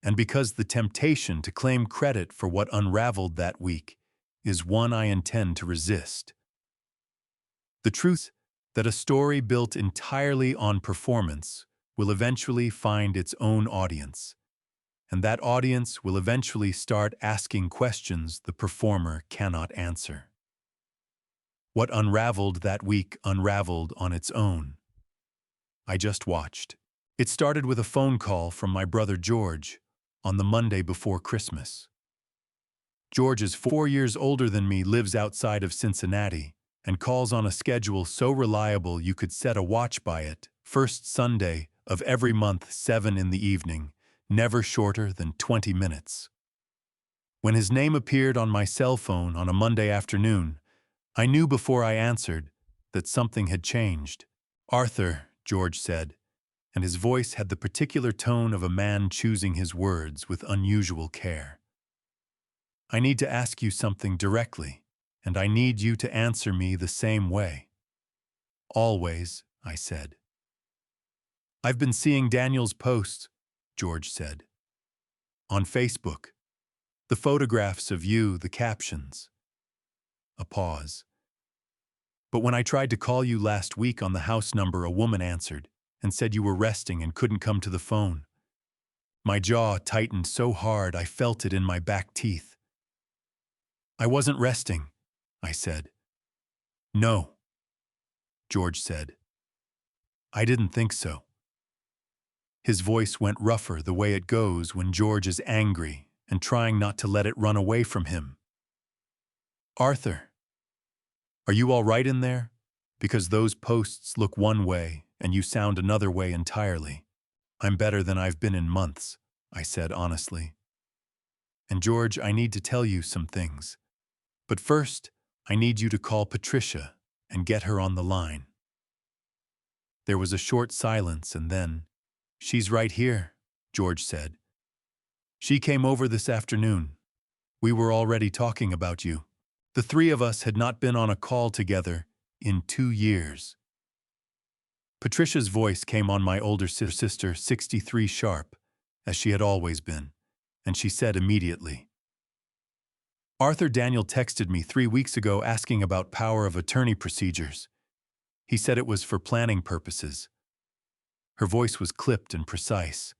and because the temptation to claim credit for what unraveled that week is one I intend to resist. The truth that a story built entirely on performance will eventually find its own audience, and that audience will eventually start asking questions the performer cannot answer. What unraveled that week unraveled on its own. I just watched. It started with a phone call from my brother George on the Monday before Christmas. George is 4 years older than me, lives outside of Cincinnati, and calls on a schedule so reliable you could set a watch by it, first Sunday of every month, 7 in the evening, never shorter than 20 minutes. When his name appeared on my cell phone on a Monday afternoon, I knew before I answered that something had changed. Arthur, George said, and his voice had the particular tone of a man choosing his words with unusual care. I need to ask you something directly, and I need you to answer me the same way. Always, I said. I've been seeing Daniel's posts, George said. On Facebook. The photographs of you, the captions. A pause. But when I tried to call you last week on the house number, a woman answered and said you were resting and couldn't come to the phone. My jaw tightened so hard I felt it in my back teeth. I wasn't resting, I said. No, George said. I didn't think so. His voice went rougher, the way it goes when George is angry and trying not to let it run away from him. Arthur, are you all right in there? Because those posts look one way and you sound another way entirely. I'm better than I've been in months, I said honestly. And George, I need to tell you some things. But first, I need you to call Patricia and get her on the line. There was a short silence and then, she's right here, George said. She came over this afternoon. We were already talking about you. The three of us had not been on a call together in 2 years. Patricia's voice came on my older sister, 63 sharp, as she had always been, and she said immediately, Daniel texted me 3 weeks ago asking about power of attorney procedures. He said it was for planning purposes. Her voice was clipped and precise.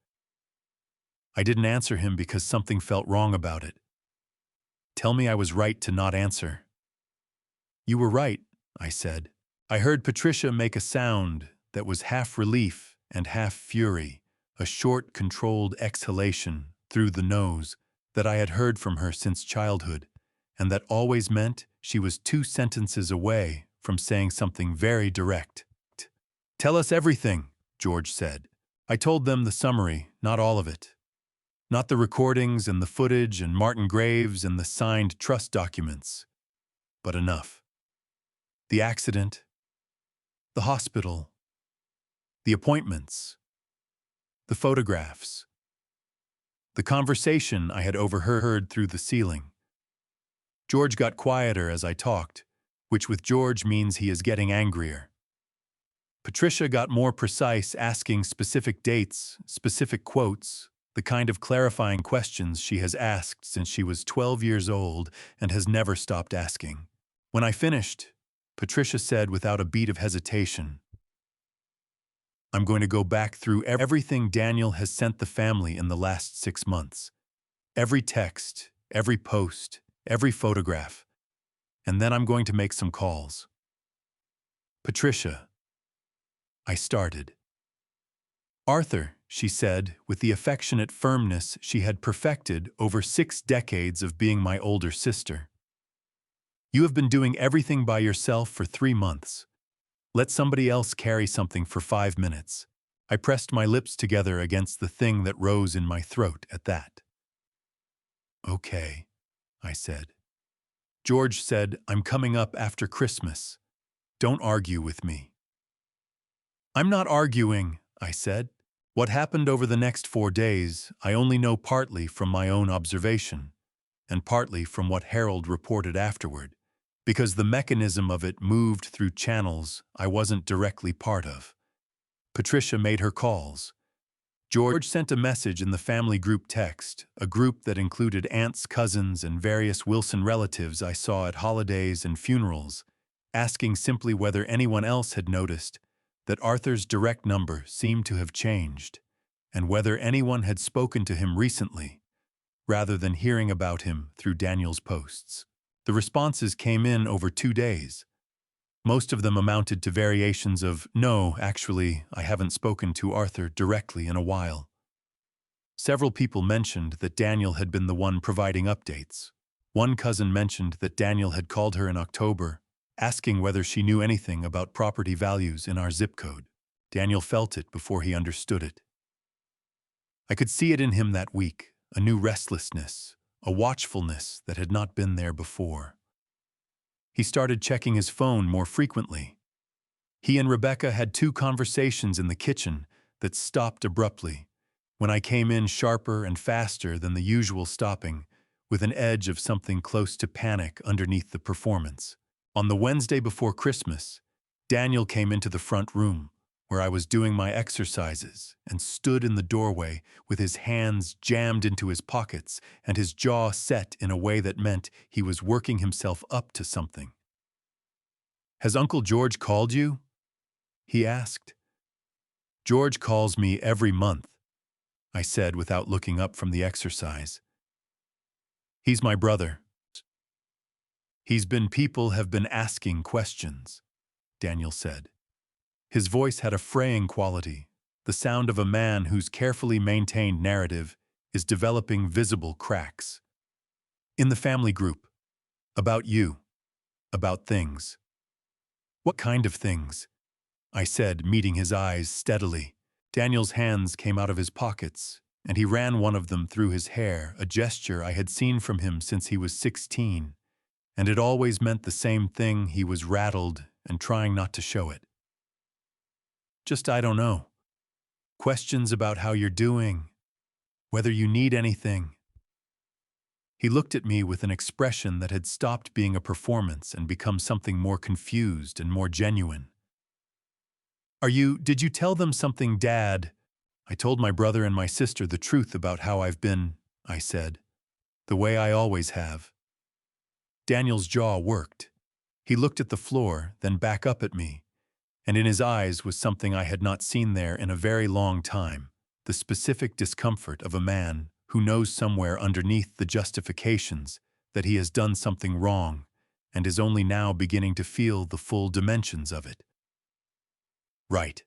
I didn't answer him because something felt wrong about it. Tell me I was right to not answer. You were right, I said. I heard Patricia make a sound that was half relief and half fury, a short, controlled exhalation through the nose that I had heard from her since childhood, and that always meant she was 2 sentences away from saying something very direct. Tell us everything, George said. I told them the summary, not all of it. Not the recordings and the footage and Martin Graves and the signed trust documents, but enough. The accident, the hospital, the appointments, the photographs, the conversation I had overheard through the ceiling. George got quieter as I talked, which with George means he is getting angrier. Patricia got more precise, asking specific dates, specific quotes, the kind of clarifying questions she has asked since she was 12 years old and has never stopped asking. When I finished, Patricia said without a beat of hesitation, I'm going to go back through everything Daniel has sent the family in the last 6 months. Every text, every post, every photograph. And then I'm going to make some calls. Patricia, I started. Arthur, she said, with the affectionate firmness she had perfected over 6 decades of being my older sister. You have been doing everything by yourself for 3 months. Let somebody else carry something for 5 minutes. I pressed my lips together against the thing that rose in my throat at that. Okay, I said. George said, I'm coming up after Christmas. Don't argue with me. I'm not arguing, I said. What happened over the next 4 days, I only know partly from my own observation, and partly from what Harold reported afterward, because the mechanism of it moved through channels I wasn't directly part of. Patricia made her calls. George sent a message in the family group text, a group that included aunts, cousins, and various Wilson relatives I saw at holidays and funerals, asking simply whether anyone else had noticed that Arthur's direct number seemed to have changed, and whether anyone had spoken to him recently, rather than hearing about him through Daniel's posts. The responses came in over 2 days. Most of them amounted to variations of, no, actually, I haven't spoken to Arthur directly in a while. Several people mentioned that Daniel had been the one providing updates. One cousin mentioned that Daniel had called her in October, asking whether she knew anything about property values in our zip code. Daniel felt it before he understood it. I could see it in him that week, a new restlessness, a watchfulness that had not been there before. He started checking his phone more frequently. He and Rebecca had 2 conversations in the kitchen that stopped abruptly, when I came in sharper and faster than the usual stopping, with an edge of something close to panic underneath the performance. On the Wednesday before Christmas, Daniel came into the front room, where I was doing my exercises, and stood in the doorway with his hands jammed into his pockets and his jaw set in a way that meant he was working himself up to something. Has Uncle George called you? He asked. George calls me every month, I said without looking up from the exercise. He's my brother. People have been asking questions, Daniel said. His voice had a fraying quality, the sound of a man whose carefully maintained narrative is developing visible cracks. In the family group. About you. About things. What kind of things? I said, meeting his eyes steadily. Daniel's hands came out of his pockets, and he ran one of them through his hair, a gesture I had seen from him since he was 16, and it always meant the same thing. He was rattled and trying not to show it. Just I don't know. Questions about how you're doing, whether you need anything. He looked at me with an expression that had stopped being a performance and become something more confused and more genuine. Did you tell them something, Dad? I told my brother and my sister the truth about how I've been, I said, the way I always have. Daniel's jaw worked. He looked at the floor, then back up at me, and in his eyes was something I had not seen there in a very long time, the specific discomfort of a man who knows somewhere underneath the justifications that he has done something wrong and is only now beginning to feel the full dimensions of it. "Right,"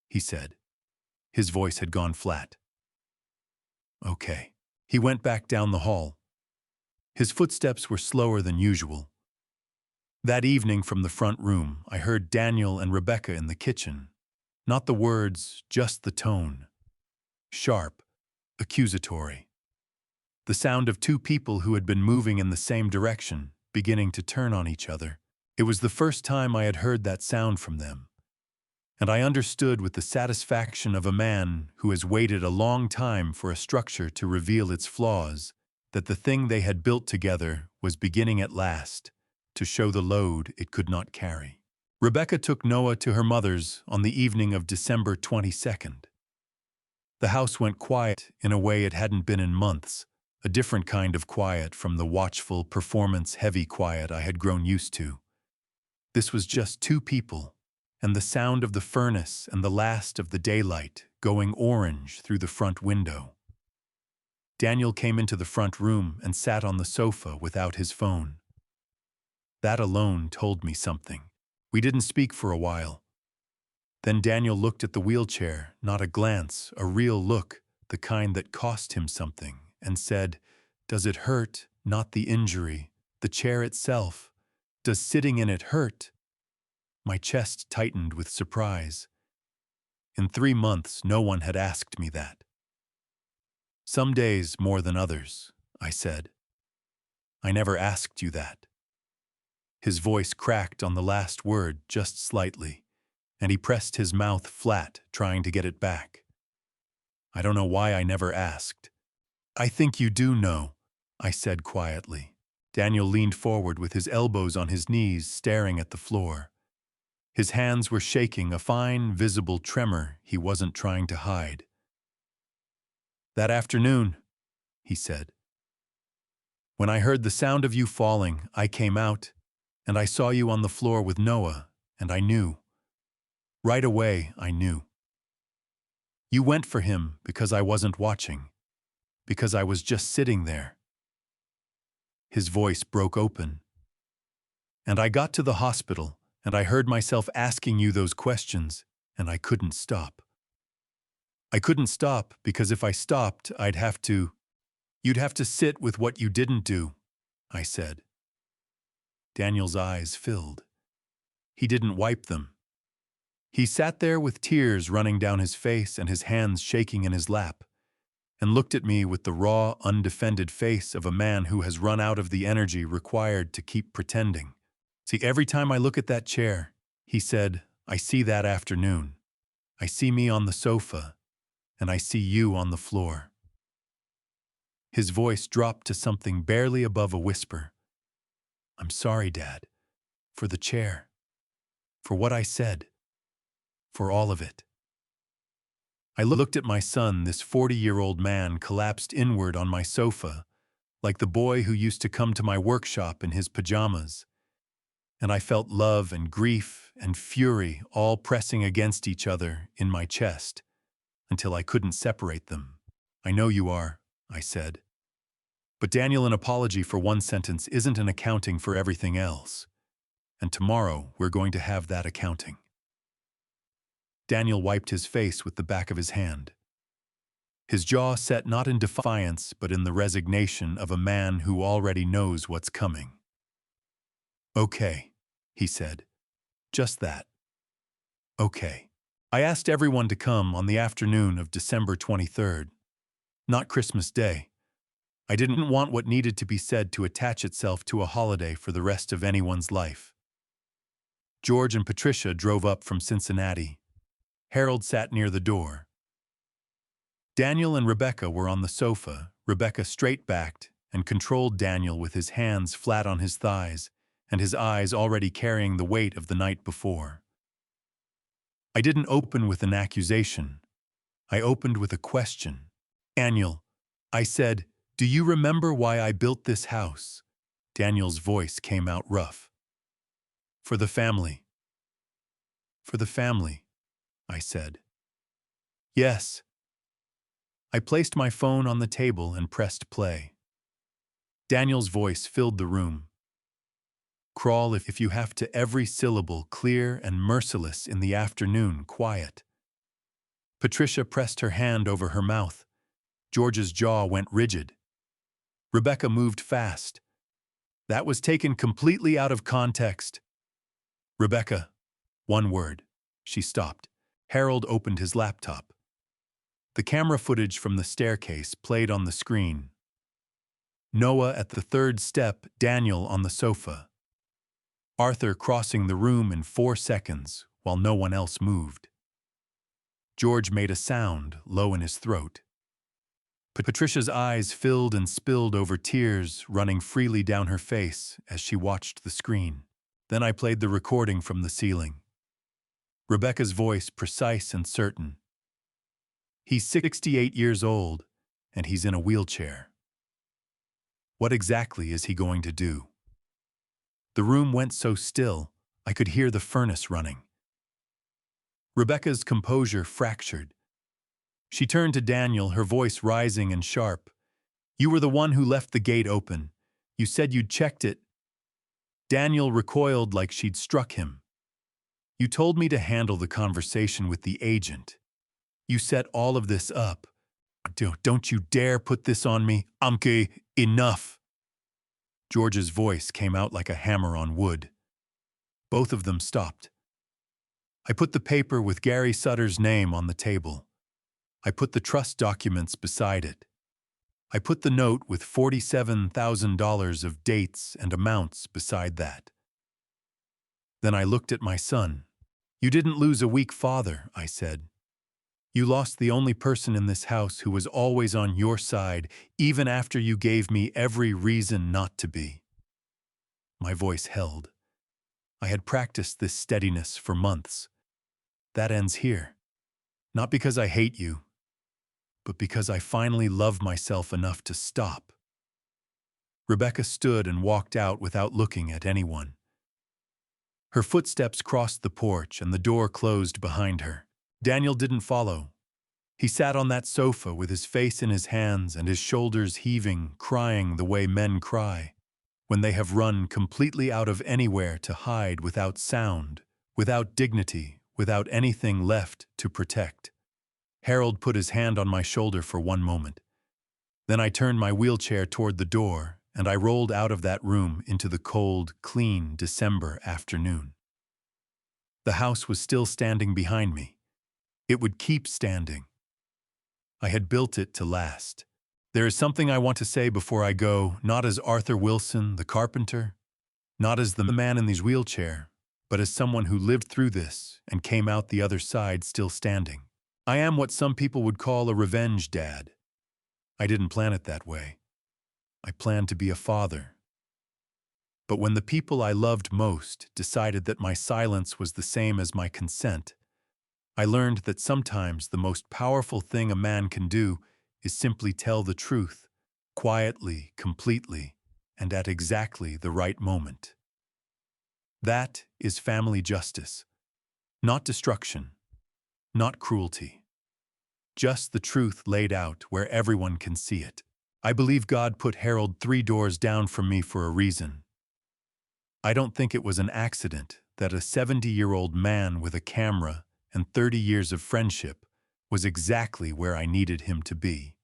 he said. His voice had gone flat. "Okay." He went back down the hall. His footsteps were slower than usual. That evening from the front room, I heard Daniel and Rebecca in the kitchen. Not the words, just the tone. Sharp, accusatory. The sound of two people who had been moving in the same direction, beginning to turn on each other. It was the first time I had heard that sound from them. And I understood with the satisfaction of a man who has waited a long time for a structure to reveal its flaws, that the thing they had built together was beginning at last to show the load it could not carry. Rebecca took Noah to her mother's on the evening of December 22nd. The house went quiet in a way it hadn't been in months, a different kind of quiet from the watchful, performance-heavy quiet I had grown used to. This was just two people, and the sound of the furnace and the last of the daylight going orange through the front window. Daniel came into the front room and sat on the sofa without his phone. That alone told me something. We didn't speak for a while. Then Daniel looked at the wheelchair, not a glance, a real look, the kind that cost him something, and said, "Does it hurt? Not the injury, the chair itself. Does sitting in it hurt?" My chest tightened with surprise. In 3 months, no one had asked me that. "Some days more than others," I said. "I never asked you that." His voice cracked on the last word just slightly, and he pressed his mouth flat, trying to get it back. "I don't know why I never asked." "I think you do know," I said quietly. Daniel leaned forward with his elbows on his knees, staring at the floor. His hands were shaking, a fine, visible tremor he wasn't trying to hide. "That afternoon," he said, "when I heard the sound of you falling, I came out, and I saw you on the floor with Noah, and I knew. Right away, I knew. You went for him because I wasn't watching, because I was just sitting there." His voice broke open. "And I got to the hospital, and I heard myself asking you those questions, and I couldn't stop. I couldn't stop because if I stopped, you'd have to sit with what you didn't do," I said. Daniel's eyes filled. He didn't wipe them. He sat there with tears running down his face and his hands shaking in his lap, and looked at me with the raw, undefended face of a man who has run out of the energy required to keep pretending. "See, every time I look at that chair," he said, "I see that afternoon. I see me on the sofa, and I see you on the floor." His voice dropped to something barely above a whisper. "I'm sorry, Dad, for the chair, for what I said, for all of it." I looked at my son, this 40-year-old man collapsed inward on my sofa, like the boy who used to come to my workshop in his pajamas, and I felt love and grief and fury all pressing against each other in my chest, until I couldn't separate them. "I know you are," I said. "But Daniel, an apology for one sentence isn't an accounting for everything else. And tomorrow we're going to have that accounting." Daniel wiped his face with the back of his hand. His jaw set not in defiance but in the resignation of a man who already knows what's coming. "Okay," he said. "Just that. Okay." I asked everyone to come on the afternoon of December 23rd, not Christmas Day. I didn't want what needed to be said to attach itself to a holiday for the rest of anyone's life. George and Patricia drove up from Cincinnati. Harold sat near the door. Daniel and Rebecca were on the sofa, Rebecca straight-backed and controlled Daniel with his hands flat on his thighs and his eyes already carrying the weight of the night before. I didn't open with an accusation. I opened with a question. "Daniel," I said, "do you remember why I built this house? Daniel's voice came out rough. For the family. For the family, I said. Yes. I placed my phone on the table and pressed play. Daniel's voice filled the room. Crawl if you have to, every syllable clear and merciless, in the afternoon quiet. Patricia pressed her hand over her mouth. George's jaw went rigid. Rebecca moved fast. That was taken completely out of context. Rebecca, one word. She stopped. Harold opened his laptop. The camera footage from the staircase played on the screen. Noah at the third step, Daniel on the sofa. Arthur crossing the room in 4 seconds while no one else moved. George made a sound, low in his throat. Patricia's eyes filled and spilled over, tears running freely down her face as she watched the screen. Then I played the recording from the ceiling. Rebecca's voice precise and certain. He's 68 years old, and he's in a wheelchair. What exactly is he going to do? The room went so still, I could hear the furnace running. Rebecca's composure fractured. She turned to Daniel, her voice rising and sharp. You were the one who left the gate open. You said you'd checked it. Daniel recoiled like she'd struck him. You told me to handle the conversation with the agent. You set all of this up. Don't you dare put this on me. Amke, enough. George's voice came out like a hammer on wood. Both of them stopped. I put the paper with Gary Sutter's name on the table. I put the trust documents beside it. I put the note with $47,000 of dates and amounts beside that. Then I looked at my son. You didn't lose a weak father, I said. You lost the only person in this house who was always on your side, even after you gave me every reason not to be. My voice held. I had practiced this steadiness for months. That ends here. Not because I hate you, but because I finally love myself enough to stop. Rebecca stood and walked out without looking at anyone. Her footsteps crossed the porch and the door closed behind her. Daniel didn't follow. He sat on that sofa with his face in his hands and his shoulders heaving, crying the way men cry, when they have run completely out of anywhere to hide, without sound, without dignity, without anything left to protect. Harold put his hand on my shoulder for one moment. Then I turned my wheelchair toward the door, and I rolled out of that room into the cold, clean December afternoon. The house was still standing behind me. It would keep standing. I had built it to last. There is something I want to say before I go, not as Arthur Wilson, the carpenter, not as the man in his wheelchair, but as someone who lived through this and came out the other side still standing. I am what some people would call a revenge dad. I didn't plan it that way. I planned to be a father. But when the people I loved most decided that my silence was the same as my consent, I learned that sometimes the most powerful thing a man can do is simply tell the truth, quietly, completely, and at exactly the right moment. That is family justice, not destruction, not cruelty. Just the truth laid out where everyone can see it. I believe God put Harold 3 doors down from me for a reason. I don't think it was an accident that a 70-year-old man with a camera and 30 years of friendship was exactly where I needed him to be.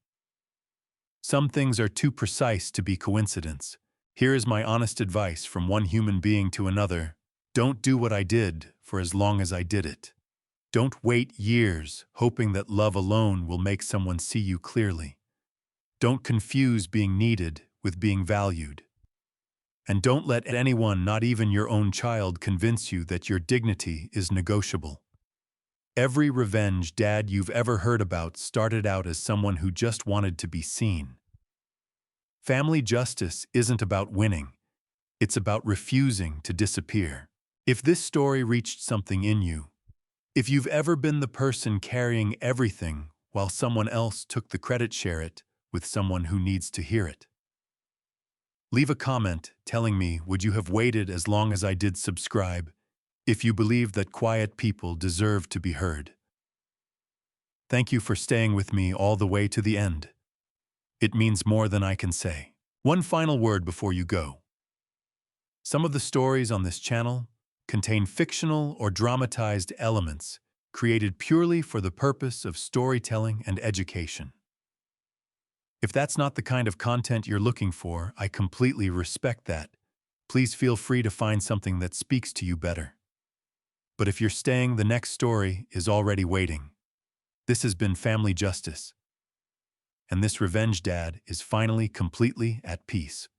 Some things are too precise to be coincidence. Here is my honest advice from one human being to another. Don't do what I did for as long as I did it. Don't wait years hoping that love alone will make someone see you clearly. Don't confuse being needed with being valued. And don't let anyone, not even your own child, convince you that your dignity is negotiable. Every revenge dad you've ever heard about started out as someone who just wanted to be seen. Family justice isn't about winning. It's about refusing to disappear. If this story reached something in you, if you've ever been the person carrying everything while someone else took the credit, share it with someone who needs to hear it. Leave a comment telling me would you have waited as long as I did subscribe if you believe that quiet people deserve to be heard. Thank you for staying with me all the way to the end. It means more than I can say. One final word before you go. Some of the stories on this channel contain fictional or dramatized elements created purely for the purpose of storytelling and education. If that's not the kind of content you're looking for, I completely respect that. Please feel free to find something that speaks to you better. But if you're staying, the next story is already waiting. This has been Family Justice, and this revenge dad is finally completely at peace.